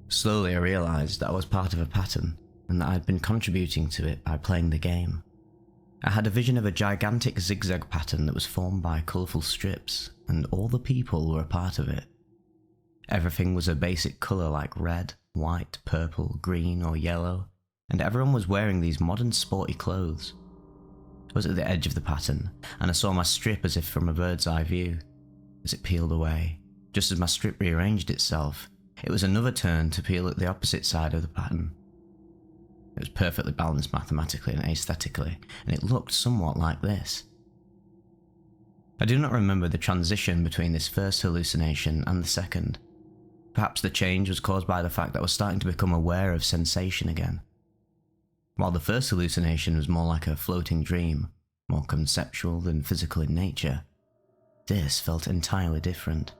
Slowly I realised that I was part of a pattern, and that I had been contributing to it by playing the game. I had a vision of a gigantic zigzag pattern that was formed by colourful strips, and all the people were a part of it. Everything was a basic colour like red, white, purple, green or yellow, and everyone was wearing these modern sporty clothes. I was at the edge of the pattern, and I saw my strip as if from a bird's eye view. As it peeled away, just as my strip rearranged itself, it was another turn to peel at the opposite side of the pattern. It was perfectly balanced mathematically and aesthetically, and it looked somewhat like this. I do not remember the transition between this first hallucination and the second. Perhaps the change was caused by the fact that I was starting to become aware of sensation again. While the first hallucination was more like a floating dream, more conceptual than physical in nature, this felt entirely different.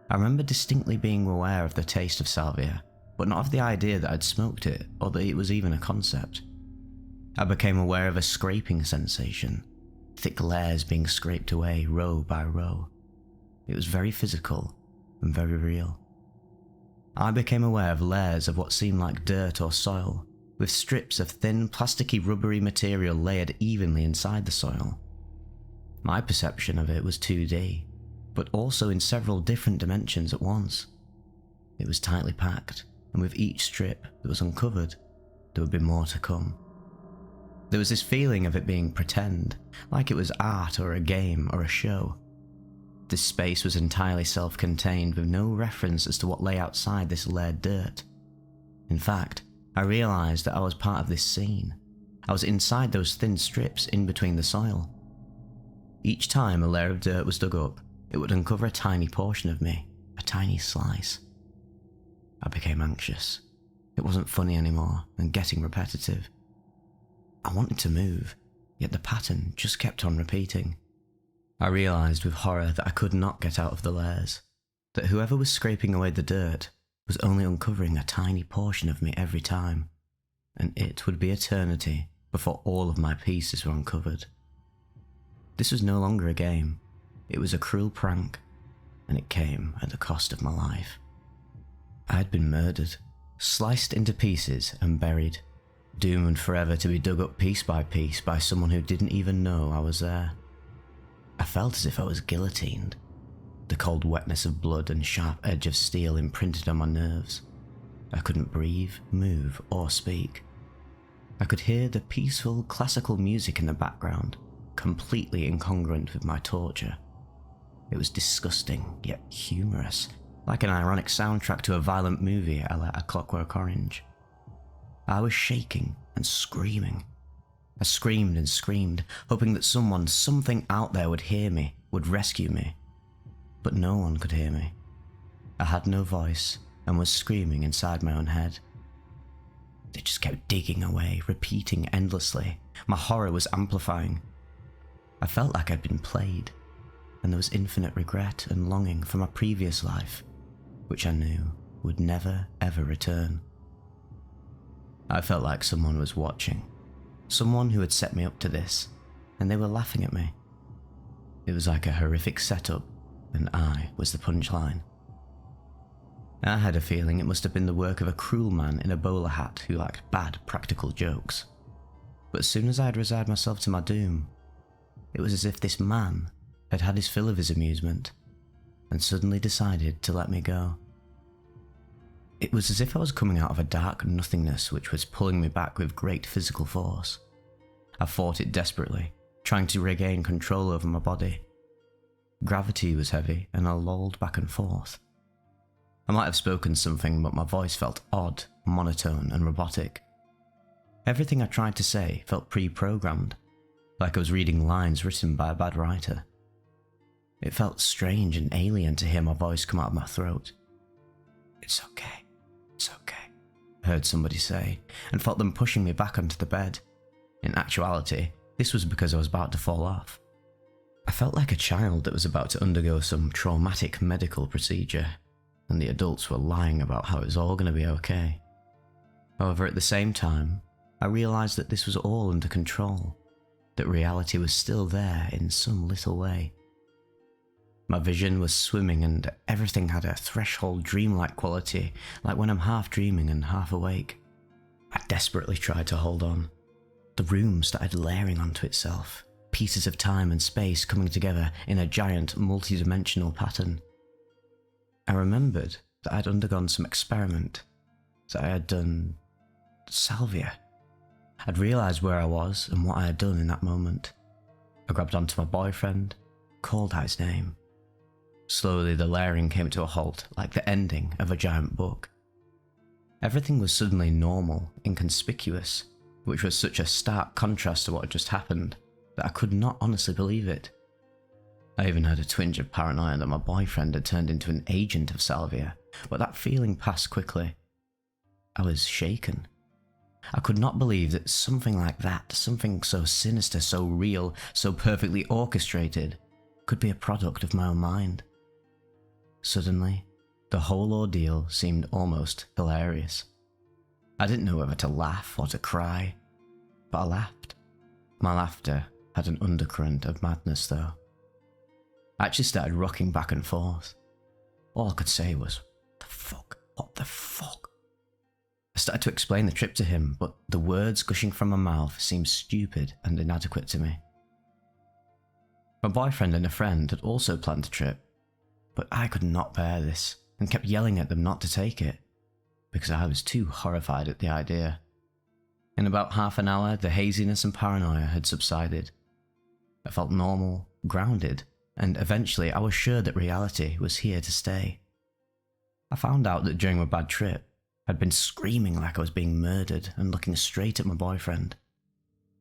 I remember distinctly being aware of the taste of Salvia, but not of the idea that I'd smoked it, or that it was even a concept. I became aware of a scraping sensation, thick layers being scraped away row by row. It was very physical and very real. I became aware of layers of what seemed like dirt or soil, with strips of thin, plasticky, rubbery material layered evenly inside the soil. My perception of it was 2D, but also in several different dimensions at once. It was tightly packed, and with each strip that was uncovered, there would be more to come. There was this feeling of it being pretend, like it was art or a game or a show. This space was entirely self-contained, with no reference as to what lay outside this layered dirt. In fact, I realised that I was part of this scene. I was inside those thin strips in between the soil. Each time a layer of dirt was dug up, it would uncover a tiny portion of me, a tiny slice. I became anxious. It wasn't funny anymore and getting repetitive. I wanted to move, yet the pattern just kept on repeating. I realised with horror that I could not get out of the layers, that whoever was scraping away the dirt was only uncovering a tiny portion of me every time, and it would be eternity before all of my pieces were uncovered. This was no longer a game, it was a cruel prank, and it came at the cost of my life. I had been murdered, sliced into pieces and buried, doomed forever to be dug up piece by someone who didn't even know I was there. I felt as if I was guillotined, the cold wetness of blood and sharp edge of steel imprinted on my nerves. I couldn't breathe, move, or speak. I could hear the peaceful, classical music in the background, completely incongruent with my torture. It was disgusting, yet humorous, like an ironic soundtrack to a violent movie a la A Clockwork Orange. I was shaking and screaming. I screamed and screamed, hoping that someone, something out there would hear me, would rescue me. But no one could hear me. I had no voice and was screaming inside my own head. They just kept digging away, repeating endlessly. My horror was amplifying. I felt like I'd been played, and there was infinite regret and longing for my previous life, which I knew would never ever return. I felt like someone was watching. Someone who had set me up to this, and they were laughing at me. It was like a horrific setup, and I was the punchline. I had a feeling it must have been the work of a cruel man in a bowler hat who liked bad practical jokes. But as soon as I had resigned myself to my doom, it was as if this man had had his fill of his amusement, and suddenly decided to let me go. It was as if I was coming out of a dark nothingness which was pulling me back with great physical force. I fought it desperately, trying to regain control over my body. Gravity was heavy, and I lolled back and forth. I might have spoken something, but my voice felt odd, monotone, and robotic. Everything I tried to say felt pre-programmed, like I was reading lines written by a bad writer. It felt strange and alien to hear my voice come out of my throat. "It's okay, it's okay," I heard somebody say, and felt them pushing me back onto the bed. In actuality, this was because I was about to fall off. I felt like a child that was about to undergo some traumatic medical procedure, and the adults were lying about how it was all going to be okay. However, at the same time, I realised that this was all under control, that reality was still there in some little way. My vision was swimming and everything had a threshold dreamlike quality, like when I'm half dreaming and half awake. I desperately tried to hold on. The room started layering onto itself, pieces of time and space coming together in a giant multi-dimensional pattern. I remembered that I'd undergone some experiment, that I had done Salvia. I'd realised where I was and what I had done in that moment. I grabbed onto my boyfriend, called out his name. Slowly the layering came to a halt, like the ending of a giant book. Everything was suddenly normal, inconspicuous, which was such a stark contrast to what had just happened that I could not honestly believe it. I even had a twinge of paranoia that my boyfriend had turned into an agent of Salvia, but that feeling passed quickly. I was shaken. I could not believe that something like that, something so sinister, so real, so perfectly orchestrated, could be a product of my own mind. Suddenly, the whole ordeal seemed almost hilarious. I didn't know whether to laugh or to cry, but I laughed. My laughter had an undercurrent of madness though. I actually started rocking back and forth. All I could say was, "The fuck? What the fuck?" I started to explain the trip to him, but the words gushing from my mouth seemed stupid and inadequate to me. My boyfriend and a friend had also planned the trip, but I could not bear this and kept yelling at them not to take it, because I was too horrified at the idea. In about half an hour, the haziness and paranoia had subsided. I felt normal, grounded, and eventually I was sure that reality was here to stay. I found out that during my bad trip, I'd been screaming like I was being murdered and looking straight at my boyfriend.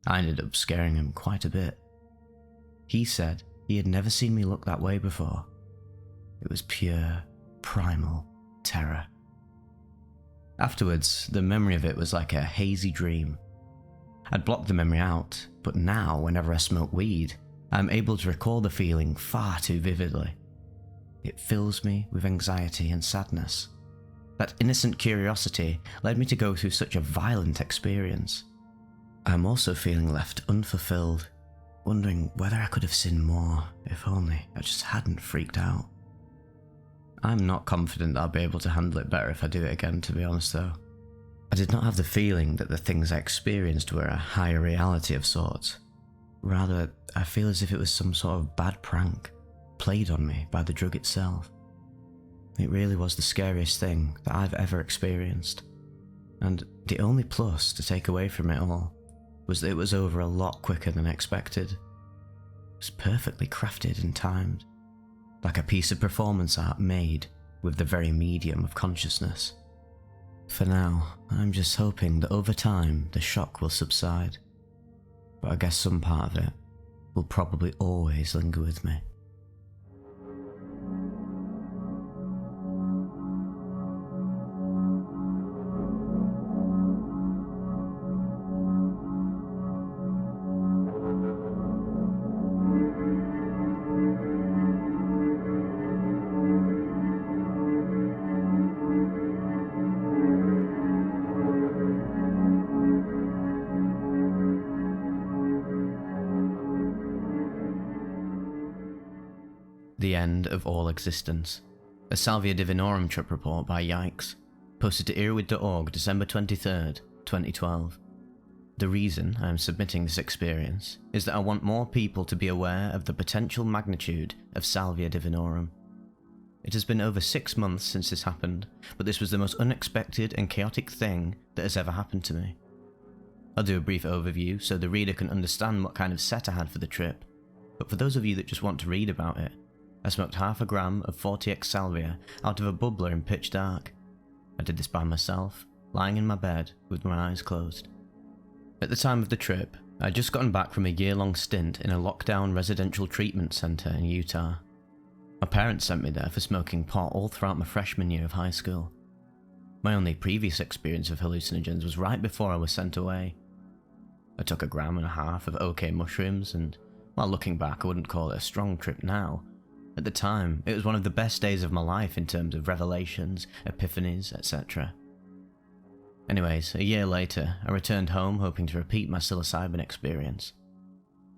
I ended up scaring him quite a bit. He said he had never seen me look that way before. It was pure, primal terror. Afterwards, the memory of it was like a hazy dream. I'd blocked the memory out, but now whenever I smoke weed, I'm able to recall the feeling far too vividly. It fills me with anxiety and sadness. That innocent curiosity led me to go through such a violent experience. I'm also feeling left unfulfilled, wondering whether I could have sinned more if only I just hadn't freaked out. I'm not confident that I'll be able to handle it better if I do it again, to be honest though. I did not have the feeling that the things I experienced were a higher reality of sorts. Rather, I feel as if it was some sort of bad prank played on me by the drug itself. It really was the scariest thing that I've ever experienced. And the only plus to take away from it all was that it was over a lot quicker than expected. It was perfectly crafted and timed, like a piece of performance art made with the very medium of consciousness. For now, I'm just hoping that over time the shock will subside, but I guess some part of it will probably always linger with me. The End of All Existence, a Salvia Divinorum trip report by Yikes, posted to earbud.org December 23rd, 2012. The reason I am submitting this experience is that I want more people to be aware of the potential magnitude of Salvia Divinorum. It has been over 6 months since this happened, but this was the most unexpected and chaotic thing that has ever happened to me. I'll do a brief overview so the reader can understand what kind of set I had for the trip, but for those of you that just want to read about it, I smoked half a gram of 40x Salvia out of a bubbler in pitch dark. I did this by myself, lying in my bed with my eyes closed. At the time of the trip, I had just gotten back from a year-long stint in a lockdown residential treatment centre in Utah. My parents sent me there for smoking pot all throughout my freshman year of high school. My only previous experience of hallucinogens was right before I was sent away. I took 1.5 grams of OK mushrooms, and while looking back I wouldn't call it a strong trip now. At the time, it was one of the best days of my life in terms of revelations, epiphanies, etc. Anyways, a year later, I returned home hoping to repeat my psilocybin experience.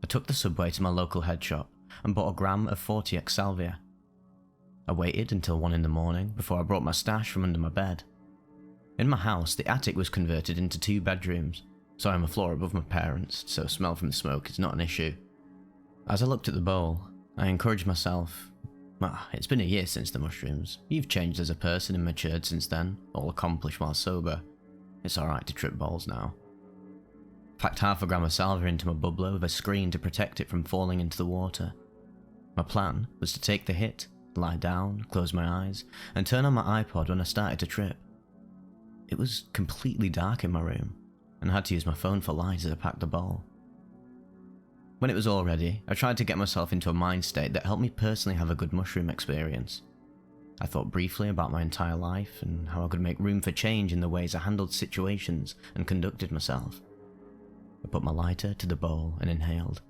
I took the subway to my local head shop and bought 1 gram of 40x Salvia. I waited until 1 in the morning before I brought my stash from under my bed. In my house, the attic was converted into 2 bedrooms, so I'm a floor above my parents, so smell from the smoke is not an issue. As I looked at the bowl, I encouraged myself, well, it's been a year since the mushrooms. You've changed as a person and matured since then, all accomplished while sober. It's alright to trip balls now. Packed 1/2 gram of salvia into my bubbler with a screen to protect it from falling into the water. My plan was to take the hit, lie down, close my eyes, and turn on my iPod when I started to trip. It was completely dark in my room, and I had to use my phone for light as I packed the bowl. When it was all ready, I tried to get myself into a mind state that helped me personally have a good mushroom experience. I thought briefly about my entire life and how I could make room for change in the ways I handled situations and conducted myself. I put my lighter to the bowl and inhaled.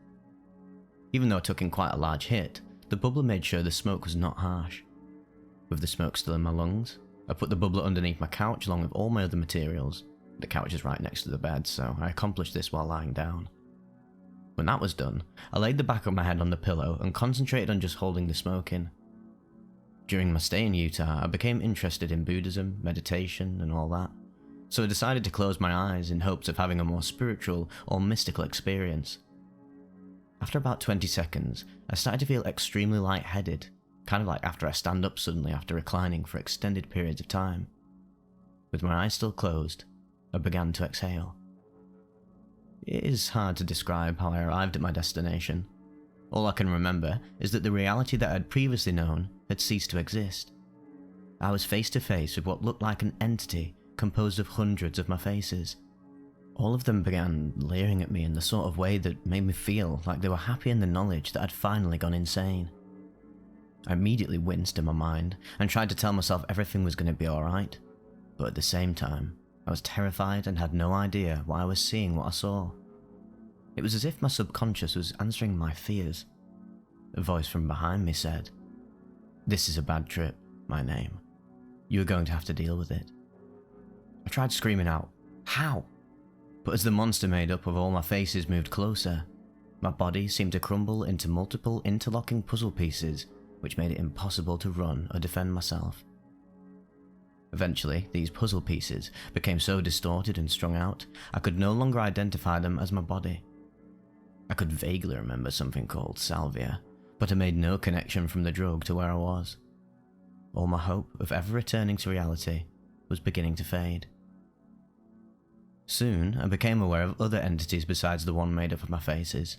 Even though I took in quite a large hit, the bubbler made sure the smoke was not harsh. With the smoke still in my lungs, I put the bubbler underneath my couch along with all my other materials. The couch is right next to the bed, so I accomplished this while lying down. When that was done, I laid the back of my head on the pillow and concentrated on just holding the smoke in. During my stay in Utah, I became interested in Buddhism, meditation, and all that, so I decided to close my eyes in hopes of having a more spiritual or mystical experience. After about 20 seconds, I started to feel extremely lightheaded, kind of like after I stand up suddenly after reclining for extended periods of time. With my eyes still closed, I began to exhale. It is hard to describe how I arrived at my destination. All I can remember is that the reality that I had previously known had ceased to exist. I was face to face with what looked like an entity composed of hundreds of my faces. All of them began leering at me in the sort of way that made me feel like they were happy in the knowledge that I'd finally gone insane. I immediately winced in my mind and tried to tell myself everything was going to be alright, but at the same time, I was terrified and had no idea why I was seeing what I saw. It was as if my subconscious was answering my fears. A voice from behind me said, "This is a bad trip, my name. You are going to have to deal with it." I tried screaming out, "How?" But as the monster made up of all my faces moved closer, my body seemed to crumble into multiple interlocking puzzle pieces, which made it impossible to run or defend myself. Eventually, these puzzle pieces became so distorted and strung out, I could no longer identify them as my body. I could vaguely remember something called Salvia, but I made no connection from the drug to where I was. All my hope of ever returning to reality was beginning to fade. Soon, I became aware of other entities besides the one made up of my faces.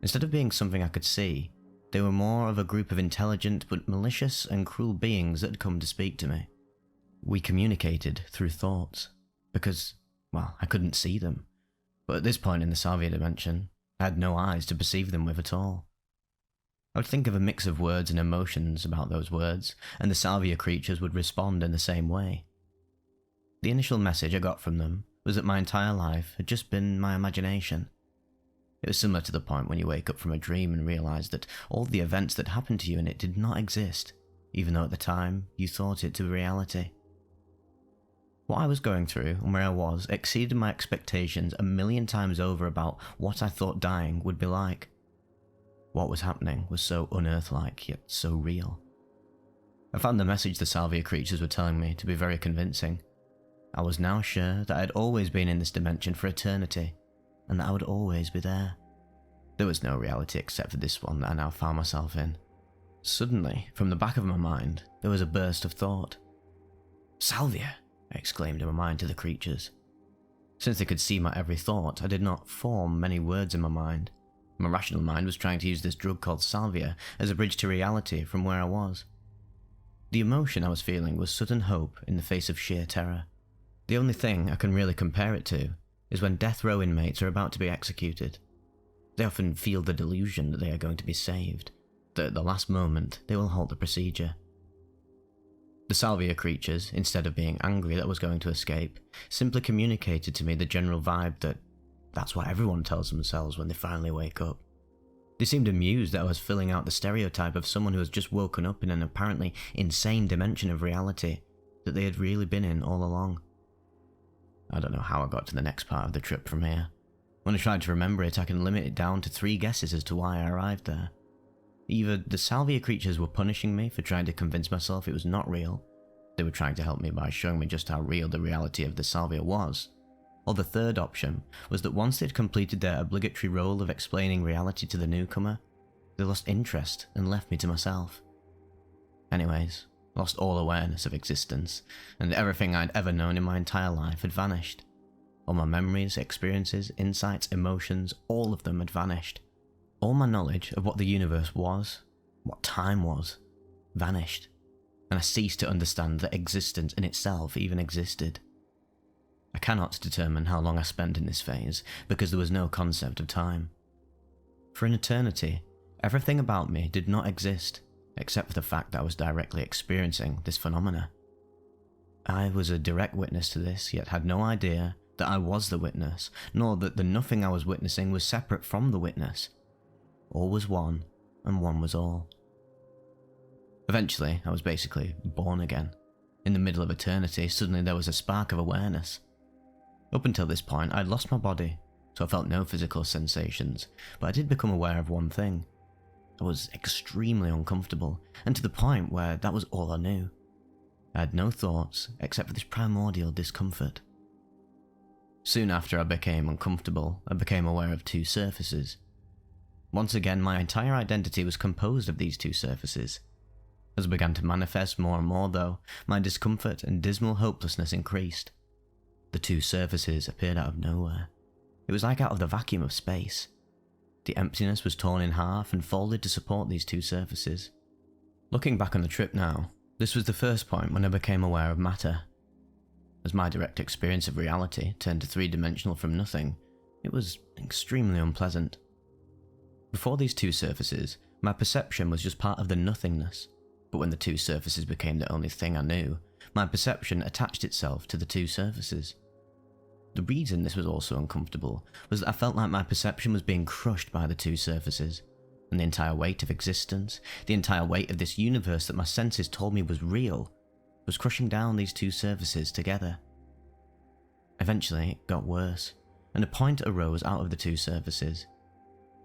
Instead of being something I could see, they were more of a group of intelligent but malicious and cruel beings that had come to speak to me. We communicated through thoughts, because, well, I couldn't see them, but at this point in the Salvia dimension, I had no eyes to perceive them with at all. I would think of a mix of words and emotions about those words, and the Salvia creatures would respond in the same way. The initial message I got from them was that my entire life had just been my imagination. It was similar to the point when you wake up from a dream and realize that all the events that happened to you in it did not exist, even though at the time you thought it to be reality. What I was going through and where I was exceeded my expectations 1,000,000 times over about what I thought dying would be like. What was happening was so unearth-like, yet so real. I found the message the Salvia creatures were telling me to be very convincing. I was now sure that I had always been in this dimension for eternity, and that I would always be there. There was no reality except for this one that I now found myself in. Suddenly, from the back of my mind, there was a burst of thought. "Salvia!" I exclaimed in my mind to the creatures. Since they could see my every thought, I did not form many words in my mind. My rational mind was trying to use this drug called Salvia as a bridge to reality from where I was. The emotion I was feeling was sudden hope in the face of sheer terror. The only thing I can really compare it to is when death row inmates are about to be executed. They often feel the delusion that they are going to be saved, that at the last moment they will halt the procedure. The Salvia creatures, instead of being angry that I was going to escape, simply communicated to me the general vibe that that's what everyone tells themselves when they finally wake up. They seemed amused that I was filling out the stereotype of someone who has just woken up in an apparently insane dimension of reality that they had really been in all along. I don't know how I got to the next part of the trip from here. When I tried to remember it, I can limit it down to 3 guesses as to why I arrived there. Either the Salvia creatures were punishing me for trying to convince myself it was not real, they were trying to help me by showing me just how real the reality of the Salvia was, or the third option was that once they'd completed their obligatory role of explaining reality to the newcomer, they lost interest and left me to myself. Anyways, lost all awareness of existence, and everything I'd ever known in my entire life had vanished. All my memories, experiences, insights, emotions, all of them had vanished. All my knowledge of what the universe was, what time was, vanished, and I ceased to understand that existence in itself even existed. I cannot determine how long I spent in this phase, because there was no concept of time. For an eternity, everything about me did not exist, except for the fact that I was directly experiencing this phenomena. I was a direct witness to this, yet had no idea that I was the witness, nor that the nothing I was witnessing was separate from the witness. All was one, and one was all. Eventually, I was basically born again. In the middle of eternity, suddenly there was a spark of awareness. Up until this point, I'd lost my body, so I felt no physical sensations, but I did become aware of one thing. I was extremely uncomfortable, and to the point where that was all I knew. I had no thoughts except for this primordial discomfort. Soon after I became uncomfortable, I became aware of 2 surfaces. Once again, my entire identity was composed of these 2 surfaces. As I began to manifest more and more, though, my discomfort and dismal hopelessness increased. The 2 surfaces appeared out of nowhere. It was like out of the vacuum of space. The emptiness was torn in half and folded to support these two surfaces. Looking back on the trip now, this was the first point when I became aware of matter. As my direct experience of reality turned to three-dimensional from nothing, it was extremely unpleasant. Before these two surfaces, my perception was just part of the nothingness, but when the two surfaces became the only thing I knew, my perception attached itself to the two surfaces. The reason this was also uncomfortable was that I felt like my perception was being crushed by the two surfaces, and the entire weight of existence, the entire weight of this universe that my senses told me was real, was crushing down these two surfaces together. Eventually, it got worse, and a point arose out of the two surfaces.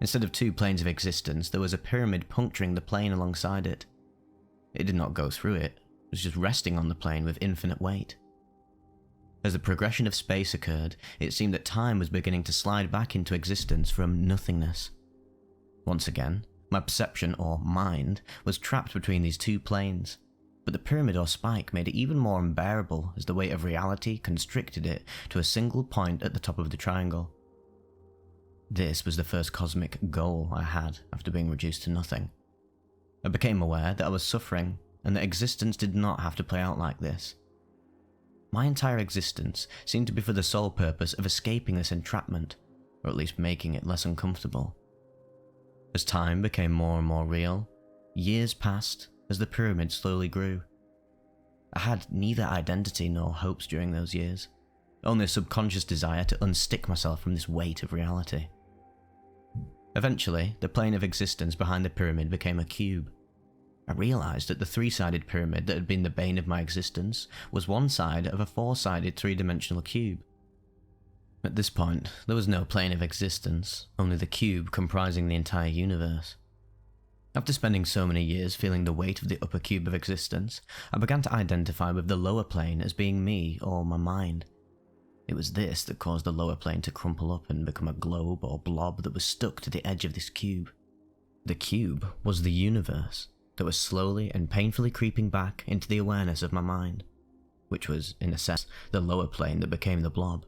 Instead of two planes of existence, there was a pyramid puncturing the plane alongside it. It did not go through it, it was just resting on the plane with infinite weight. As the progression of space occurred, it seemed that time was beginning to slide back into existence from nothingness. Once again, my perception, or mind, was trapped between these two planes, but the pyramid or spike made it even more unbearable as the weight of reality constricted it to a single point at the top of the triangle. This was the first cosmic goal I had after being reduced to nothing. I became aware that I was suffering, and that existence did not have to play out like this. My entire existence seemed to be for the sole purpose of escaping this entrapment, or at least making it less uncomfortable. As time became more and more real, years passed as the pyramid slowly grew. I had neither identity nor hopes during those years, only a subconscious desire to unstick myself from this weight of reality. Eventually, the plane of existence behind the pyramid became a cube. I realized that the three-sided pyramid that had been the bane of my existence was one side of a four-sided three-dimensional cube. At this point, there was no plane of existence, only the cube comprising the entire universe. After spending so many years feeling the weight of the upper cube of existence, I began to identify with the lower plane as being me or my mind. It was this that caused the lower plane to crumple up and become a globe or blob that was stuck to the edge of this cube. The cube was the universe that was slowly and painfully creeping back into the awareness of my mind, which was, in a sense, the lower plane that became the blob.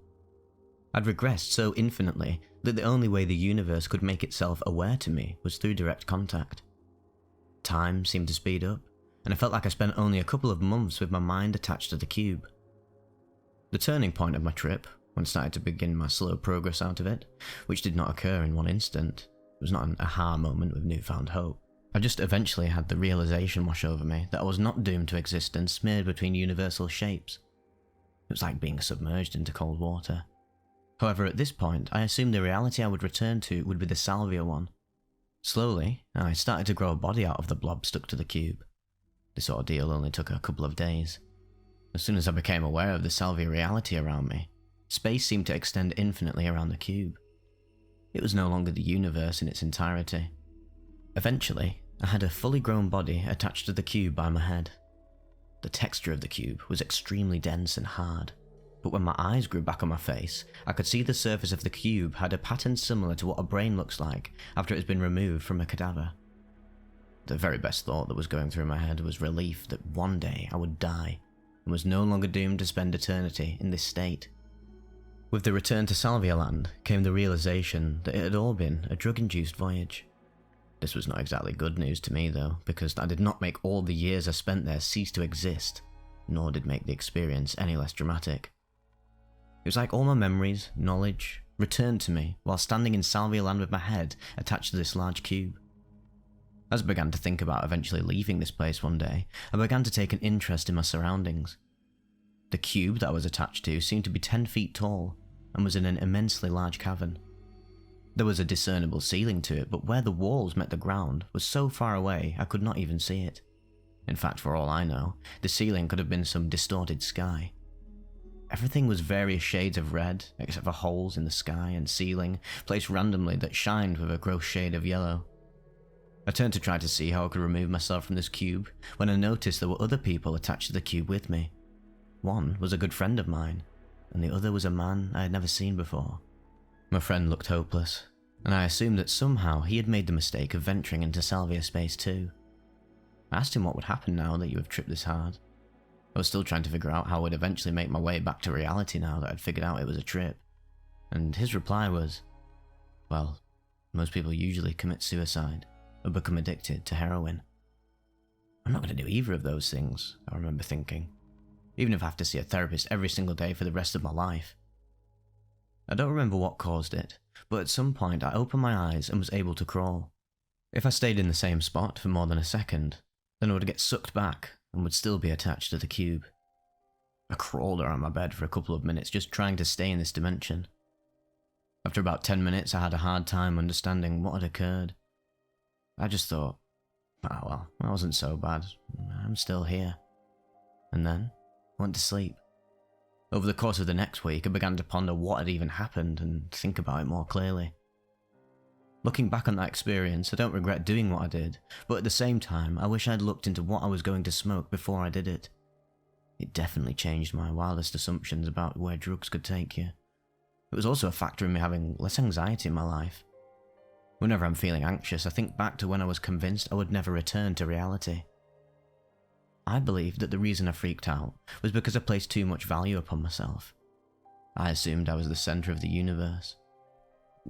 I'd regressed so infinitely that the only way the universe could make itself aware to me was through direct contact. Time seemed to speed up, and I felt like I spent only a couple of months with my mind attached to the cube. The turning point of my trip, when I started to begin my slow progress out of it, which did not occur in one instant, was not an aha moment with newfound hope. I just eventually had the realization wash over me that I was not doomed to existence smeared between universal shapes. It was like being submerged into cold water. However, at this point, I assumed the reality I would return to would be the Salvia one. Slowly, I started to grow a body out of the blob stuck to the cube. This ordeal only took a couple of days. As soon as I became aware of the Salvia reality around me, space seemed to extend infinitely around the cube. It was no longer the universe in its entirety. Eventually, I had a fully grown body attached to the cube by my head. The texture of the cube was extremely dense and hard, but when my eyes grew back on my face, I could see the surface of the cube had a pattern similar to what a brain looks like after it has been removed from a cadaver. The very best thought that was going through my head was relief that one day I would die, and was no longer doomed to spend eternity in this state. With the return to Salvia land came the realization that it had all been a drug-induced voyage. This was not exactly good news to me though, because I did not make all the years I spent there cease to exist, nor did make the experience any less dramatic. It was like all my memories, knowledge, returned to me while standing in Salvia land with my head attached to this large cube. As I began to think about eventually leaving this place one day, I began to take an interest in my surroundings. The cube that I was attached to seemed to be 10 feet tall, and was in an immensely large cavern. There was a discernible ceiling to it, but where the walls met the ground was so far away I could not even see it. In fact, for all I know, the ceiling could have been some distorted sky. Everything was various shades of red, except for holes in the sky and ceiling, placed randomly that shined with a gross shade of yellow. I turned to try to see how I could remove myself from this cube, when I noticed there were other people attached to the cube with me. One was a good friend of mine, and the other was a man I had never seen before. My friend looked hopeless, and I assumed that somehow he had made the mistake of venturing into Salvia space too. I asked him what would happen now that you have tripped this hard. I was still trying to figure out how I would eventually make my way back to reality now that I'd figured out it was a trip, and his reply was, well, Most people usually commit suicide or become addicted to heroin. I'm not going to do either of those things, I remember thinking, even if I have to see a therapist every single day for the rest of my life. I don't remember what caused it, but at some point I opened my eyes and was able to crawl. If I stayed in the same spot for more than a second, then I would get sucked back and would still be attached to the cube. I crawled around my bed for a couple of minutes just trying to stay in this dimension. After about 10 minutes I had a hard time understanding what had occurred. I just thought, oh well, that wasn't so bad, I'm still here. And then I went to sleep. Over the course of the next week I began to ponder what had even happened and think about it more clearly. Looking back on that experience, I don't regret doing what I did, but at the same time I wish I'd looked into what I was going to smoke before I did it. It definitely changed my wildest assumptions about where drugs could take you. It was also a factor in me having less anxiety in my life. Whenever I'm feeling anxious, I think back to when I was convinced I would never return to reality. I believed that the reason I freaked out was because I placed too much value upon myself. I assumed I was the centre of the universe.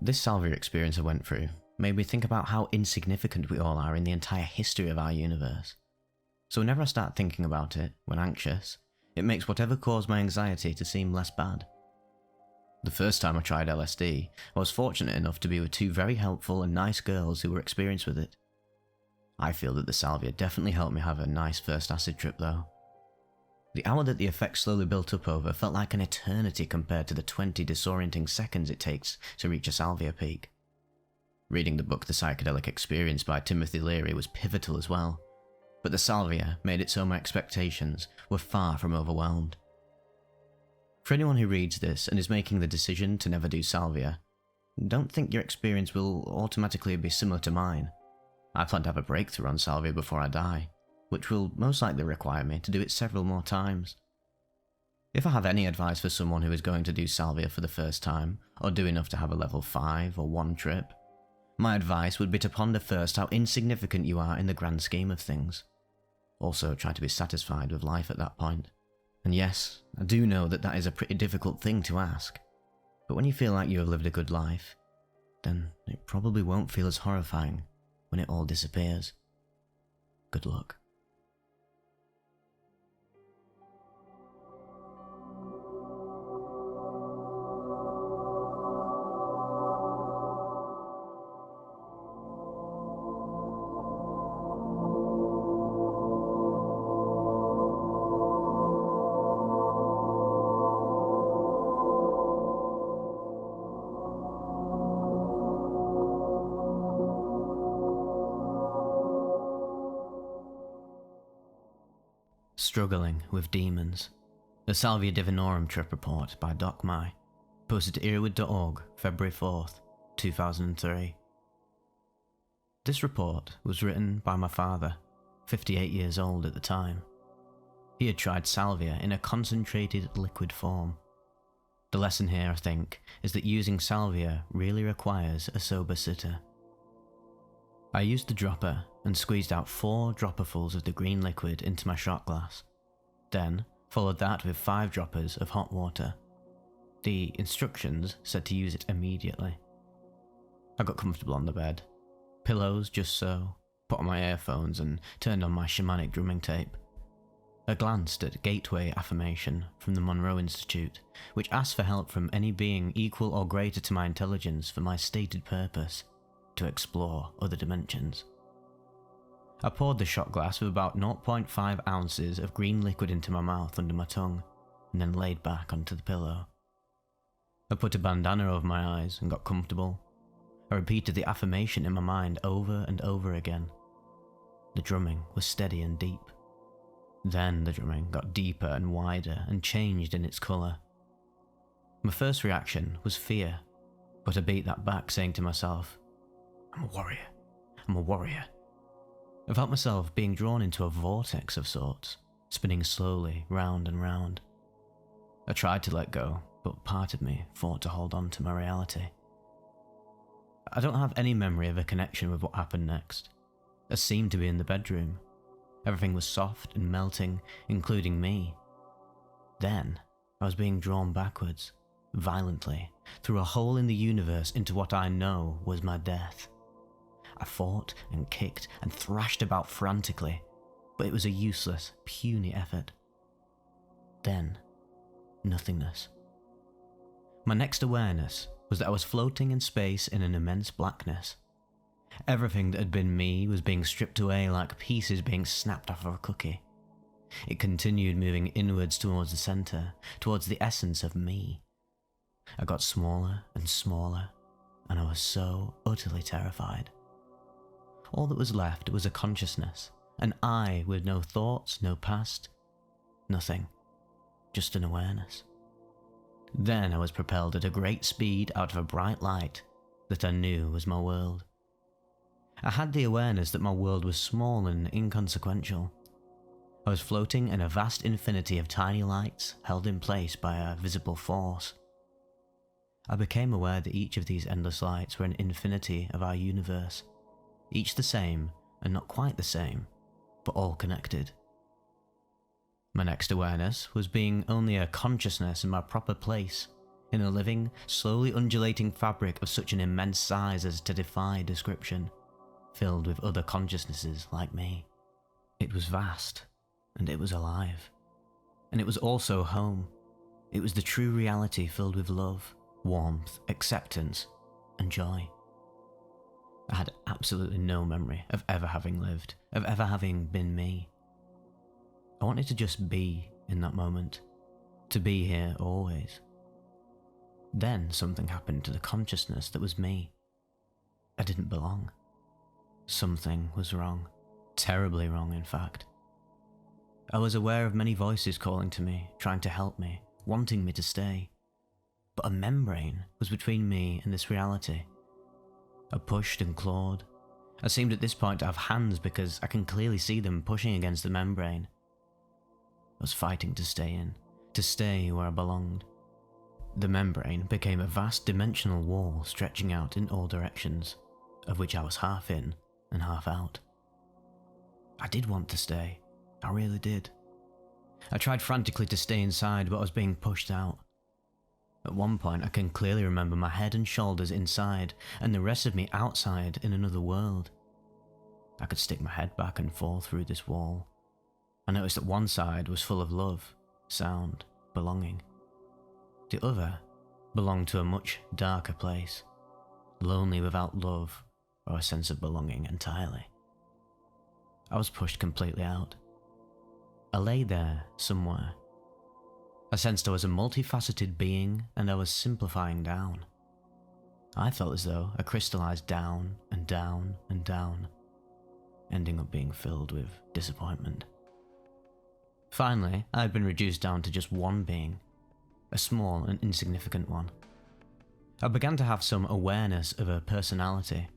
This Salvia experience I went through made me think about how insignificant we all are in the entire history of our universe. So whenever I start thinking about it, when anxious, it makes whatever caused my anxiety to seem less bad. The first time I tried LSD, I was fortunate enough to be with two very helpful and nice girls who were experienced with it. I feel that the Salvia definitely helped me have a nice first acid trip though. The hour that the effect slowly built up over felt like an eternity compared to the 20 disorienting seconds it takes to reach a Salvia peak. Reading the book The Psychedelic Experience by Timothy Leary was pivotal as well, but the Salvia made it so my expectations were far from overwhelmed. For anyone who reads this and is making the decision to never do Salvia, don't think your experience will automatically be similar to mine. I plan to have a breakthrough on Salvia before I die, which will most likely require me to do it several more times. If I have any advice for someone who is going to do Salvia for the first time, or do enough to have a level 5 or 1 trip, my advice would be to ponder first how insignificant you are in the grand scheme of things. Also try to be satisfied with life at that point. And yes, I do know that that is a pretty difficult thing to ask, but when you feel like you have lived a good life, then it probably won't feel as horrifying when it all disappears. Good luck. Struggling with Demons. The Salvia Divinorum Trip Report by DISHONORED. Posted to EARBUDS.org, February 4th, 2003. This report was written by my father, 58 years old at the time. He had tried Salvia in a concentrated liquid form. The lesson here, I think, is that using Salvia really requires a sober sitter. I used the dropper and squeezed out 4 dropperfuls of the green liquid into my shot glass, then followed that with 5 droppers of hot water. The instructions said to use it immediately. I got comfortable on the bed, pillows just so, put on my earphones and turned on my shamanic drumming tape. I glanced at Gateway Affirmation from the Monroe Institute, which asked for help from any being equal or greater to my intelligence for my stated purpose, to explore other dimensions. I poured the shot glass with about 0.5 ounces of green liquid into my mouth under my tongue, and then laid back onto the pillow. I put a bandana over my eyes and got comfortable. I repeated the affirmation in my mind over and over again. The drumming was steady and deep. Then the drumming got deeper and wider and changed in its colour. My first reaction was fear, but I beat that back, saying to myself, I'm a warrior. I'm a warrior. I felt myself being drawn into a vortex of sorts, spinning slowly round and round. I tried to let go, but part of me fought to hold on to my reality. I don't have any memory of a connection with what happened next. I seemed to be in the bedroom. Everything was soft and melting, including me. Then, I was being drawn backwards, violently through a hole in the universe into what I know was my death. I fought and kicked and thrashed about frantically, but it was a useless, puny effort. Then, nothingness. My next awareness was that I was floating in space in an immense blackness. Everything that had been me was being stripped away like pieces being snapped off of a cookie. It continued moving inwards towards the centre, towards the essence of me. I got smaller and smaller, and I was so utterly terrified. All that was left was a consciousness, an I with no thoughts, no past, nothing, just an awareness. Then I was propelled at a great speed out of a bright light that I knew was my world. I had the awareness that my world was small and inconsequential. I was floating in a vast infinity of tiny lights held in place by a visible force. I became aware that each of these endless lights were an infinity of our universe, each the same and not quite the same, but all connected. My next awareness was being only a consciousness in my proper place, in a living, slowly undulating fabric of such an immense size as to defy description, filled with other consciousnesses like me. It was vast, and it was alive. And it was also home. It was the true reality filled with love, warmth, acceptance, and joy. I had absolutely no memory of ever having lived, of ever having been me. I wanted to just be in that moment, to be here always. Then something happened to the consciousness that was me. I didn't belong. Something was wrong, terribly wrong in fact. I was aware of many voices calling to me, trying to help me, wanting me to stay. But a membrane was between me and this reality. I pushed and clawed. I seemed at this point to have hands because I can clearly see them pushing against the membrane. I was fighting to stay in, to stay where I belonged. The membrane became a vast dimensional wall stretching out in all directions, of which I was half in and half out. I did want to stay. I really did. I tried frantically to stay inside, but I was being pushed out. At one point, I can clearly remember my head and shoulders inside, and the rest of me outside in another world. I could stick my head back and forth through this wall. I noticed that one side was full of love, sound, belonging. The other belonged to a much darker place, lonely without love or a sense of belonging entirely. I was pushed completely out. I lay there somewhere. I sensed I was a multifaceted being and I was simplifying down. I felt as though I crystallized down and down and down, ending up being filled with disappointment. Finally, I had been reduced down to just one being, a small and insignificant one. I began to have some awareness of her personality.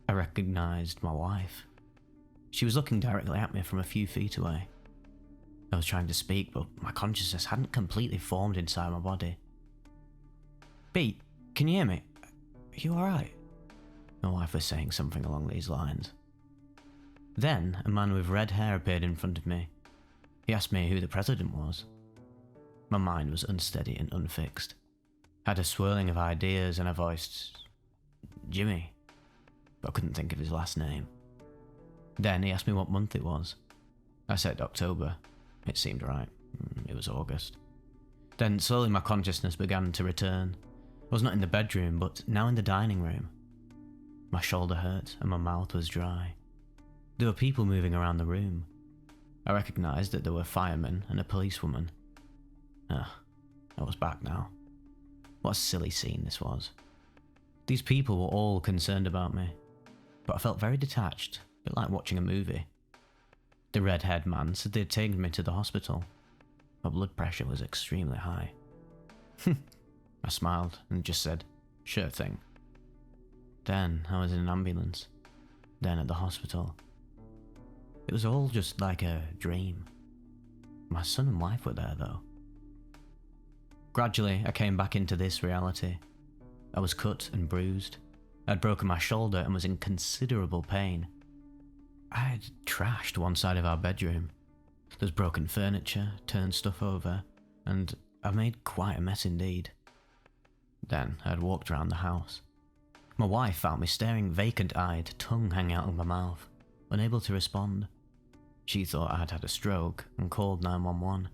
I recognized my wife. She was looking directly at me from a few feet away. I was trying to speak, but my consciousness hadn't completely formed inside my body. "Pete, can you hear me? Are you alright?" My wife was saying something along these lines. Then, a man with red hair appeared in front of me. He asked me who the president was. My mind was unsteady and unfixed. I had a swirling of ideas and I voiced, "Jimmy," but I couldn't think of his last name. Then he asked me what month it was. I said October. It seemed right. It was August. Then slowly my consciousness began to return. I was not in the bedroom, but now in the dining room. My shoulder hurt and my mouth was dry. There were people moving around the room. I recognized that there were firemen and a policewoman. I was back now. What a silly scene this was. These people were all concerned about me, but I felt very detached, a bit like watching a movie. The red-haired man said they'd taken me to the hospital. My blood pressure was extremely high. I smiled and just said, "Sure thing." Then I was in an ambulance, then at the hospital. It was all just like a dream. My son and wife were there though. Gradually, I came back into this reality. I was cut and bruised. I'd broken my shoulder and was in considerable pain. I had trashed one side of our bedroom. There's broken furniture, turned stuff over, and I made quite a mess indeed. Then I had walked around the house. My wife found me staring vacant-eyed, tongue hanging out of my mouth, unable to respond. She thought I had had a stroke and called 911.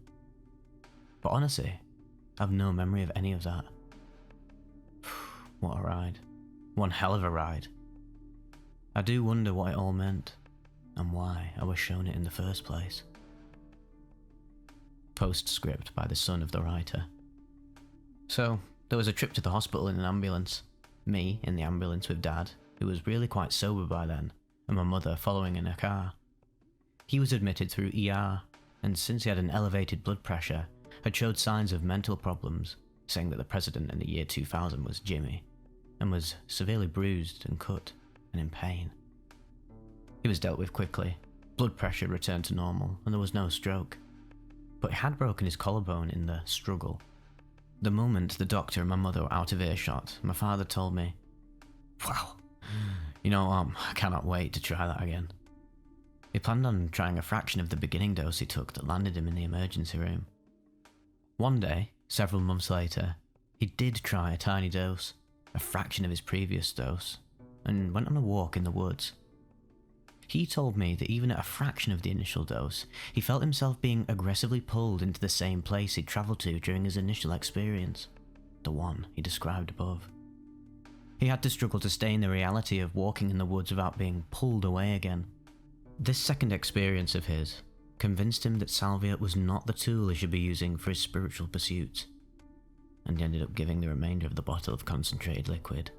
But honestly, I have no memory of any of that. What a ride. One hell of a ride. I do wonder what it all meant, and why I was shown it in the first place. Postscript by the son of the writer. So, there was a trip to the hospital in an ambulance. Me in the ambulance with Dad, who was really quite sober by then, and my mother following in a car. He was admitted through ER, and since he had an elevated blood pressure, had showed signs of mental problems, saying that the president in the year 2000 was Jimmy, and was severely bruised and cut and in pain. He was dealt with quickly, blood pressure returned to normal, and there was no stroke. But he had broken his collarbone in the struggle. The moment the doctor and my mother were out of earshot, my father told me, "Wow, I cannot wait to try that again." He planned on trying a fraction of the beginning dose he took that landed him in the emergency room. One day, several months later, he did try a tiny dose, a fraction of his previous dose, and went on a walk in the woods. He told me that even at a fraction of the initial dose, he felt himself being aggressively pulled into the same place he'd travelled to during his initial experience, the one he described above. He had to struggle to stay in the reality of walking in the woods without being pulled away again. This second experience of his convinced him that Salvia was not the tool he should be using for his spiritual pursuits, and he ended up giving the remainder of the bottle of concentrated liquid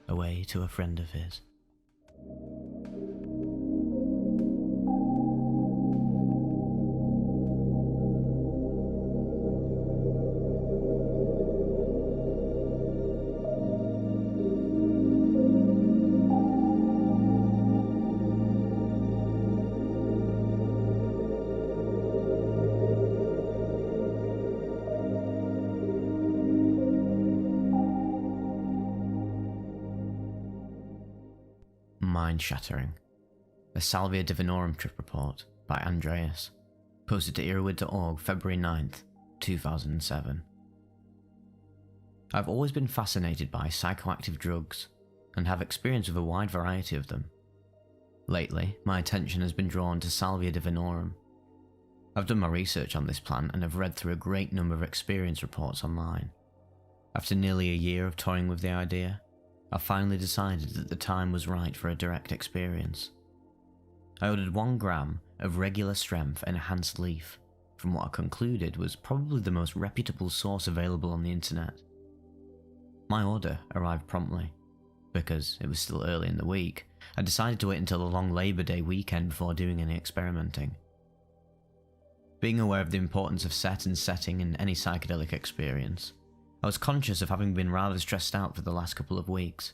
away to a friend of his. Mind-shattering. A Salvia Divinorum trip report by Andreas, posted to EARBUDS.org February 9th, 2007. I've always been fascinated by psychoactive drugs and have experience with a wide variety of them. Lately, my attention has been drawn to Salvia Divinorum. I've done my research on this plant and have read through a great number of experience reports online. After nearly a year of toying with the idea, I finally decided that the time was right for a direct experience. I ordered 1 gram of regular strength enhanced leaf from what I concluded was probably the most reputable source available on the internet. My order arrived promptly. Because it was still early in the week, I decided to wait until the long Labour Day weekend before doing any experimenting. Being aware of the importance of set and setting in any psychedelic experience, I was conscious of having been rather stressed out for the last couple of weeks.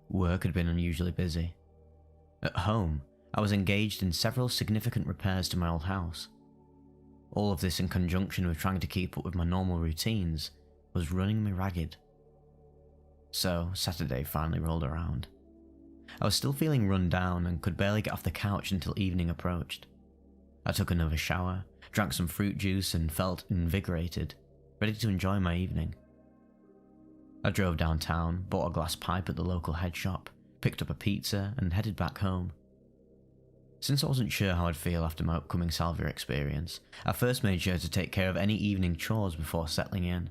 Work had been unusually busy. At home, I was engaged in several significant repairs to my old house. All of this in conjunction with trying to keep up with my normal routines was running me ragged. So, Saturday finally rolled around. I was still feeling run down and could barely get off the couch until evening approached. I took another shower, drank some fruit juice and felt invigorated, ready to enjoy my evening. I drove downtown, bought a glass pipe at the local head shop, picked up a pizza and headed back home. Since I wasn't sure how I'd feel after my upcoming Salvia experience, I first made sure to take care of any evening chores before settling in.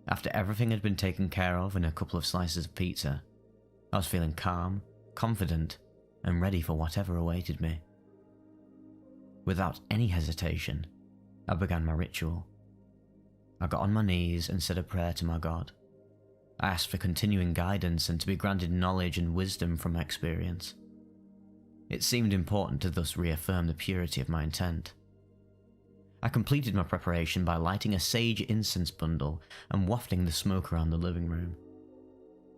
After everything had been taken care of and a couple of slices of pizza, I was feeling calm, confident, and ready for whatever awaited me. Without any hesitation, I began my ritual. I got on my knees and said a prayer to my God. I asked for continuing guidance and to be granted knowledge and wisdom from my experience. It seemed important to thus reaffirm the purity of my intent. I completed my preparation by lighting a sage incense bundle and wafting the smoke around the living room.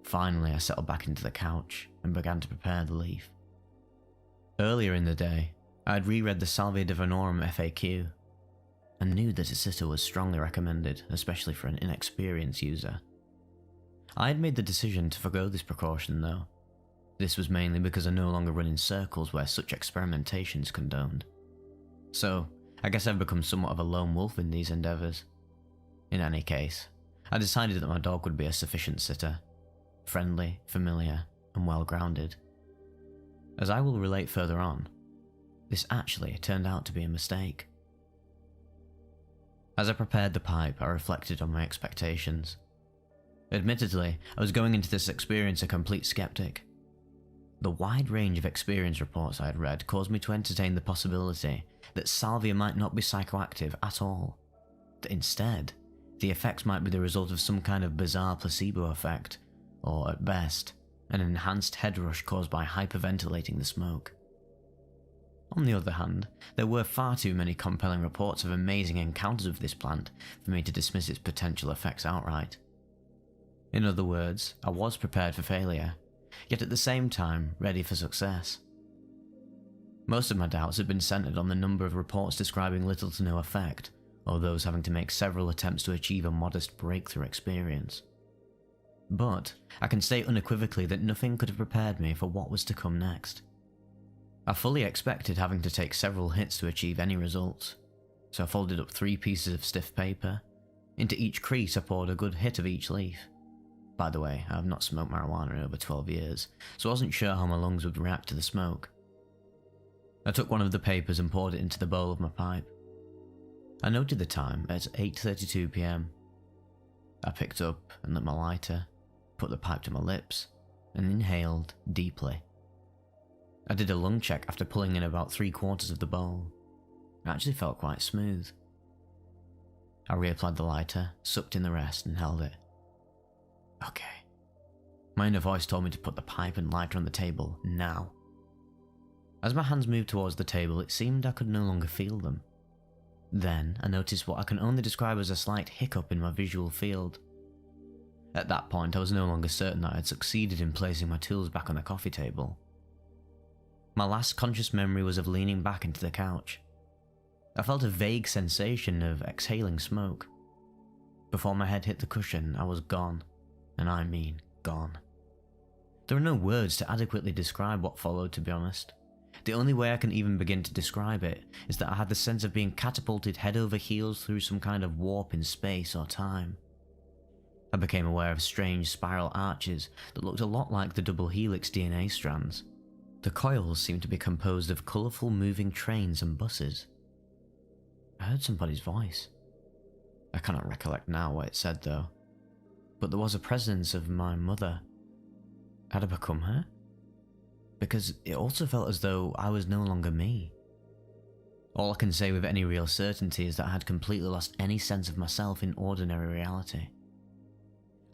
Finally, I settled back into the couch and began to prepare the leaf. Earlier in the day, I had reread the Salvia Divinorum FAQ and knew that a sitter was strongly recommended, especially for an inexperienced user. I had made the decision to forgo this precaution though. This was mainly because I no longer run in circles where such experimentation is condoned. So, I guess I've become somewhat of a lone wolf in these endeavours. In any case, I decided that my dog would be a sufficient sitter, friendly, familiar, and well-grounded. As I will relate further on, this actually turned out to be a mistake. As I prepared the pipe, I reflected on my expectations. Admittedly, I was going into this experience a complete skeptic. The wide range of experience reports I had read caused me to entertain the possibility that Salvia might not be psychoactive at all, that instead, the effects might be the result of some kind of bizarre placebo effect, or at best, an enhanced head rush caused by hyperventilating the smoke. On the other hand, there were far too many compelling reports of amazing encounters with this plant for me to dismiss its potential effects outright. In other words, I was prepared for failure, yet at the same time ready for success. Most of my doubts had been centered on the number of reports describing little to no effect, or those having to make several attempts to achieve a modest breakthrough experience. But I can state unequivocally that nothing could have prepared me for what was to come next. I fully expected having to take several hits to achieve any results, so I folded up 3 pieces of stiff paper. Into each crease I poured a good hit of each leaf. By the way, I have not smoked marijuana in over 12 years, so I wasn't sure how my lungs would react to the smoke. I took one of the papers and poured it into the bowl of my pipe. I noted the time as 8:32 PM. I picked up and lit my lighter, put the pipe to my lips, and inhaled deeply. I did a lung check after pulling in about 3/4 of the bowl. It actually felt quite smooth. I reapplied the lighter, sucked in the rest, and held it. Okay. My inner voice told me to put the pipe and lighter on the table now. As my hands moved towards the table, it seemed I could no longer feel them. Then I noticed what I can only describe as a slight hiccup in my visual field. At that point, I was no longer certain that I had succeeded in placing my tools back on the coffee table. My last conscious memory was of leaning back into the couch. I felt a vague sensation of exhaling smoke. Before my head hit the cushion, I was gone, and I mean gone. There are no words to adequately describe what followed, to be honest. The only way I can even begin to describe it is that I had the sense of being catapulted head over heels through some kind of warp in space or time. I became aware of strange spiral arches that looked a lot like the double helix DNA strands. The coils seemed to be composed of colourful moving trains and buses. I heard somebody's voice. I cannot recollect now what it said though, but there was a presence of my mother. Had I become her? Because it also felt as though I was no longer me. All I can say with any real certainty is that I had completely lost any sense of myself in ordinary reality.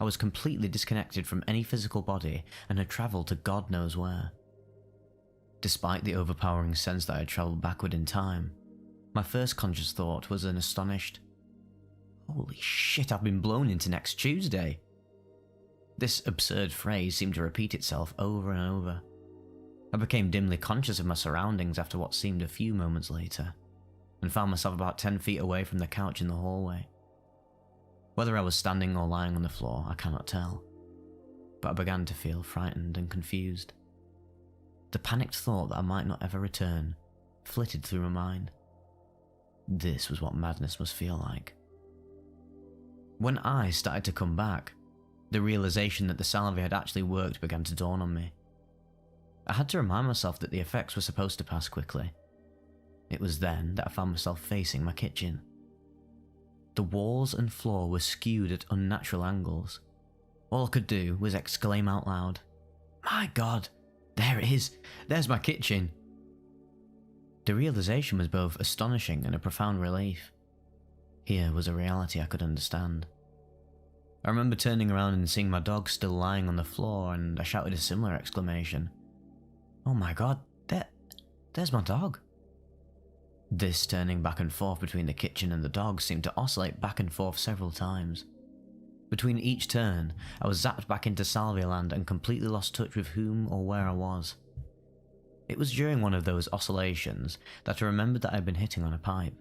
I was completely disconnected from any physical body and had travelled to God knows where. Despite the overpowering sense that I had travelled backward in time, my first conscious thought was an astonished, "Holy shit, I've been blown into next Tuesday." This absurd phrase seemed to repeat itself over and over. I became dimly conscious of my surroundings after what seemed a few moments later, and found myself about 10 feet away from the couch in the hallway. Whether I was standing or lying on the floor, I cannot tell, but I began to feel frightened and confused. The panicked thought that I might not ever return flitted through my mind. This was what madness must feel like. When I started to come back, the realization that the salvia had actually worked began to dawn on me. I had to remind myself that the effects were supposed to pass quickly. It was then that I found myself facing my kitchen. The walls and floor were skewed at unnatural angles. All I could do was exclaim out loud, "My God, there it is! There's my kitchen!" The realization was both astonishing and a profound relief. Here was a reality I could understand. I remember turning around and seeing my dog still lying on the floor, and I shouted a similar exclamation. "Oh my God, there's my dog!" This turning back and forth between the kitchen and the dog seemed to oscillate back and forth several times. Between each turn, I was zapped back into Salvia land and completely lost touch with whom or where I was. It was during one of those oscillations that I remembered that I had been hitting on a pipe.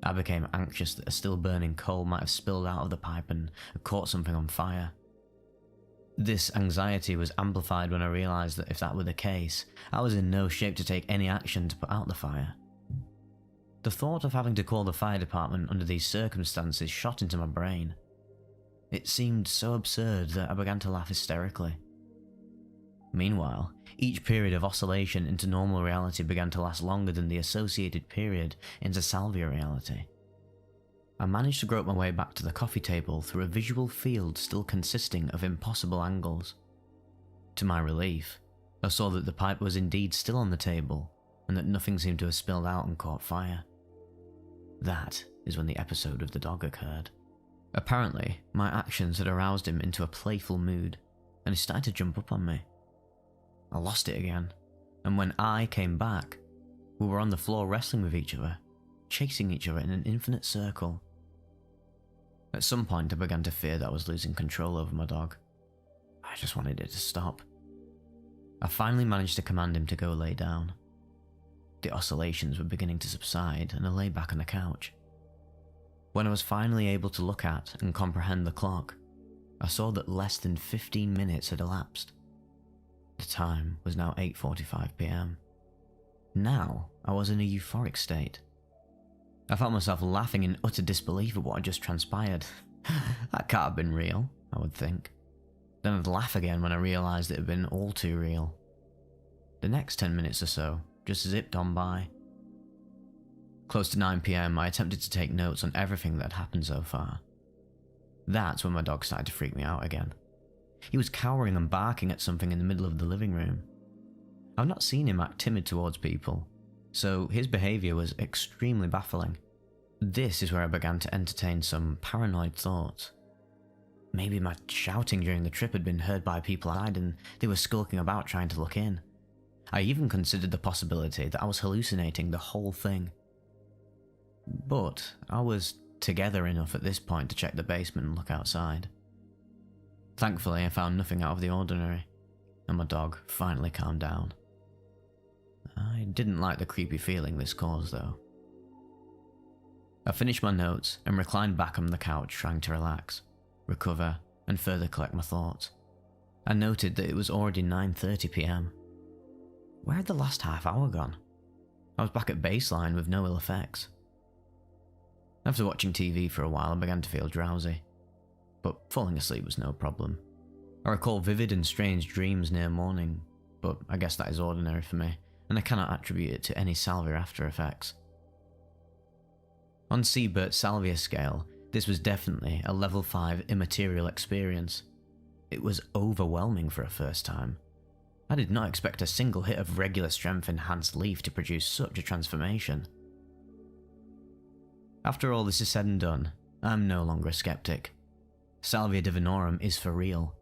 I became anxious that a still burning coal might have spilled out of the pipe and caught something on fire. This anxiety was amplified when I realised that if that were the case, I was in no shape to take any action to put out the fire. The thought of having to call the fire department under these circumstances shot into my brain. It seemed so absurd that I began to laugh hysterically. Meanwhile, each period of oscillation into normal reality began to last longer than the associated period into Salvia reality. I managed to grope my way back to the coffee table through a visual field still consisting of impossible angles. To my relief, I saw that the pipe was indeed still on the table, and that nothing seemed to have spilled out and caught fire. That is when the episode of the dog occurred. Apparently, my actions had aroused him into a playful mood, and he started to jump up on me. I lost it again, and when I came back, we were on the floor wrestling with each other, chasing each other in an infinite circle. At some point, I began to fear that I was losing control over my dog. I just wanted it to stop. I finally managed to command him to go lay down. The oscillations were beginning to subside, and I lay back on the couch. When I was finally able to look at and comprehend the clock, I saw that less than 15 minutes had elapsed. The time was now 8:45 p.m. Now, I was in a euphoric state. I found myself laughing in utter disbelief at what had just transpired. That can't have been real, I would think. Then I'd laugh again when I realised it had been all too real. The next 10 minutes or so just zipped on by. Close to 9 p.m, I attempted to take notes on everything that had happened so far. That's when my dog started to freak me out again. He was cowering and barking at something in the middle of the living room. I've not seen him act timid towards people, so his behaviour was extremely baffling. This is where I began to entertain some paranoid thoughts. Maybe my shouting during the trip had been heard by people outside and they were skulking about trying to look in. I even considered the possibility that I was hallucinating the whole thing. But I was together enough at this point to check the basement and look outside. Thankfully, I found nothing out of the ordinary, and my dog finally calmed down. I didn't like the creepy feeling this caused, though. I finished my notes and reclined back on the couch trying to relax, recover, and further collect my thoughts. I noted that it was already 9:30 p.m. Where had the last half hour gone? I was back at baseline with no ill effects. After watching TV for a while, I began to feel drowsy, but falling asleep was no problem. I recall vivid and strange dreams near morning, but I guess that is ordinary for me, and I cannot attribute it to any Salvia after effects. On Siebert's Salvia scale, this was definitely a level 5 immaterial experience. It was overwhelming for a first time. I did not expect a single hit of regular strength enhanced leaf to produce such a transformation. After all this is said and done, I'm no longer a skeptic. Salvia divinorum is for real.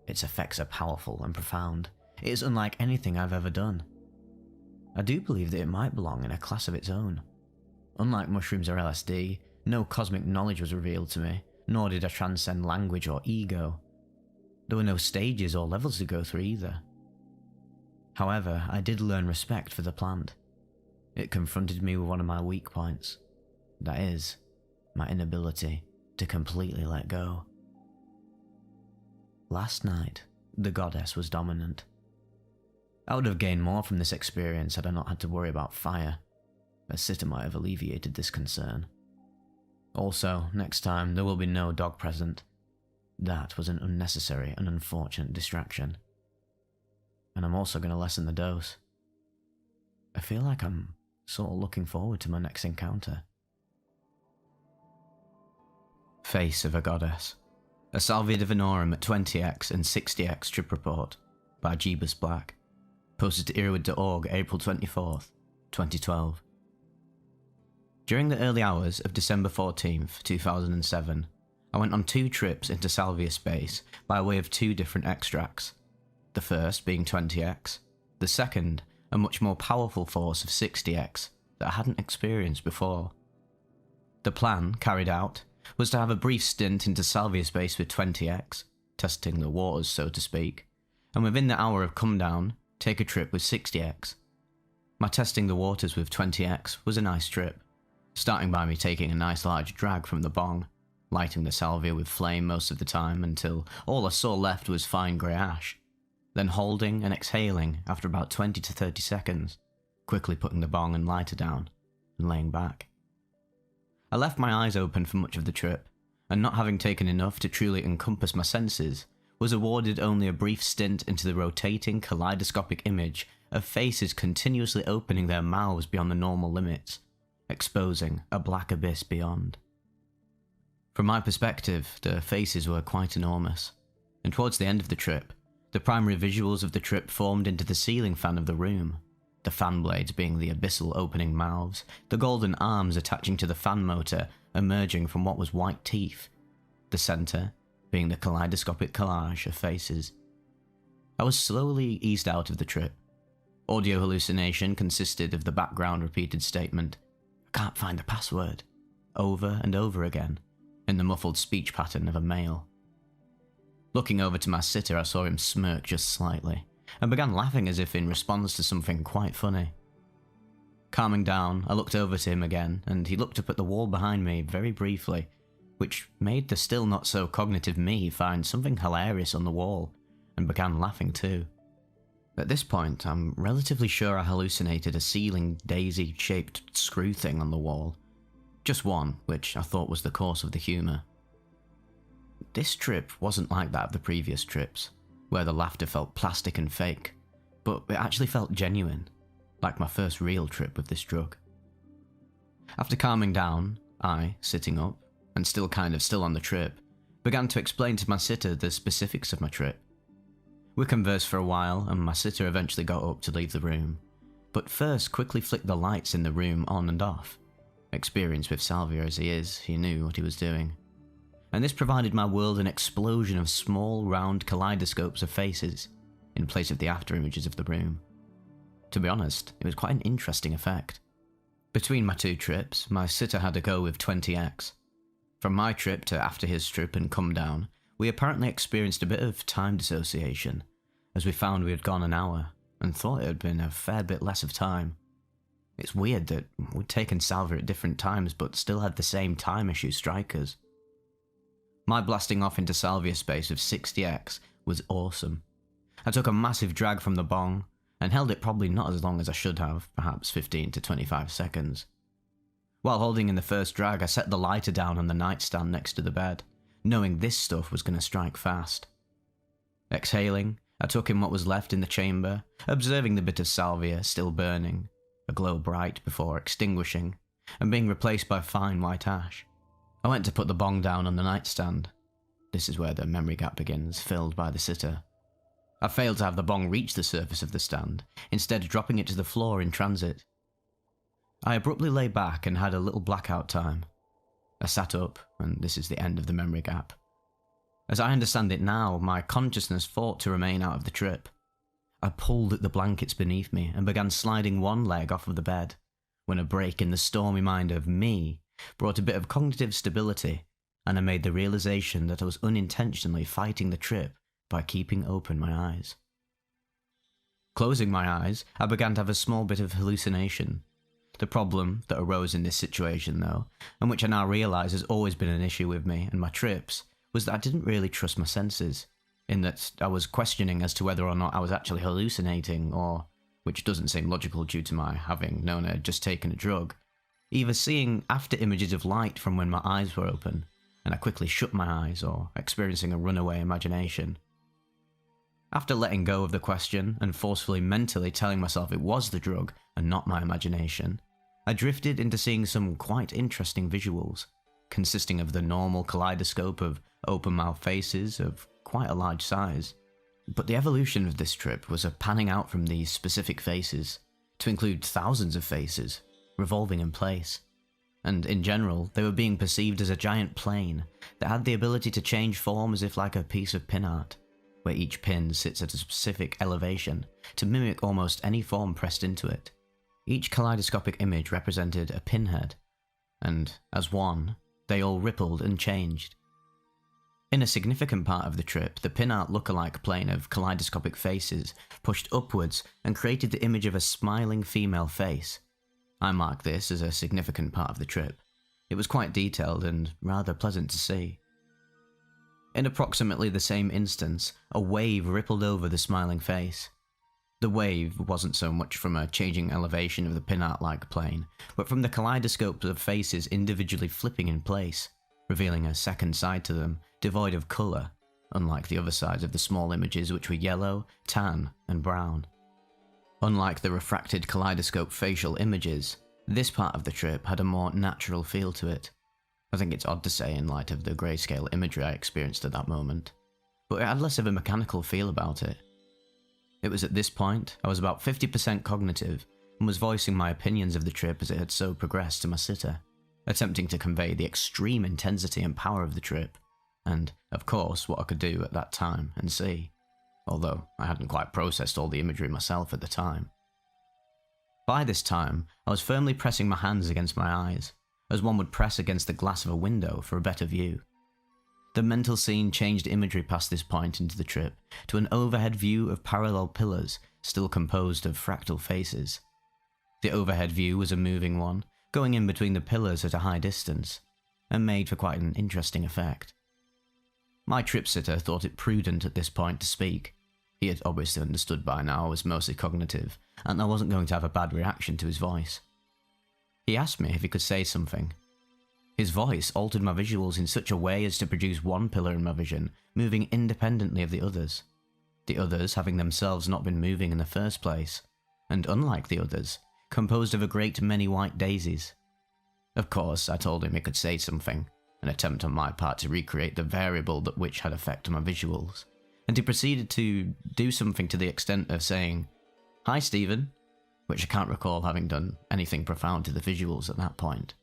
Its effects are powerful and profound. It is unlike anything I've ever done. I do believe that it might belong in a class of its own. Unlike mushrooms or LSD, no cosmic knowledge was revealed to me, nor did I transcend language or ego. There were no stages or levels to go through either. However, I did learn respect for the plant. It confronted me with one of my weak points. That is, my inability to completely let go. Last night, the goddess was dominant. I would have gained more from this experience had I not had to worry about fire. A sitter might have alleviated this concern. Also, next time there will be no dog present. That was an unnecessary and unfortunate distraction. And I'm also going to lessen the dose. I feel like I'm sort of looking forward to my next encounter. Face of a Goddess. A Salvia divinorum at 20x and 60x trip report by Jeebus Black. Posted to EARBUDS.org April 24th, 2012. During the early hours of December 14th, 2007, I went on 2 trips into Salvia space by way of 2 different extracts. The first being 20x, the second a much more powerful force of 60x that I hadn't experienced before. The plan, carried out, was to have a brief stint into Salvia space with 20x, testing the waters so to speak, and within the hour of come down, take a trip with 60x. My testing the waters with 20x was a nice trip, starting by me taking a nice large drag from the bong, lighting the salvia with flame most of the time until all I saw left was fine grey ash, then holding and exhaling after about 20 to 30 seconds, quickly putting the bong and lighter down, and laying back. I left my eyes open for much of the trip, and not having taken enough to truly encompass my senses, was awarded only a brief stint into the rotating kaleidoscopic image of faces continuously opening their mouths beyond the normal limits, exposing a black abyss beyond. From my perspective, the faces were quite enormous, and towards the end of the trip, the primary visuals of the trip formed into the ceiling fan of the room, the fan blades being the abyssal opening mouths, the golden arms attaching to the fan motor emerging from what was white teeth, the centre being the kaleidoscopic collage of faces. I was slowly eased out of the trip. Audio hallucination consisted of the background repeated statement, "I can't find the password," over and over again, in the muffled speech pattern of a male. Looking over to my sitter, I saw him smirk just slightly, and began laughing as if in response to something quite funny. Calming down, I looked over to him again, and he looked up at the wall behind me very briefly, which made the still not so cognitive me find something hilarious on the wall, and began laughing too. At this point, I'm relatively sure I hallucinated a ceiling daisy-shaped screw thing on the wall. Just one, which I thought was the course of the humour. This trip wasn't like that of the previous trips, where the laughter felt plastic and fake, but it actually felt genuine, like my first real trip with this drug. After calming down, I, sitting up, and still on the trip, began to explain to my sitter the specifics of my trip. We conversed for a while, and my sitter eventually got up to leave the room, but first quickly flicked the lights in the room on and off. Experienced with Salvia as he is, he knew what he was doing. And this provided my world an explosion of small, round kaleidoscopes of faces, in place of the after images of the room. To be honest, it was quite an interesting effect. Between my two trips, my sitter had a go with 20x. From my trip to after his trip and come down, we apparently experienced a bit of time dissociation, as we found we had gone an hour, and thought it had been a fair bit less of time. It's weird that we'd taken Salvia at different times but still had the same time issue strike us. My blasting off into Salvia space of 60x was awesome. I took a massive drag from the bong, and held it probably not as long as I should have, perhaps 15 to 25 seconds. While holding in the first drag, I set the lighter down on the nightstand next to the bed, knowing this stuff was going to strike fast. Exhaling, I took in what was left in the chamber, observing the bit of Salvia still burning, a glow bright before extinguishing, and being replaced by fine white ash. I went to put the bong down on the nightstand. This is where the memory gap begins, filled by the sitter. I failed to have the bong reach the surface of the stand, instead dropping it to the floor in transit. I abruptly lay back and had a little blackout time. I sat up, and this is the end of the memory gap. As I understand it now, my consciousness fought to remain out of the trip. I pulled at the blankets beneath me and began sliding one leg off of the bed, when a break in the stormy mind of me brought a bit of cognitive stability, and I made the realization that I was unintentionally fighting the trip by keeping open my eyes. Closing my eyes, I began to have a small bit of hallucination. The problem that arose in this situation, though, and which I now realise has always been an issue with me and my trips, was that I didn't really trust my senses, in that I was questioning as to whether or not I was actually hallucinating, or, which doesn't seem logical due to my having known I had just taken a drug, either seeing after images of light from when my eyes were open, and I quickly shut my eyes, or experiencing a runaway imagination. After letting go of the question and forcefully mentally telling myself it was the drug and not my imagination, I drifted into seeing some quite interesting visuals, consisting of the normal kaleidoscope of open-mouthed faces of quite a large size. But the evolution of this trip was a panning out from these specific faces, to include thousands of faces, revolving in place. And in general, they were being perceived as a giant plane that had the ability to change form as if like a piece of pin art, where each pin sits at a specific elevation to mimic almost any form pressed into it. Each kaleidoscopic image represented a pinhead, and as one, they all rippled and changed. In a significant part of the trip, the pin art lookalike plane of kaleidoscopic faces pushed upwards and created the image of a smiling female face. I mark this as a significant part of the trip. It was quite detailed and rather pleasant to see. In approximately the same instance, a wave rippled over the smiling face. The wave wasn't so much from a changing elevation of the pin art-like plane, but from the kaleidoscopes of faces individually flipping in place, revealing a second side to them, devoid of colour, unlike the other sides of the small images which were yellow, tan, and brown. Unlike the refracted kaleidoscope facial images, this part of the trip had a more natural feel to it. I think it's odd to say in light of the grayscale imagery I experienced at that moment, but it had less of a mechanical feel about it. It was at this point I was about 50% cognitive and was voicing my opinions of the trip as it had so progressed to my sitter, attempting to convey the extreme intensity and power of the trip, and, of course, what I could do at that time and see, although I hadn't quite processed all the imagery myself at the time. By this time, I was firmly pressing my hands against my eyes, as one would press against the glass of a window for a better view. The mental scene changed imagery past this point into the trip to an overhead view of parallel pillars still composed of fractal faces. The overhead view was a moving one, going in between the pillars at a high distance, and made for quite an interesting effect. My trip sitter thought it prudent at this point to speak. He had obviously understood by now I was mostly cognitive, and I wasn't going to have a bad reaction to his voice. He asked me if he could say something. His voice altered my visuals in such a way as to produce one pillar in my vision moving independently of the others having themselves not been moving in the first place, and unlike the others, composed of a great many white daisies. Of course, I told him he could say something, an attempt on my part to recreate the variable that which had effect on my visuals, and he proceeded to do something to the extent of saying, "Hi, Stephen," which I can't recall having done anything profound to the visuals at that point.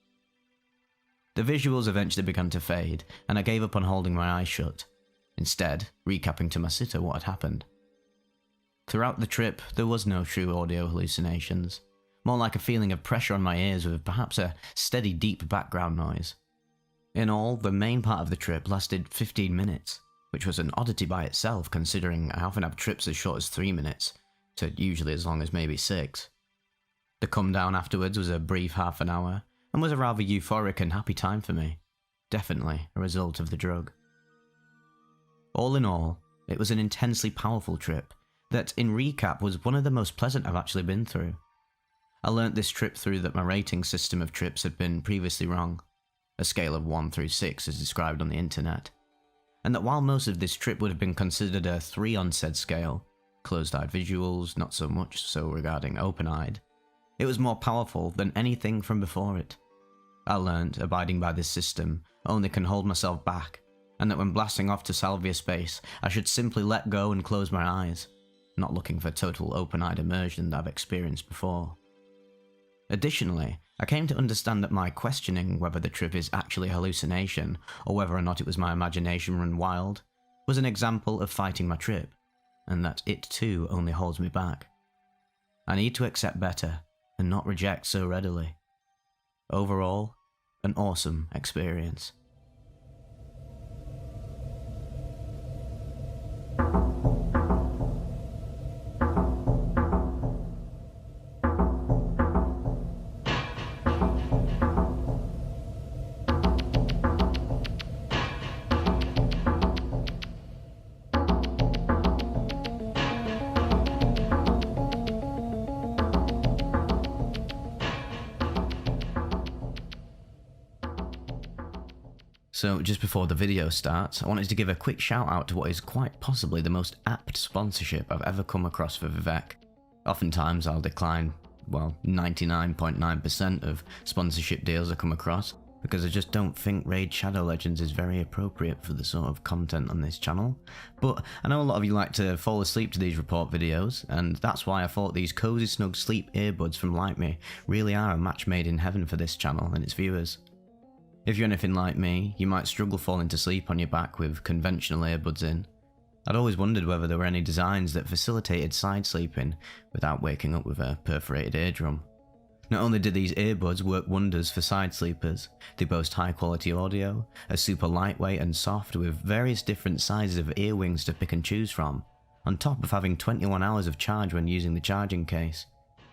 The visuals eventually began to fade, and I gave up on holding my eyes shut, instead recapping to my sitter what had happened. Throughout the trip, there was no true audio hallucinations, more like a feeling of pressure on my ears with perhaps a steady deep background noise. In all, the main part of the trip lasted 15 minutes, which was an oddity by itself considering I often have trips as short as 3 minutes, to usually as long as maybe 6. The come down afterwards was a brief half an hour, and was a rather euphoric and happy time for me, definitely a result of the drug. All in all, it was an intensely powerful trip that, in recap, was one of the most pleasant I've actually been through. I learnt this trip through that my rating system of trips had been previously wrong, a scale of 1 through 6 as described on the internet, and that while most of this trip would have been considered a 3 on said scale, closed-eyed visuals not so much so regarding open-eyed, it was more powerful than anything from before it. I learnt, abiding by this system, only can hold myself back, and that when blasting off to Salvia space, I should simply let go and close my eyes, not looking for total open-eyed immersion that I've experienced before. Additionally, I came to understand that my questioning whether the trip is actually a hallucination, or whether or not it was my imagination run wild, was an example of fighting my trip, and that it too only holds me back. I need to accept better, and not reject so readily. Overall, an awesome experience. So just before the video starts, I wanted to give a quick shout out to what is quite possibly the most apt sponsorship I've ever come across for Vivek. Oftentimes I'll decline, 99.9% of sponsorship deals I come across, because I just don't think Raid Shadow Legends is very appropriate for the sort of content on this channel. But I know a lot of you like to fall asleep to these report videos, and that's why I thought these COZYSNUG sleep earbuds from LYTMI really are a match made in heaven for this channel and its viewers. If you're anything like me, you might struggle falling to sleep on your back with conventional earbuds in. I'd always wondered whether there were any designs that facilitated side sleeping without waking up with a perforated eardrum. Not only do these earbuds work wonders for side sleepers, they boast high quality audio, are super lightweight and soft with various different sizes of ear wings to pick and choose from, on top of having 21 hours of charge when using the charging case.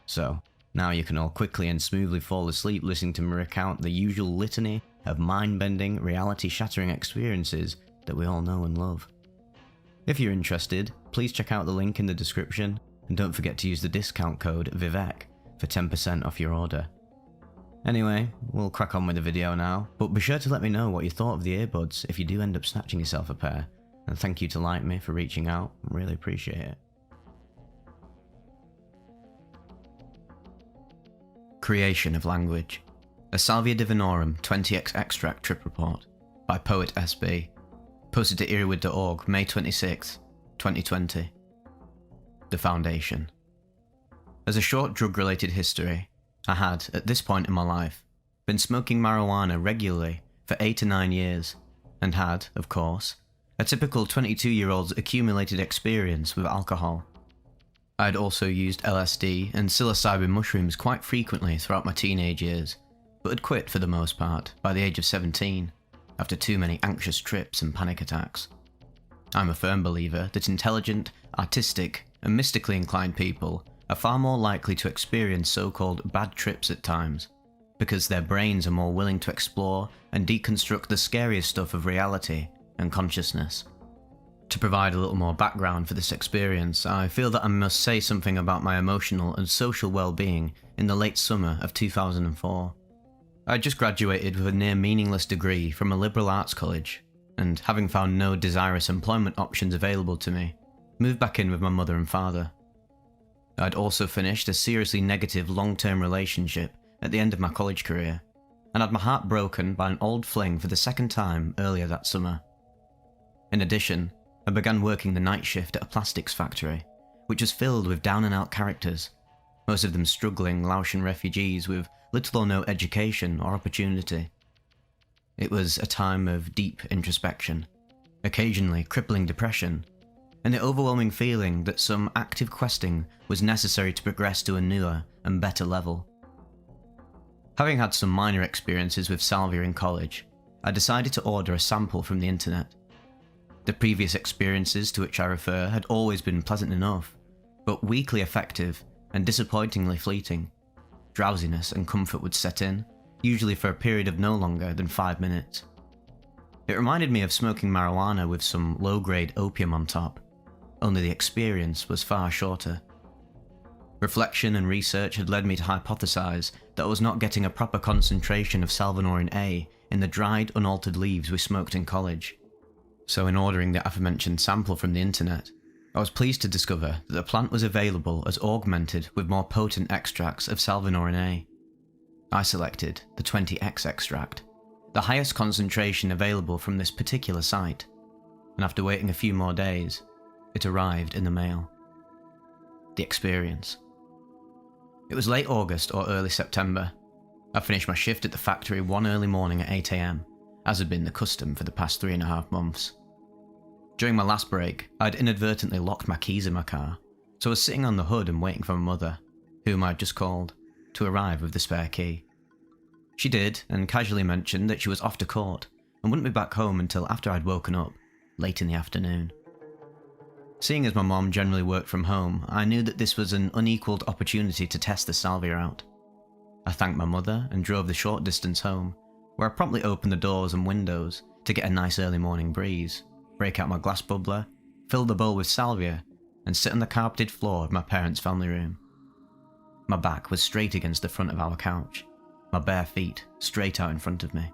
So, now you can all quickly and smoothly fall asleep listening to me recount the usual litany of mind-bending, reality-shattering experiences that we all know and love. If you're interested, please check out the link in the description, and don't forget to use the discount code VIVEK for 10% off your order. Anyway, we'll crack on with the video now, but be sure to let me know what you thought of the earbuds if you do end up snatching yourself a pair, and thank you to LYTMI for reaching out, I really appreciate it. Creation of Language. A Salvia Divinorum 20x Extract Trip Report by Poet SB. Posted to EARBUDS.org May 26, 2020. The Foundation. As a short drug-related history, I had, at this point in my life, been smoking marijuana regularly for 8 to 9 years, and had, of course, a typical 22-year-old's accumulated experience with alcohol. I had also used LSD and psilocybin mushrooms quite frequently throughout my teenage years, but had quit for the most part by the age of 17, after too many anxious trips and panic attacks. I'm a firm believer that intelligent, artistic, and mystically inclined people are far more likely to experience so-called bad trips at times, because their brains are more willing to explore and deconstruct the scariest stuff of reality and consciousness. To provide a little more background for this experience, I feel that I must say something about my emotional and social well-being in the late summer of 2004. I had just graduated with a near meaningless degree from a liberal arts college, and having found no desirous employment options available to me, moved back in with my mother and father. I'd also finished a seriously negative long-term relationship at the end of my college career, and had my heart broken by an old fling for the second time earlier that summer. In addition, I began working the night shift at a plastics factory, which was filled with down-and-out characters, most of them struggling Laotian refugees with little or no education or opportunity. It was a time of deep introspection, occasionally crippling depression, and the overwhelming feeling that some active questing was necessary to progress to a newer and better level. Having had some minor experiences with Salvia in college, I decided to order a sample from the internet. The previous experiences to which I refer had always been pleasant enough, but weakly effective and disappointingly fleeting. Drowsiness and comfort would set in, usually for a period of no longer than 5 minutes. It reminded me of smoking marijuana with some low-grade opium on top, only the experience was far shorter. Reflection and research had led me to hypothesize that I was not getting a proper concentration of salvinorin A in the dried, unaltered leaves we smoked in college. So in ordering the aforementioned sample from the internet, I was pleased to discover that the plant was available as augmented with more potent extracts of salvinorin A. I selected the 20x extract, the highest concentration available from this particular site, and after waiting a few more days, it arrived in the mail. The experience. It was late August or early September. I finished my shift at the factory one early morning at 8 AM, as had been the custom for the past 3.5 months. During my last break, I'd inadvertently locked my keys in my car, so I was sitting on the hood and waiting for my mother, whom I'd just called, to arrive with the spare key. She did, and casually mentioned that she was off to court and wouldn't be back home until after I'd woken up, late in the afternoon. Seeing as my mom generally worked from home, I knew that this was an unequalled opportunity to test the salvia out. I thanked my mother and drove the short distance home, where I promptly opened the doors and windows to get a nice early morning breeze, break out my glass bubbler, fill the bowl with salvia, and sit on the carpeted floor of my parents' family room. My back was straight against the front of our couch, my bare feet straight out in front of me.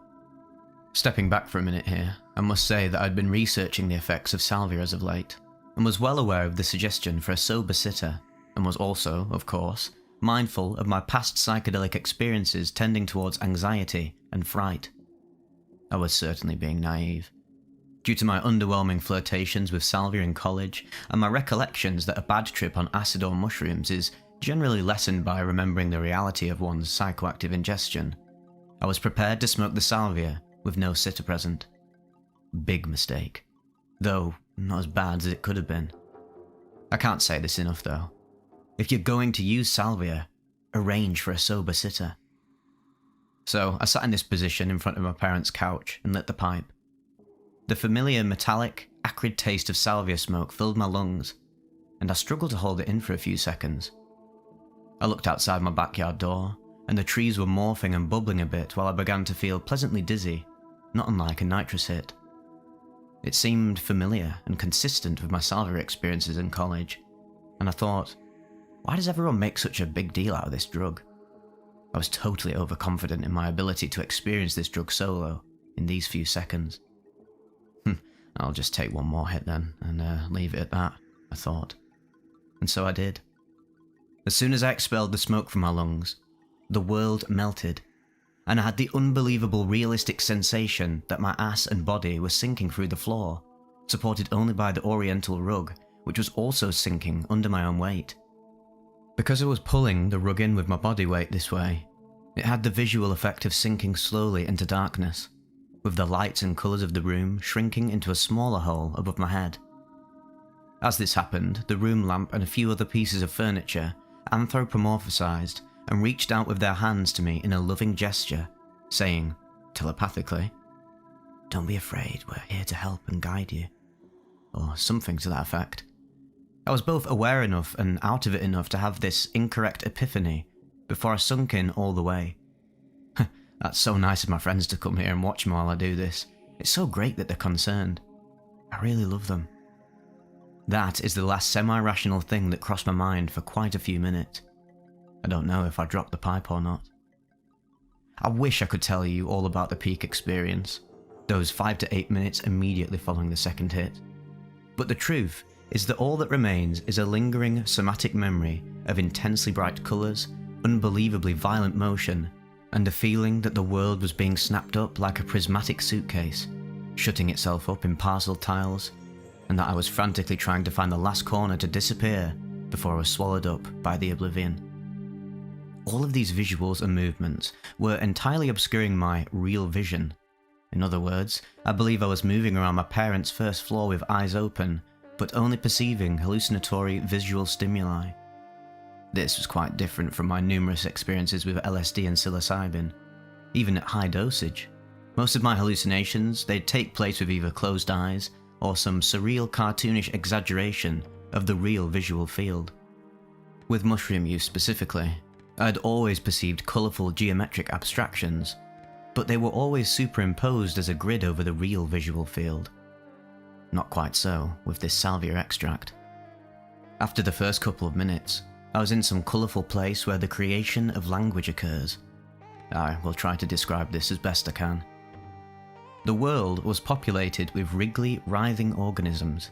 Stepping back for a minute here, I must say that I'd been researching the effects of salvia as of late, and was well aware of the suggestion for a sober sitter, and was also, of course, mindful of my past psychedelic experiences tending towards anxiety and fright. I was certainly being naive. Due to my underwhelming flirtations with salvia in college, and my recollections that a bad trip on acid or mushrooms is generally lessened by remembering the reality of one's psychoactive ingestion, I was prepared to smoke the salvia with no sitter present. Big mistake. Though, not as bad as it could have been. I can't say this enough though. If you're going to use salvia, arrange for a sober sitter. So I sat in this position in front of my parents' couch and lit the pipe. The familiar metallic, acrid taste of salvia smoke filled my lungs, and I struggled to hold it in for a few seconds. I looked outside my backyard door, and the trees were morphing and bubbling a bit while I began to feel pleasantly dizzy, not unlike a nitrous hit. It seemed familiar and consistent with my salvia experiences in college, and I thought, why does everyone make such a big deal out of this drug? I was totally overconfident in my ability to experience this drug solo in these few seconds. I'll just take one more hit then, and leave it at that, I thought. And so I did. As soon as I expelled the smoke from my lungs, the world melted, and I had the unbelievable realistic sensation that my ass and body were sinking through the floor, supported only by the oriental rug, which was also sinking under my own weight. Because I was pulling the rug in with my body weight this way, it had the visual effect of sinking slowly into darkness, with the lights and colours of the room shrinking into a smaller hole above my head. As this happened, the room lamp and a few other pieces of furniture anthropomorphized and reached out with their hands to me in a loving gesture, saying, telepathically, "Don't be afraid, we're here to help and guide you," or something to that effect. I was both aware enough and out of it enough to have this incorrect epiphany before I sunk in all the way. That's so nice of my friends to come here and watch me while I do this. It's so great that they're concerned. I really love them. That is the last semi-rational thing that crossed my mind for quite a few minutes. I don't know if I dropped the pipe or not. I wish I could tell you all about the peak experience, those 5 to 8 minutes immediately following the second hit. But the truth is that all that remains is a lingering somatic memory of intensely bright colours, unbelievably violent motion, and a feeling that the world was being snapped up like a prismatic suitcase, shutting itself up in parcel tiles, and that I was frantically trying to find the last corner to disappear before I was swallowed up by the oblivion. All of these visuals and movements were entirely obscuring my real vision. In other words, I believe I was moving around my parents' first floor with eyes open, but only perceiving hallucinatory visual stimuli. This was quite different from my numerous experiences with LSD and psilocybin. Even at high dosage, most of my hallucinations, they'd take place with either closed eyes or some surreal cartoonish exaggeration of the real visual field. With mushroom use specifically, I'd always perceived colourful geometric abstractions, but they were always superimposed as a grid over the real visual field. Not quite so with this Salvia extract. After the first couple of minutes, I was in some colourful place where the creation of language occurs. I will try to describe this as best I can. The world was populated with wriggly, writhing organisms.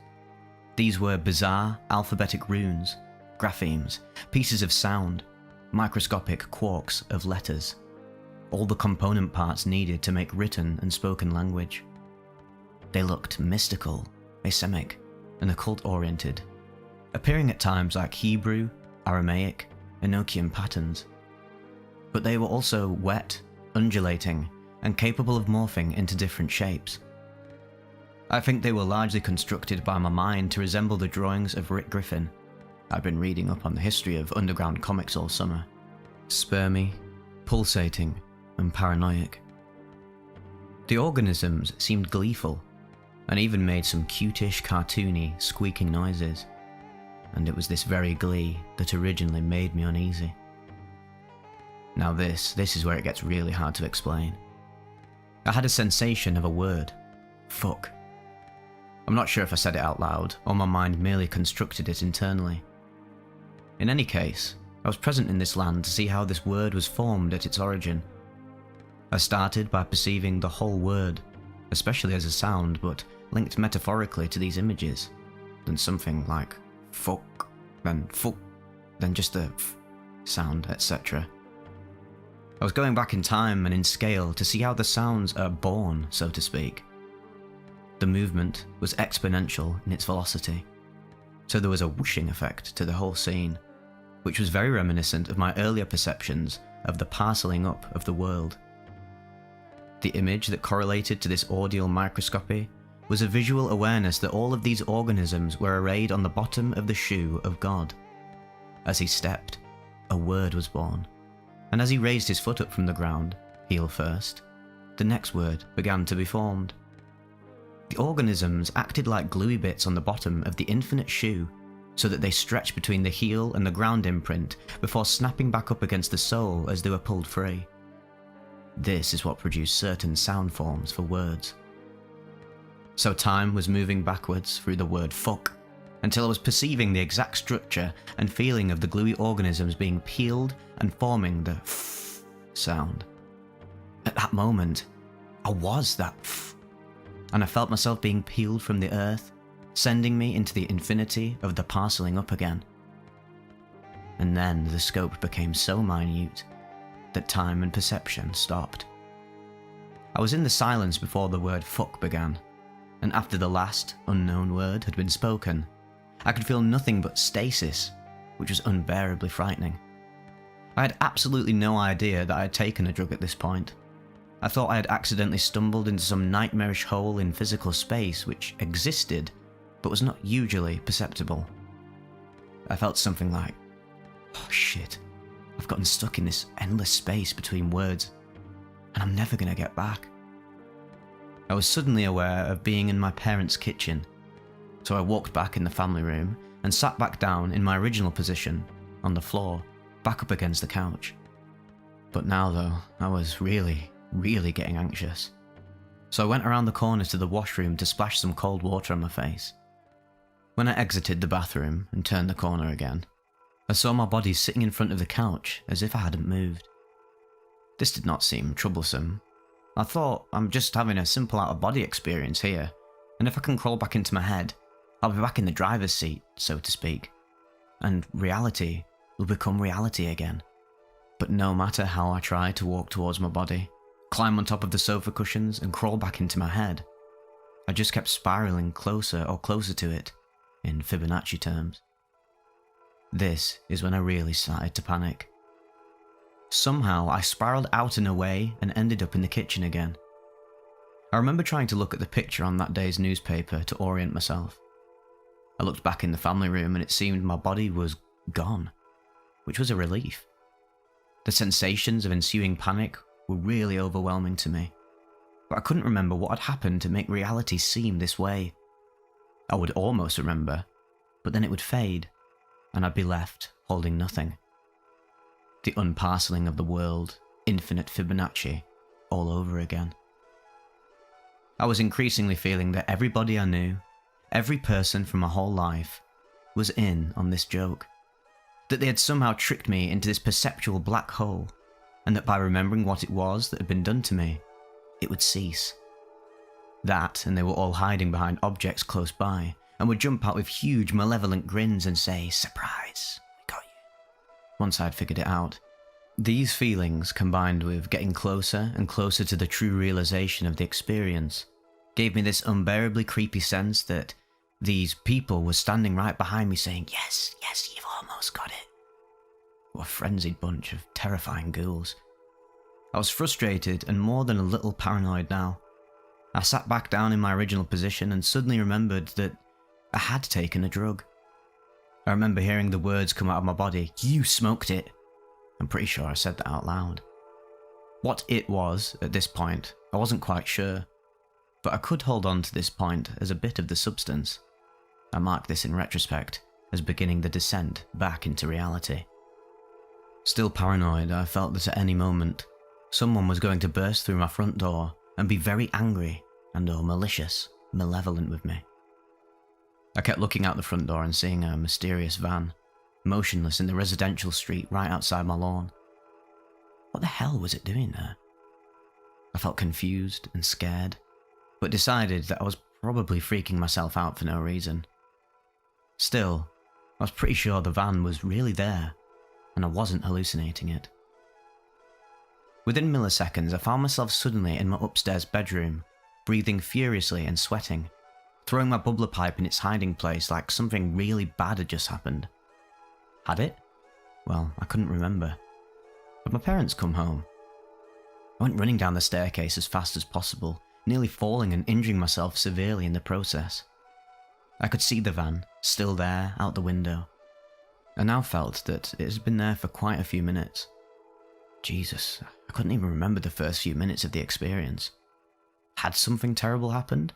These were bizarre alphabetic runes, graphemes, pieces of sound, microscopic quarks of letters, all the component parts needed to make written and spoken language. They looked mystical, asemic, and occult-oriented, appearing at times like Hebrew, Aramaic, Enochian patterns. But they were also wet, undulating, and capable of morphing into different shapes. I think they were largely constructed by my mind to resemble the drawings of Rick Griffin. I've been reading up on the history of underground comics all summer. Spermy, pulsating, and paranoid. The organisms seemed gleeful, and even made some cutish, cartoony, squeaking noises. And it was this very glee that originally made me uneasy. Now this is where it gets really hard to explain. I had a sensation of a word. Fuck. I'm not sure if I said it out loud, or my mind merely constructed it internally. In any case, I was present in this land to see how this word was formed at its origin. I started by perceiving the whole word, especially as a sound, but linked metaphorically to these images, then something like fuck, then just the f sound, etc. I was going back in time and in scale to see how the sounds are born, so to speak. The movement was exponential in its velocity, so there was a whooshing effect to the whole scene, which was very reminiscent of my earlier perceptions of the parceling up of the world. The image that correlated to this ordeal microscopy was a visual awareness that all of these organisms were arrayed on the bottom of the shoe of God. As he stepped, a word was born, and as he raised his foot up from the ground, heel first, the next word began to be formed. The organisms acted like gluey bits on the bottom of the infinite shoe, so that they stretched between the heel and the ground imprint before snapping back up against the sole as they were pulled free. This is what produced certain sound forms for words. So time was moving backwards through the word fuck, until I was perceiving the exact structure and feeling of the gluey organisms being peeled and forming the f sound. At that moment, I was that and I felt myself being peeled from the earth, sending me into the infinity of the parceling up again. And then the scope became so minute that time and perception stopped. I was in the silence before the word fuck began, and after the last unknown word had been spoken, I could feel nothing but stasis, which was unbearably frightening. I had absolutely no idea that I had taken a drug at this point. I thought I had accidentally stumbled into some nightmarish hole in physical space which existed, but was not usually perceptible. I felt something like, oh shit, I've gotten stuck in this endless space between words, and I'm never gonna get back. I was suddenly aware of being in my parents' kitchen, so I walked back in the family room and sat back down in my original position, on the floor, back up against the couch. But now though, I was really getting anxious. So I went around the corner to the washroom to splash some cold water on my face. When I exited the bathroom and turned the corner again, I saw my body sitting in front of the couch as if I hadn't moved. This did not seem troublesome. I thought, I'm just having a simple out-of-body experience here, and if I can crawl back into my head, I'll be back in the driver's seat, so to speak, and reality will become reality again. But no matter how I tried to walk towards my body, climb on top of the sofa cushions and crawl back into my head, I just kept spiraling closer or closer to it, in Fibonacci terms. This is when I really started to panic. Somehow I spiraled out and away and ended up in the kitchen again. I remember trying to look at the picture on that day's newspaper to orient myself. I looked back in the family room and it seemed my body was gone, which was a relief. The sensations of ensuing panic were really overwhelming to me, but I couldn't remember what had happened to make reality seem this way. I would almost remember, but then it would fade, and I'd be left holding nothing. The unparceling of the world, infinite Fibonacci, all over again. I was increasingly feeling that everybody I knew, every person from my whole life, was in on this joke. That they had somehow tricked me into this perceptual black hole, and that by remembering what it was that had been done to me, it would cease. That, and they were all hiding behind objects close by, and would jump out with huge malevolent grins and say, "Surprise, we got you," once I'd figured it out. These feelings, combined with getting closer and closer to the true realization of the experience, gave me this unbearably creepy sense that these people were standing right behind me saying, yes, you've almost got it. What a frenzied bunch of terrifying ghouls. I was frustrated and more than a little paranoid now. I sat back down in my original position and suddenly remembered that I had taken a drug. I remember hearing the words come out of my body, "You smoked it." I'm pretty sure I said that out loud. What it was at this point, I wasn't quite sure, but I could hold on to this point as a bit of the substance. I mark this in retrospect as beginning the descent back into reality. Still paranoid, I felt that at any moment, someone was going to burst through my front door and be very angry and/or malicious, malevolent with me. I kept looking out the front door and seeing a mysterious van, motionless in the residential street right outside my lawn. What the hell was it doing there? I felt confused and scared, but decided that I was probably freaking myself out for no reason. Still, I was pretty sure the van was really there, and I wasn't hallucinating it. Within milliseconds, I found myself suddenly in my upstairs bedroom, breathing furiously and sweating, throwing my bubbler pipe in its hiding place like something really bad had just happened. Had it? Well, I couldn't remember. Had my parents come home? I went running down the staircase as fast as possible, nearly falling and injuring myself severely in the process. I could see the van, still there, out the window. I now felt that it had been there for quite a few minutes. Jesus, I couldn't even remember the first few minutes of the experience. Had something terrible happened?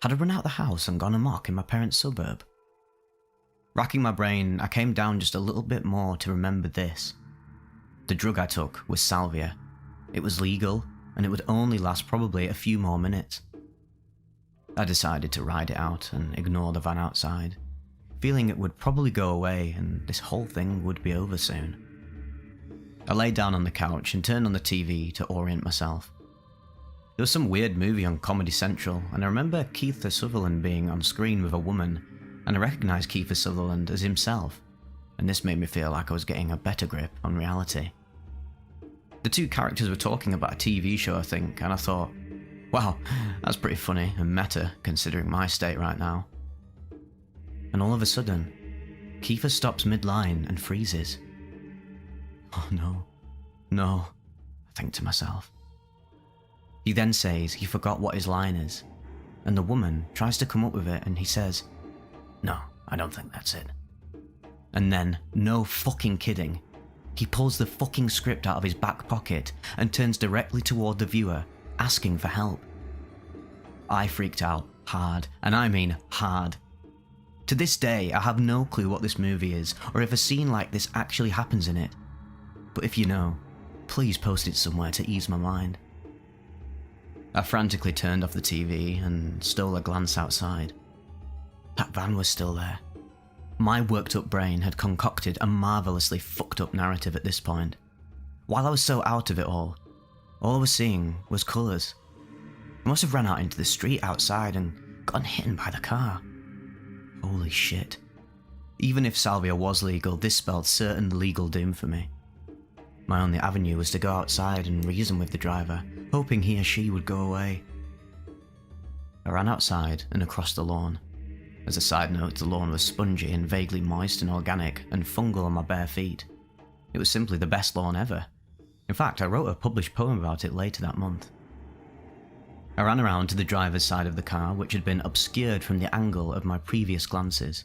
Had I run out the house and gone amok in my parents' suburb? Racking my brain, I came down just a little bit more to remember this. The drug I took was Salvia. It was legal, and it would only last probably a few more minutes. I decided to ride it out and ignore the van outside, feeling it would probably go away and this whole thing would be over soon. I lay down on the couch and turned on the TV to orient myself. There was some weird movie on Comedy Central, and I remember Kiefer Sutherland being on screen with a woman, and I recognised Kiefer Sutherland as himself, and this made me feel like I was getting a better grip on reality. The two characters were talking about a TV show, I think, and I thought, wow, that's pretty funny and meta considering my state right now. And all of a sudden, Kiefer stops mid-line and freezes. Oh no, I think to myself. He then says he forgot what his line is, and the woman tries to come up with it and he says, "No, I don't think that's it." And then, no fucking kidding, he pulls the fucking script out of his back pocket and turns directly toward the viewer, asking for help. I freaked out hard, and I mean hard. To this day, I have no clue what this movie is, or if a scene like this actually happens in it. But if you know, please post it somewhere to ease my mind. I frantically turned off the TV and stole a glance outside. That van was still there. My worked up brain had concocted a marvellously fucked up narrative at this point. While I was so out of it all I was seeing was colours. I must have ran out into the street outside and gotten hit by the car. Holy shit. Even if Salvia was legal, this spelled certain legal doom for me. My only avenue was to go outside and reason with the driver, hoping he or she would go away. I ran outside and across the lawn. As a side note, the lawn was spongy and vaguely moist and organic and fungal on my bare feet. It was simply the best lawn ever. In fact, I wrote a published poem about it later that month. I ran around to the driver's side of the car, which had been obscured from the angle of my previous glances.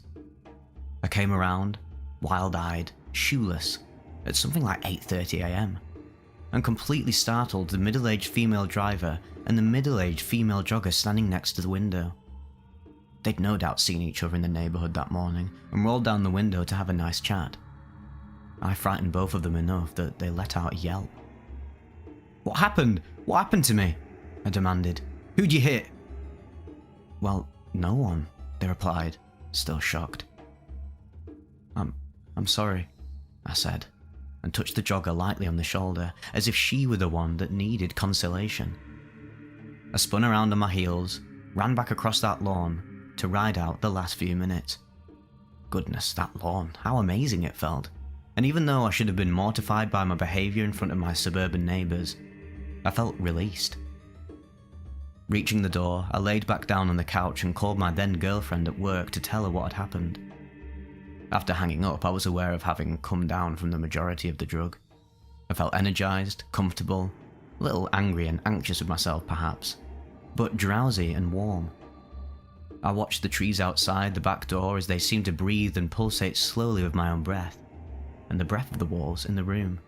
I came around, wild-eyed, shoeless, at something like 8:30 AM, and completely startled the middle-aged female driver and the middle-aged female jogger standing next to the window. They'd no doubt seen each other in the neighbourhood that morning and rolled down the window to have a nice chat. I frightened both of them enough that they let out a yelp. "What happened? What happened to me?" I demanded. "Who'd you hit?" "Well, no one," they replied, still shocked. I'm sorry," I said, and touched the jogger lightly on the shoulder, as if she were the one that needed consolation. I spun around on my heels, ran back across that lawn, to ride out the last few minutes. Goodness, that lawn, how amazing it felt. And even though I should have been mortified by my behaviour in front of my suburban neighbours, I felt released. Reaching the door, I laid back down on the couch and called my then girlfriend at work to tell her what had happened. After hanging up, I was aware of having come down from the majority of the drug. I felt energised, comfortable, a little angry and anxious with myself perhaps, but drowsy and warm. I watched the trees outside the back door as they seemed to breathe and pulsate slowly with my own breath, and the breath of the walls in the room.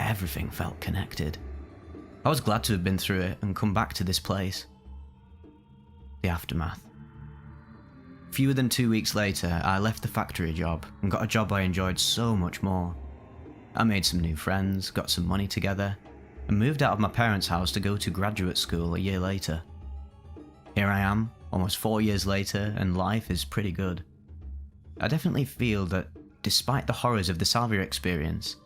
Everything felt connected. I was glad to have been through it and come back to this place. The aftermath. Fewer than 2 weeks later, I left the factory job and got a job I enjoyed so much more. I made some new friends, got some money together, and moved out of my parents' house to go to graduate school a year later. Here I am, almost 4 years later, and life is pretty good. I definitely feel that, despite the horrors of the Salvia experience,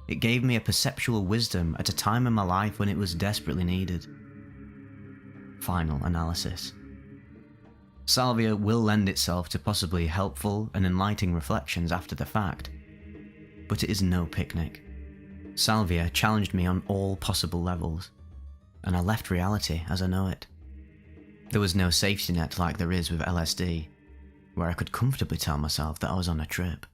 it gave me a perceptual wisdom at a time in my life when it was desperately needed. Final analysis. Salvia will lend itself to possibly helpful and enlightening reflections after the fact, but it is no picnic. Salvia challenged me on all possible levels, and I left reality as I know it. There was no safety net like there is with LSD, where I could comfortably tell myself that I was on a trip.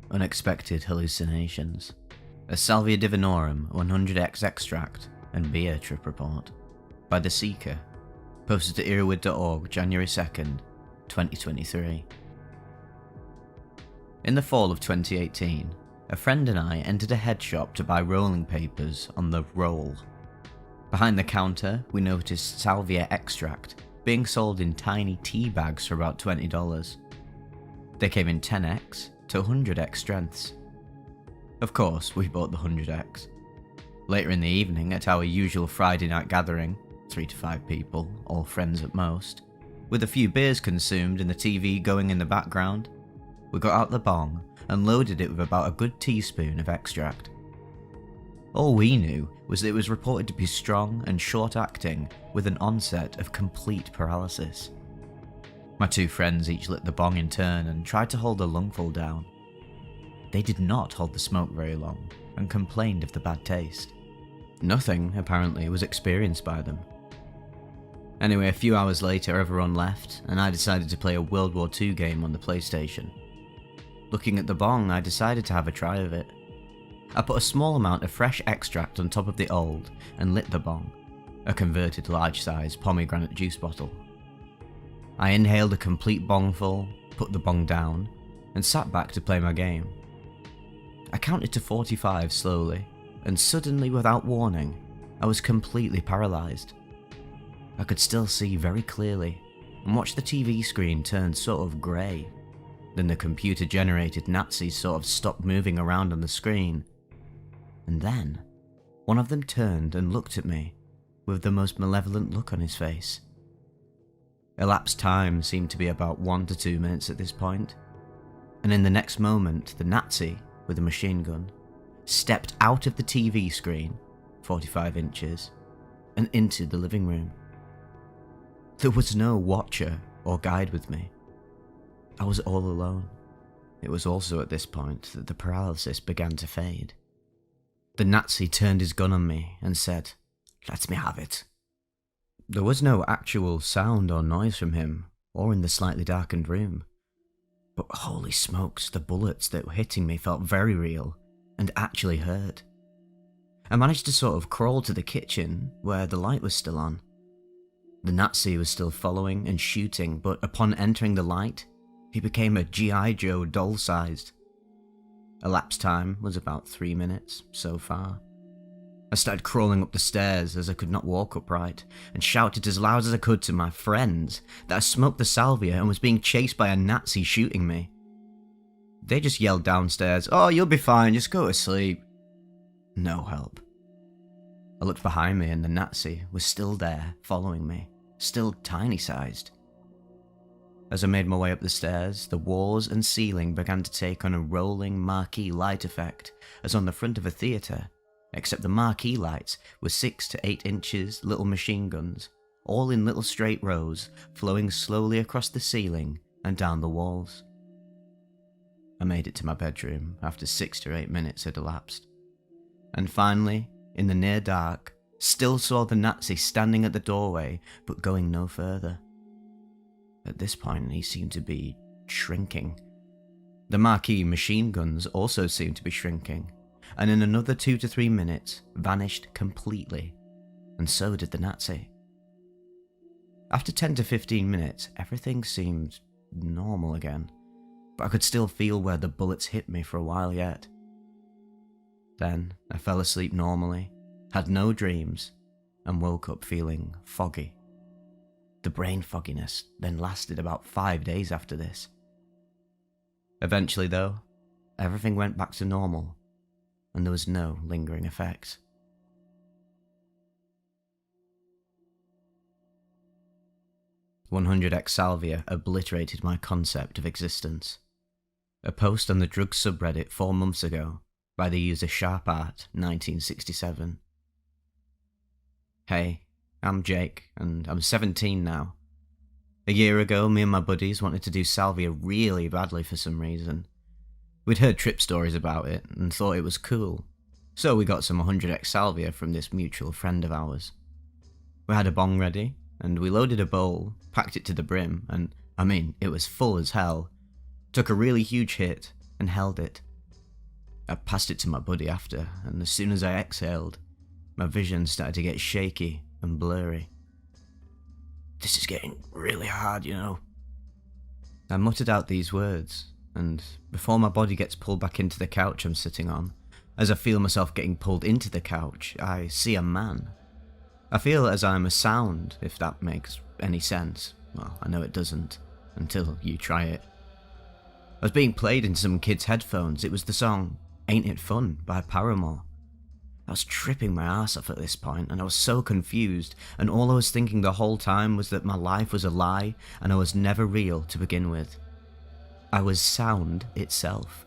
Unexpected hallucinations. A Salvia divinorum 100x extract and beer trip report by The Seeker. Posted to EARBUDS.org January 2nd, 2023. In the fall of 2018, a friend and I entered a head shop to buy rolling papers on the roll. Behind the counter, we noticed Salvia extract being sold in tiny tea bags for about $20. They came in 10x to 100x strengths. Of course, we bought the 100x. Later in the evening, at our usual Friday night gathering, 3 to 5 people, all friends at most, with a few beers consumed and the TV going in the background, we got out the bong and loaded it with about a good teaspoon of extract. All we knew was that it was reported to be strong and short-acting with an onset of complete paralysis. My 2 friends each lit the bong in turn and tried to hold a lungful down. They did not hold the smoke very long and complained of the bad taste. Nothing, apparently, was experienced by them. Anyway, a few hours later everyone left and I decided to play a World War II game on the PlayStation. Looking at the bong, I decided to have a try of it. I put a small amount of fresh extract on top of the old and lit the bong, a converted large-size pomegranate juice bottle. I inhaled a complete bongful, put the bong down, and sat back to play my game. I counted to 45 slowly, and suddenly, without warning, I was completely paralysed. I could still see very clearly, and watch the TV screen turn sort of grey. Then the computer-generated Nazis sort of stopped moving around on the screen. And then, one of them turned and looked at me, with the most malevolent look on his face. Elapsed time seemed to be about 1 to 2 minutes at this point, and in the next moment, the Nazi, with a machine gun, stepped out of the TV screen, 45 inches, and into the living room. There was no watcher or guide with me. I was all alone. It was also at this point that the paralysis began to fade. The Nazi turned his gun on me and said, "Let me have it." There was no actual sound or noise from him, or in the slightly darkened room. But holy smokes, the bullets that were hitting me felt very real, and actually hurt. I managed to sort of crawl to the kitchen, where the light was still on. The Nazi was still following and shooting, but upon entering the light, he became a G.I. Joe doll-sized. Elapsed time was about 3 minutes, so far. I started crawling up the stairs as I could not walk upright, and shouted as loud as I could to my friends that I smoked the salvia and was being chased by a Nazi shooting me. They just yelled downstairs, "Oh, you'll be fine, just go to sleep." No help. I looked behind me and the Nazi was still there, following me, still tiny-sized. As I made my way up the stairs, the walls and ceiling began to take on a rolling marquee light effect, as on the front of a theatre, except the marquee lights were 6 to 8 inches little machine guns, all in little straight rows, flowing slowly across the ceiling and down the walls. I made it to my bedroom after 6 to 8 minutes had elapsed, and finally, in the near dark, still saw the Nazi standing at the doorway but going no further. At this point, he seemed to be shrinking. The marquee machine guns also seemed to be shrinking, and in another 2 to 3 minutes vanished completely, and so did the Nazi. After 10 to 15 minutes, everything seemed normal again, but I could still feel where the bullets hit me for a while yet. Then I fell asleep normally, had no dreams, and woke up feeling foggy. The brain fogginess then lasted about 5 days after this. Eventually though, everything went back to normal, and there was no lingering effects. "100x Salvia obliterated my concept of existence." A post on the drugs subreddit 4 months ago by the user SharpArt1967. Hey, I'm Jake, and I'm 17 now. A year ago, me and my buddies wanted to do salvia really badly for some reason. We'd heard trip stories about it, and thought it was cool, so we got some 100x salvia from this mutual friend of ours. We had a bong ready, and we loaded a bowl, packed it to the brim, and, it was full as hell. Took a really huge hit, and held it. I passed it to my buddy after, and as soon as I exhaled, my vision started to get shaky and blurry. "This is getting really hard, you know," I muttered out these words, and before my body gets pulled back into the couch I'm sitting on, as I feel myself getting pulled into the couch, I see a man. I feel as I'm a sound, if that makes any sense. Well, I know it doesn't, until you try it. I was being played in some kid's headphones. It was the song Ain't It Fun by Paramore. I was tripping my ass off at this point, and I was so confused, and all I was thinking the whole time was that my life was a lie, and I was never real to begin with. I was sound itself.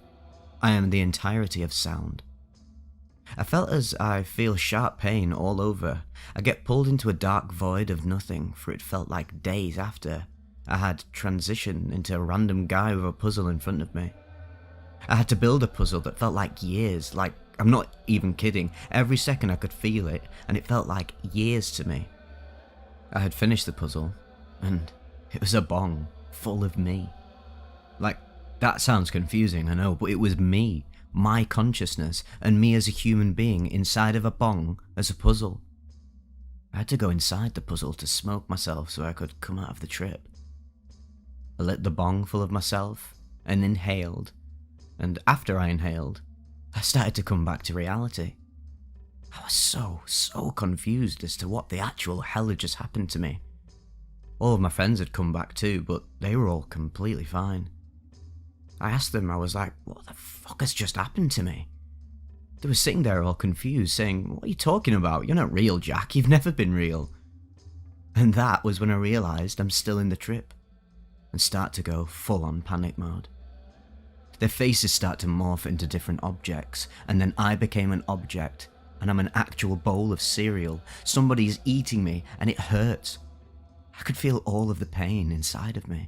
I am the entirety of sound. I felt as I feel sharp pain all over. I get pulled into a dark void of nothing, for it felt like days after I had transitioned into a random guy with a puzzle in front of me. I had to build a puzzle that felt like years, like, I'm not even kidding, every second I could feel it, and it felt like years to me. I had finished the puzzle, and it was a bong full of me. Like, that sounds confusing, I know, but it was me, my consciousness, and me as a human being inside of a bong as a puzzle. I had to go inside the puzzle to smoke myself so I could come out of the trip. I lit the bong full of myself, and inhaled, and after I inhaled, I started to come back to reality. I was so confused as to what the actual hell had just happened to me. All of my friends had come back too, but they were all completely fine. I asked them, I was like, what the fuck has just happened to me? They were sitting there all confused, saying, what are you talking about? You're not real, Jack. You've never been real. And that was when I realised I'm still in the trip, and start to go full-on panic mode. Their faces start to morph into different objects, and then I became an object, and I'm an actual bowl of cereal. Somebody's eating me, and it hurts. I could feel all of the pain inside of me.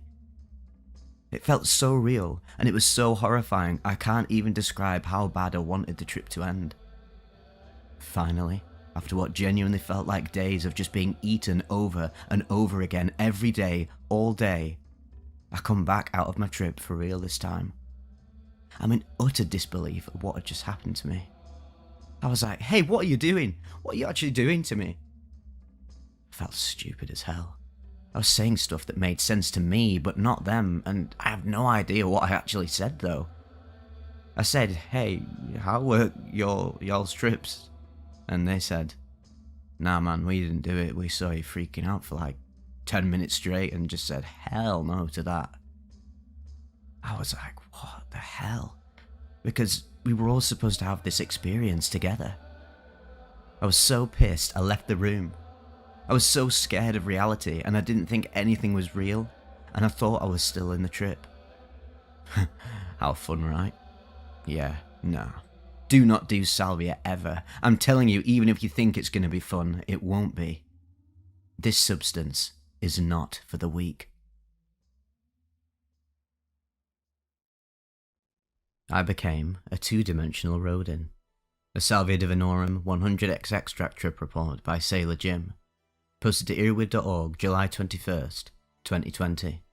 It felt so real, and it was so horrifying, I can't even describe how bad I wanted the trip to end. Finally, after what genuinely felt like days of just being eaten over and over again every day, all day, I come back out of my trip for real this time. I'm in utter disbelief of what had just happened to me. I was like, hey, what are you doing? What are you actually doing to me? I felt stupid as hell. I was saying stuff that made sense to me, but not them, and I have no idea what I actually said though. I said, hey, how were y'all's trips? And they said, nah man, we didn't do it. We saw you freaking out for like 10 minutes straight and just said hell no to that. I was like, what the hell? Because we were all supposed to have this experience together. I was so pissed I left the room. I was so scared of reality, and I didn't think anything was real, and I thought I was still in the trip. How fun, right? Yeah, nah. Do not do Salvia ever. I'm telling you, even if you think it's going to be fun, it won't be. This substance is not for the weak. I became a two-dimensional rodin. A Salvia divinorum 100x extract trip report by Sailor Jim. Posted to earbud.org, July 21st, 2020.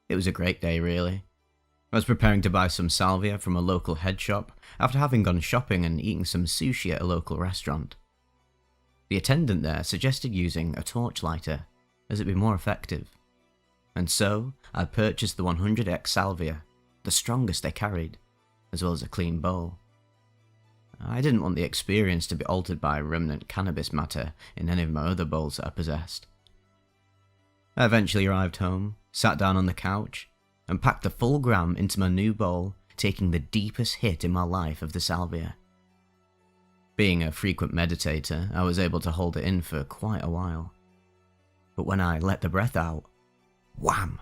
It was a great day, really. I was preparing to buy some salvia from a local head shop after having gone shopping and eating some sushi at a local restaurant. The attendant there suggested using a torch lighter, as it'd be more effective. And so, I purchased the 100x salvia, the strongest they carried, as well as a clean bowl. I didn't want the experience to be altered by remnant cannabis matter in any of my other bowls that I possessed. I eventually arrived home, sat down on the couch, and packed the full gram into my new bowl, taking the deepest hit in my life of the salvia. Being a frequent meditator, I was able to hold it in for quite a while. But when I let the breath out, wham!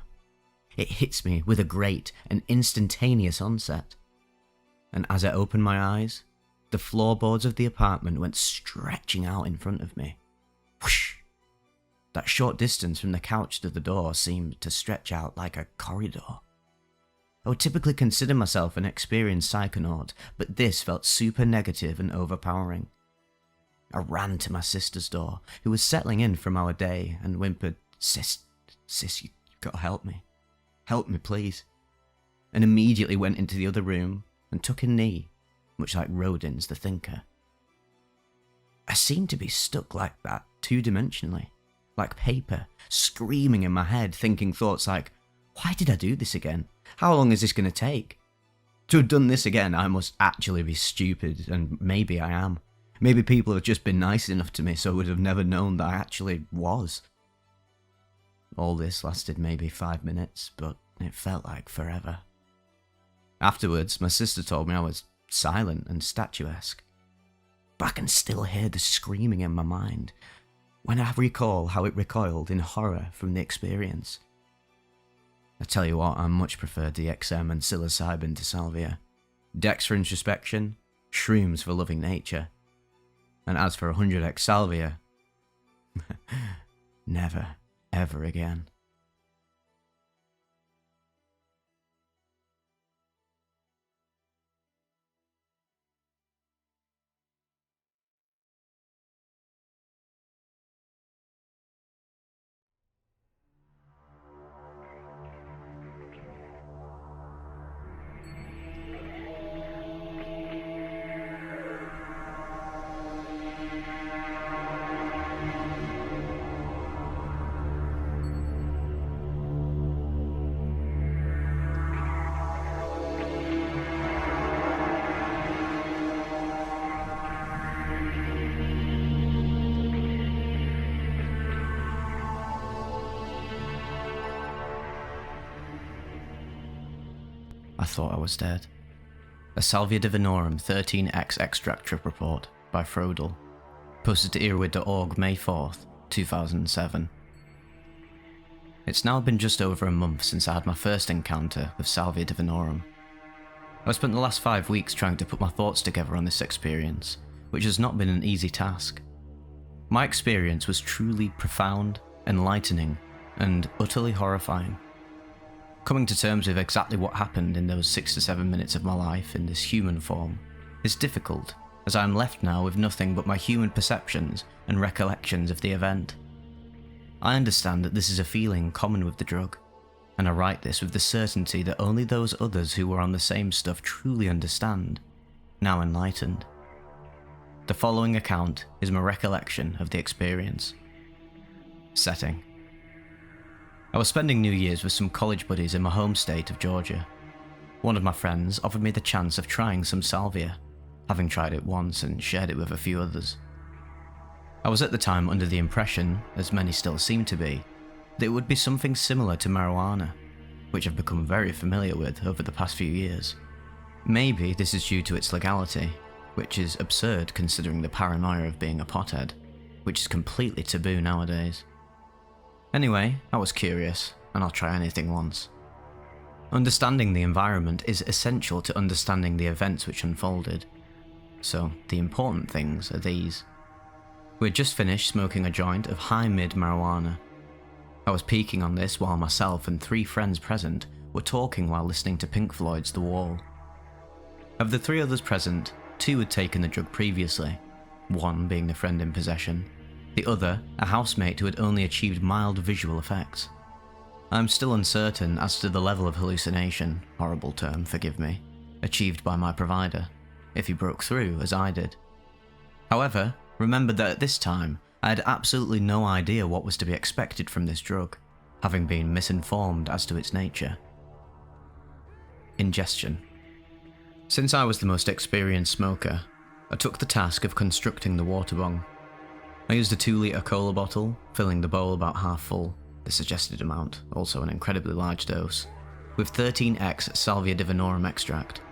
It hits me with a great and instantaneous onset. And as I opened my eyes, the floorboards of the apartment went stretching out in front of me. Whoosh! That short distance from the couch to the door seemed to stretch out like a corridor. I would typically consider myself an experienced psychonaut, but this felt super negative and overpowering. I ran to my sister's door, who was settling in from our day, and whimpered, Sis, you gotta help me. Help me, please. And immediately went into the other room and took a knee, much like Rodin's the Thinker. I seemed to be stuck like that, two-dimensionally, like paper, screaming in my head, thinking thoughts like, Why did I do this again? How long is this going to take? To have done this again, I must actually be stupid, and maybe I am. Maybe people have just been nice enough to me so I would have never known that I actually was. All this lasted maybe 5 minutes, but it felt like forever. Afterwards, my sister told me I was silent and statuesque. But I can still hear the screaming in my mind when I recall how it recoiled in horror from the experience. I tell you what, I much prefer DXM and psilocybin to Salvia. Dex for introspection, shrooms for loving nature. And as for 100x Salvia, never, ever again. I thought I was dead. A Salvia divinorum 13x extract trip report by Frodel. Posted to earbud.org May 4th, 2007. It's now been just over a month since I had my first encounter with Salvia divinorum. I've spent the last 5 weeks trying to put my thoughts together on this experience, which has not been an easy task. My experience was truly profound, enlightening, and utterly horrifying. Coming to terms with exactly what happened in those 6 to 7 minutes of my life in this human form is difficult, as I am left now with nothing but my human perceptions and recollections of the event. I understand that this is a feeling common with the drug, and I write this with the certainty that only those others who were on the same stuff truly understand, now enlightened. The following account is my recollection of the experience. Setting. I was spending New Year's with some college buddies in my home state of Georgia. One of my friends offered me the chance of trying some salvia, having tried it once and shared it with a few others. I was at the time under the impression, as many still seem to be, that it would be something similar to marijuana, which I've become very familiar with over the past few years. Maybe this is due to its legality, which is absurd considering the paranoia of being a pothead, which is completely taboo nowadays. Anyway, I was curious, and I'll try anything once. Understanding the environment is essential to understanding the events which unfolded, so the important things are these. We had just finished smoking a joint of high-mid marijuana. I was peeking on this while myself and 3 friends present were talking while listening to Pink Floyd's The Wall. Of the 3 others present, 2 had taken the drug previously, one being the friend in possession, the other a housemate who had only achieved mild visual effects. I am still uncertain as to the level of hallucination, horrible term, forgive me, achieved by my provider, if he broke through as I did. However, remember that at this time, I had absolutely no idea what was to be expected from this drug, having been misinformed as to its nature. Ingestion. Since I was the most experienced smoker, I took the task of constructing the water bong. I used a 2-litre cola bottle, filling the bowl about half full, the suggested amount, also an incredibly large dose, with 13x Salvia divinorum extract.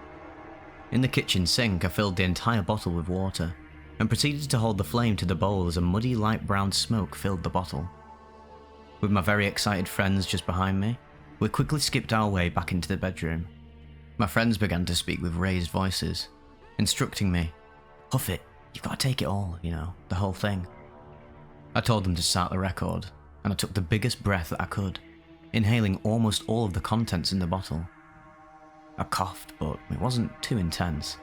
In the kitchen sink, I filled the entire bottle with water, and proceeded to hold the flame to the bowl as a muddy light brown smoke filled the bottle. With my very excited friends just behind me, we quickly skipped our way back into the bedroom. My friends began to speak with raised voices, instructing me, "Huff it, you've got to take it all, the whole thing." I told them to start the record, and I took the biggest breath that I could, inhaling almost all of the contents in the bottle. I coughed, but it wasn't too intense.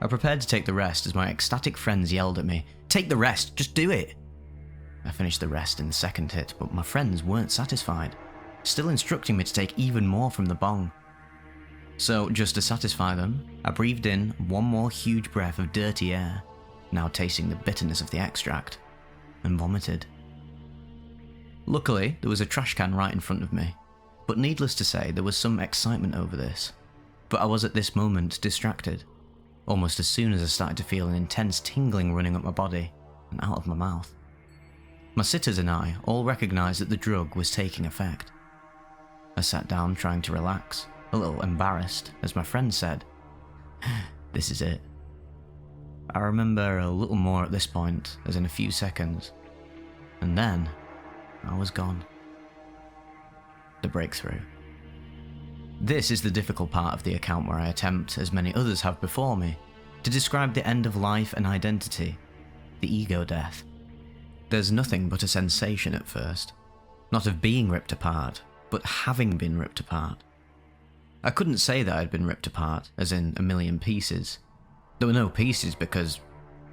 I prepared to take the rest as my ecstatic friends yelled at me, "Take the rest, just do it!" I finished the rest in the second hit, but my friends weren't satisfied, still instructing me to take even more from the bong. So, just to satisfy them, I breathed in one more huge breath of dirty air, now tasting the bitterness of the extract, and vomited. Luckily, there was a trash can right in front of me, but needless to say, there was some excitement over this. But I was at this moment distracted, almost as soon as I started to feel an intense tingling running up my body and out of my mouth. My sitters and I all recognised that the drug was taking effect. I sat down trying to relax, a little embarrassed, as my friend said, "This is it." I remember a little more at this point, as in a few seconds, and then I was gone. The breakthrough. This is the difficult part of the account where I attempt, as many others have before me, to describe the end of life and identity, the ego death. There's nothing but a sensation at first, not of being ripped apart, but having been ripped apart. I couldn't say that I'd been ripped apart, as in a million pieces. There were no pieces because,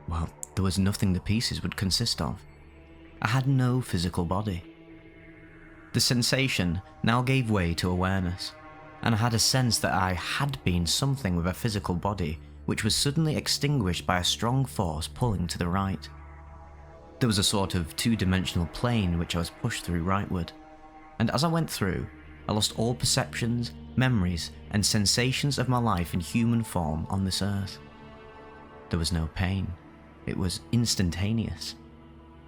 well, there was nothing the pieces would consist of. I had no physical body. The sensation now gave way to awareness, and I had a sense that I had been something with a physical body which was suddenly extinguished by a strong force pulling to the right. There was a sort of two-dimensional plane which I was pushed through rightward, and as I went through, I lost all perceptions, memories, and sensations of my life in human form on this earth. There was no pain. It was instantaneous.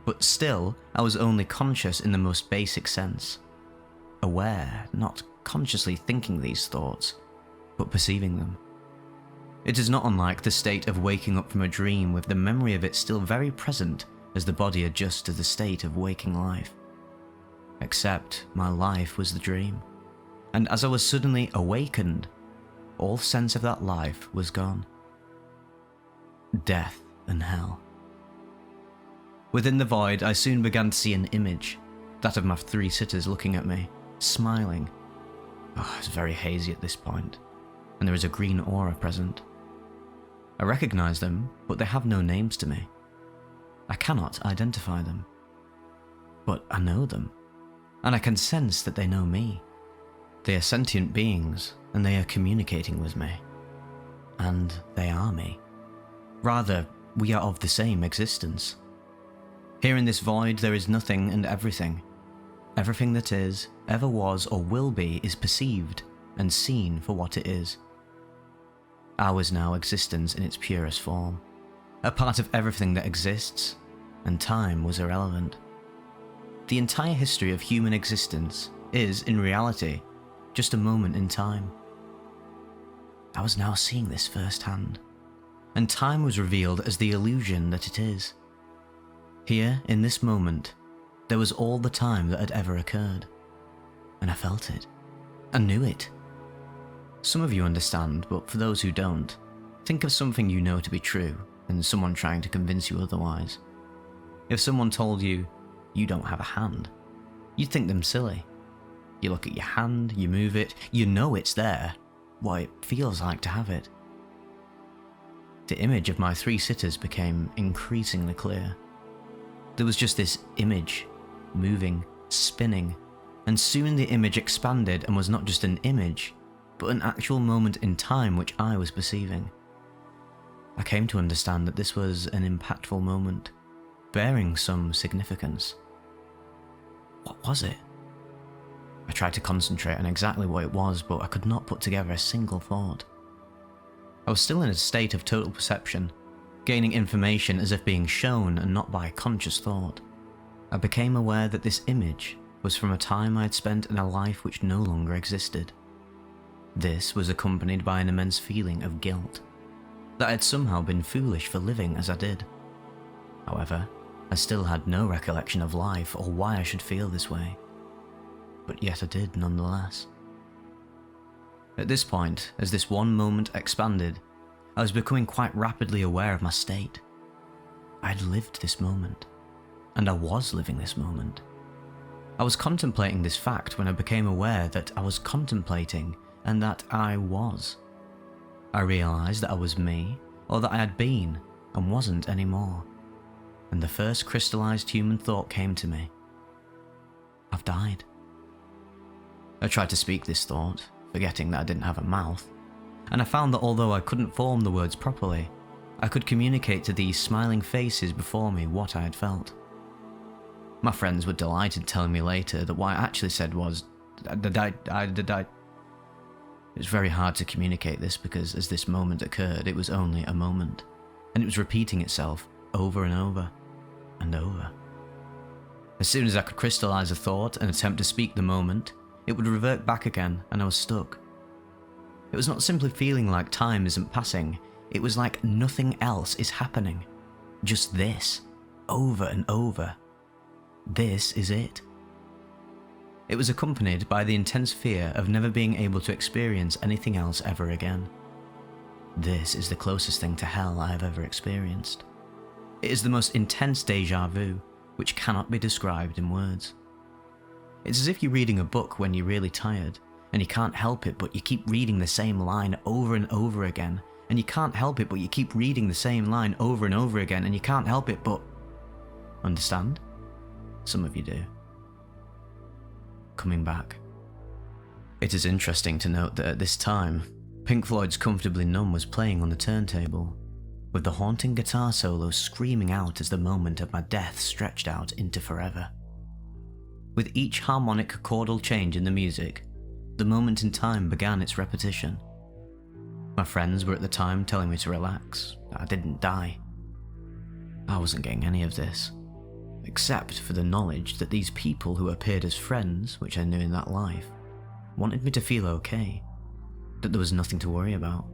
But still, I was only conscious in the most basic sense. Aware, not consciously thinking these thoughts, but perceiving them. It is not unlike the state of waking up from a dream with the memory of it still very present as the body adjusts to the state of waking life. Except my life was the dream, and as I was suddenly awakened, all sense of that life was gone. Death and hell. Within the void, I soon began to see an image, that of my three sitters looking at me, smiling. It's very hazy at this point, and there is a green aura present. I recognize them, but they have no names to me. I cannot identify them. But I know them, and I can sense that they know me. They are sentient beings, and they are communicating with me. And they are me. Rather, we are of the same existence. Here in this void there is nothing and everything. Everything that is, ever was, or will be is perceived and seen for what it is. Ours now existence in its purest form, a part of everything that exists, and time was irrelevant. The entire history of human existence is, in reality, just a moment in time. I was now seeing this firsthand, and time was revealed as the illusion that it is. Here, in this moment, there was all the time that had ever occurred, and I felt it, I knew it. Some of you understand, but for those who don't, think of something you know to be true, and someone trying to convince you otherwise. If someone told you, you don't have a hand, you'd think them silly. You look at your hand, you move it, you know it's there, what it feels like to have it. The image of my three sitters became increasingly clear. There was just this image, moving, spinning, and soon the image expanded and was not just an image, but an actual moment in time which I was perceiving. I came to understand that this was an impactful moment, bearing some significance. What was it? I tried to concentrate on exactly what it was, but I could not put together a single thought. I was still in a state of total perception, gaining information as if being shown and not by conscious thought. I became aware that this image was from a time I had spent in a life which no longer existed. This was accompanied by an immense feeling of guilt, that I had somehow been foolish for living as I did. However, I still had no recollection of life or why I should feel this way. But yet I did nonetheless. At this point, as this one moment expanded, I was becoming quite rapidly aware of my state. I had lived this moment, and I was living this moment. I was contemplating this fact when I became aware that I was contemplating and that I was. I realised that I was me, or that I had been and wasn't anymore, and the first crystallised human thought came to me. I've died. I tried to speak this thought, forgetting that I didn't have a mouth, and I found that although I couldn't form the words properly, I could communicate to these smiling faces before me what I had felt. My friends were delighted, telling me later that what I actually said was, It's very hard to communicate this because as this moment occurred, it was only a moment, and it was repeating itself over and over and over. As soon as I could crystallize a thought and attempt to speak the moment, it would revert back again and I was stuck. It was not simply feeling like time isn't passing, it was like nothing else is happening. Just this, over and over. This is it. It was accompanied by the intense fear of never being able to experience anything else ever again. This is the closest thing to hell I have ever experienced. It is the most intense déjà vu, which cannot be described in words. It's as if you're reading a book when you're really tired, and you can't help it but you keep reading the same line over and over again, and you can't help it but you keep reading the same line over and over again, and you can't help it but... Understand? Some of you do. Coming back. It is interesting to note that at this time, Pink Floyd's Comfortably Numb was playing on the turntable, with the haunting guitar solo screaming out as the moment of my death stretched out into forever. With each harmonic chordal change in the music, the moment in time began its repetition. My friends were at the time telling me to relax, that I didn't die. I wasn't getting any of this, except for the knowledge that these people who appeared as friends, which I knew in that life, wanted me to feel okay, that there was nothing to worry about.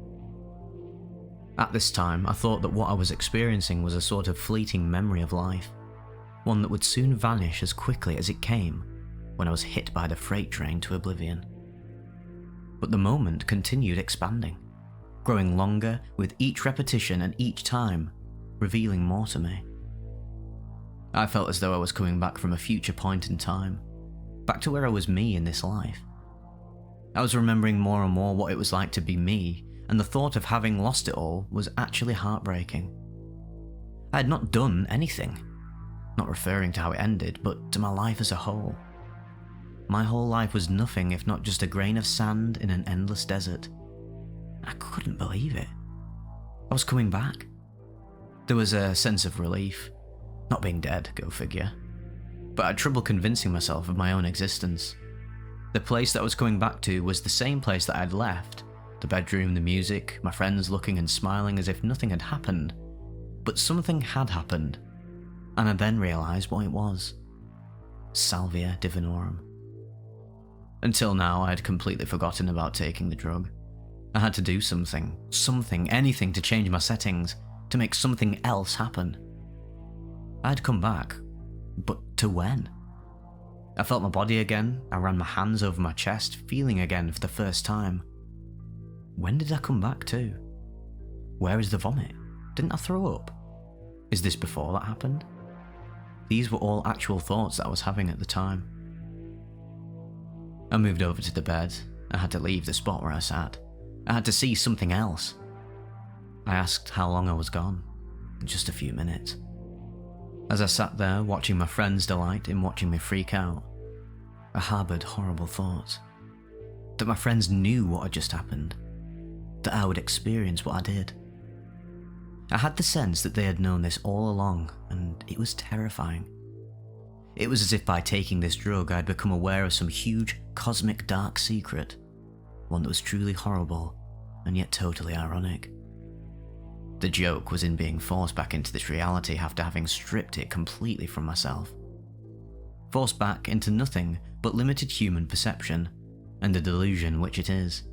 At this time, I thought that what I was experiencing was a sort of fleeting memory of life, one that would soon vanish as quickly as it came when I was hit by the freight train to oblivion. But the moment continued expanding, growing longer with each repetition and each time, revealing more to me. I felt as though I was coming back from a future point in time, back to where I was me in this life. I was remembering more and more what it was like to be me, and the thought of having lost it all was actually heartbreaking. I had not done anything, not referring to how it ended, but to my life as a whole. My whole life was nothing if not just a grain of sand in an endless desert. I couldn't believe it. I was coming back. There was a sense of relief. Not being dead, go figure. But I had trouble convincing myself of my own existence. The place that I was coming back to was the same place that I had left. The bedroom, the music, my friends looking and smiling as if nothing had happened. But something had happened, and I then realised what it was. Salvia divinorum. Until now, I had completely forgotten about taking the drug. I had to do something, anything to change my settings, to make something else happen. I had come back, but to when? I felt my body again, I ran my hands over my chest, feeling again for the first time. When did I come back to? Where is the vomit? Didn't I throw up? Is this before that happened? These were all actual thoughts that I was having at the time. I moved over to the bed. I had to leave the spot where I sat. I had to see something else. I asked how long I was gone. Just a few minutes. As I sat there watching my friends' delight in watching me freak out, I harboured horrible thoughts. That my friends knew what had just happened. That I would experience what I did. I had the sense that they had known this all along, and it was terrifying. It was as if by taking this drug I had become aware of some huge, cosmic dark secret, one that was truly horrible, and yet totally ironic. The joke was in being forced back into this reality after having stripped it completely from myself. Forced back into nothing but limited human perception, and the delusion which it is.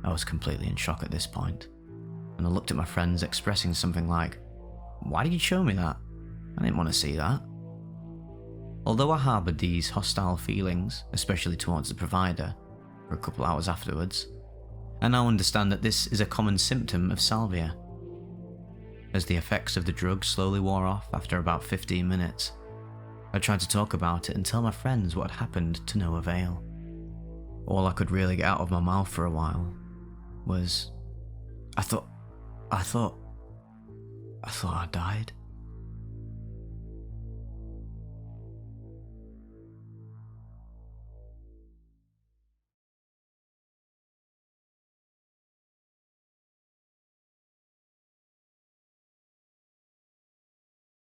I was completely in shock at this point, and I looked at my friends expressing something like, "Why did you show me that? I didn't want to see that." Although I harboured these hostile feelings, especially towards the provider, for a couple hours afterwards, I now understand that this is a common symptom of salvia. As the effects of the drug slowly wore off after about 15 minutes, I tried to talk about it and tell my friends what had happened to no avail. All I could really get out of my mouth for a while was, I thought I died.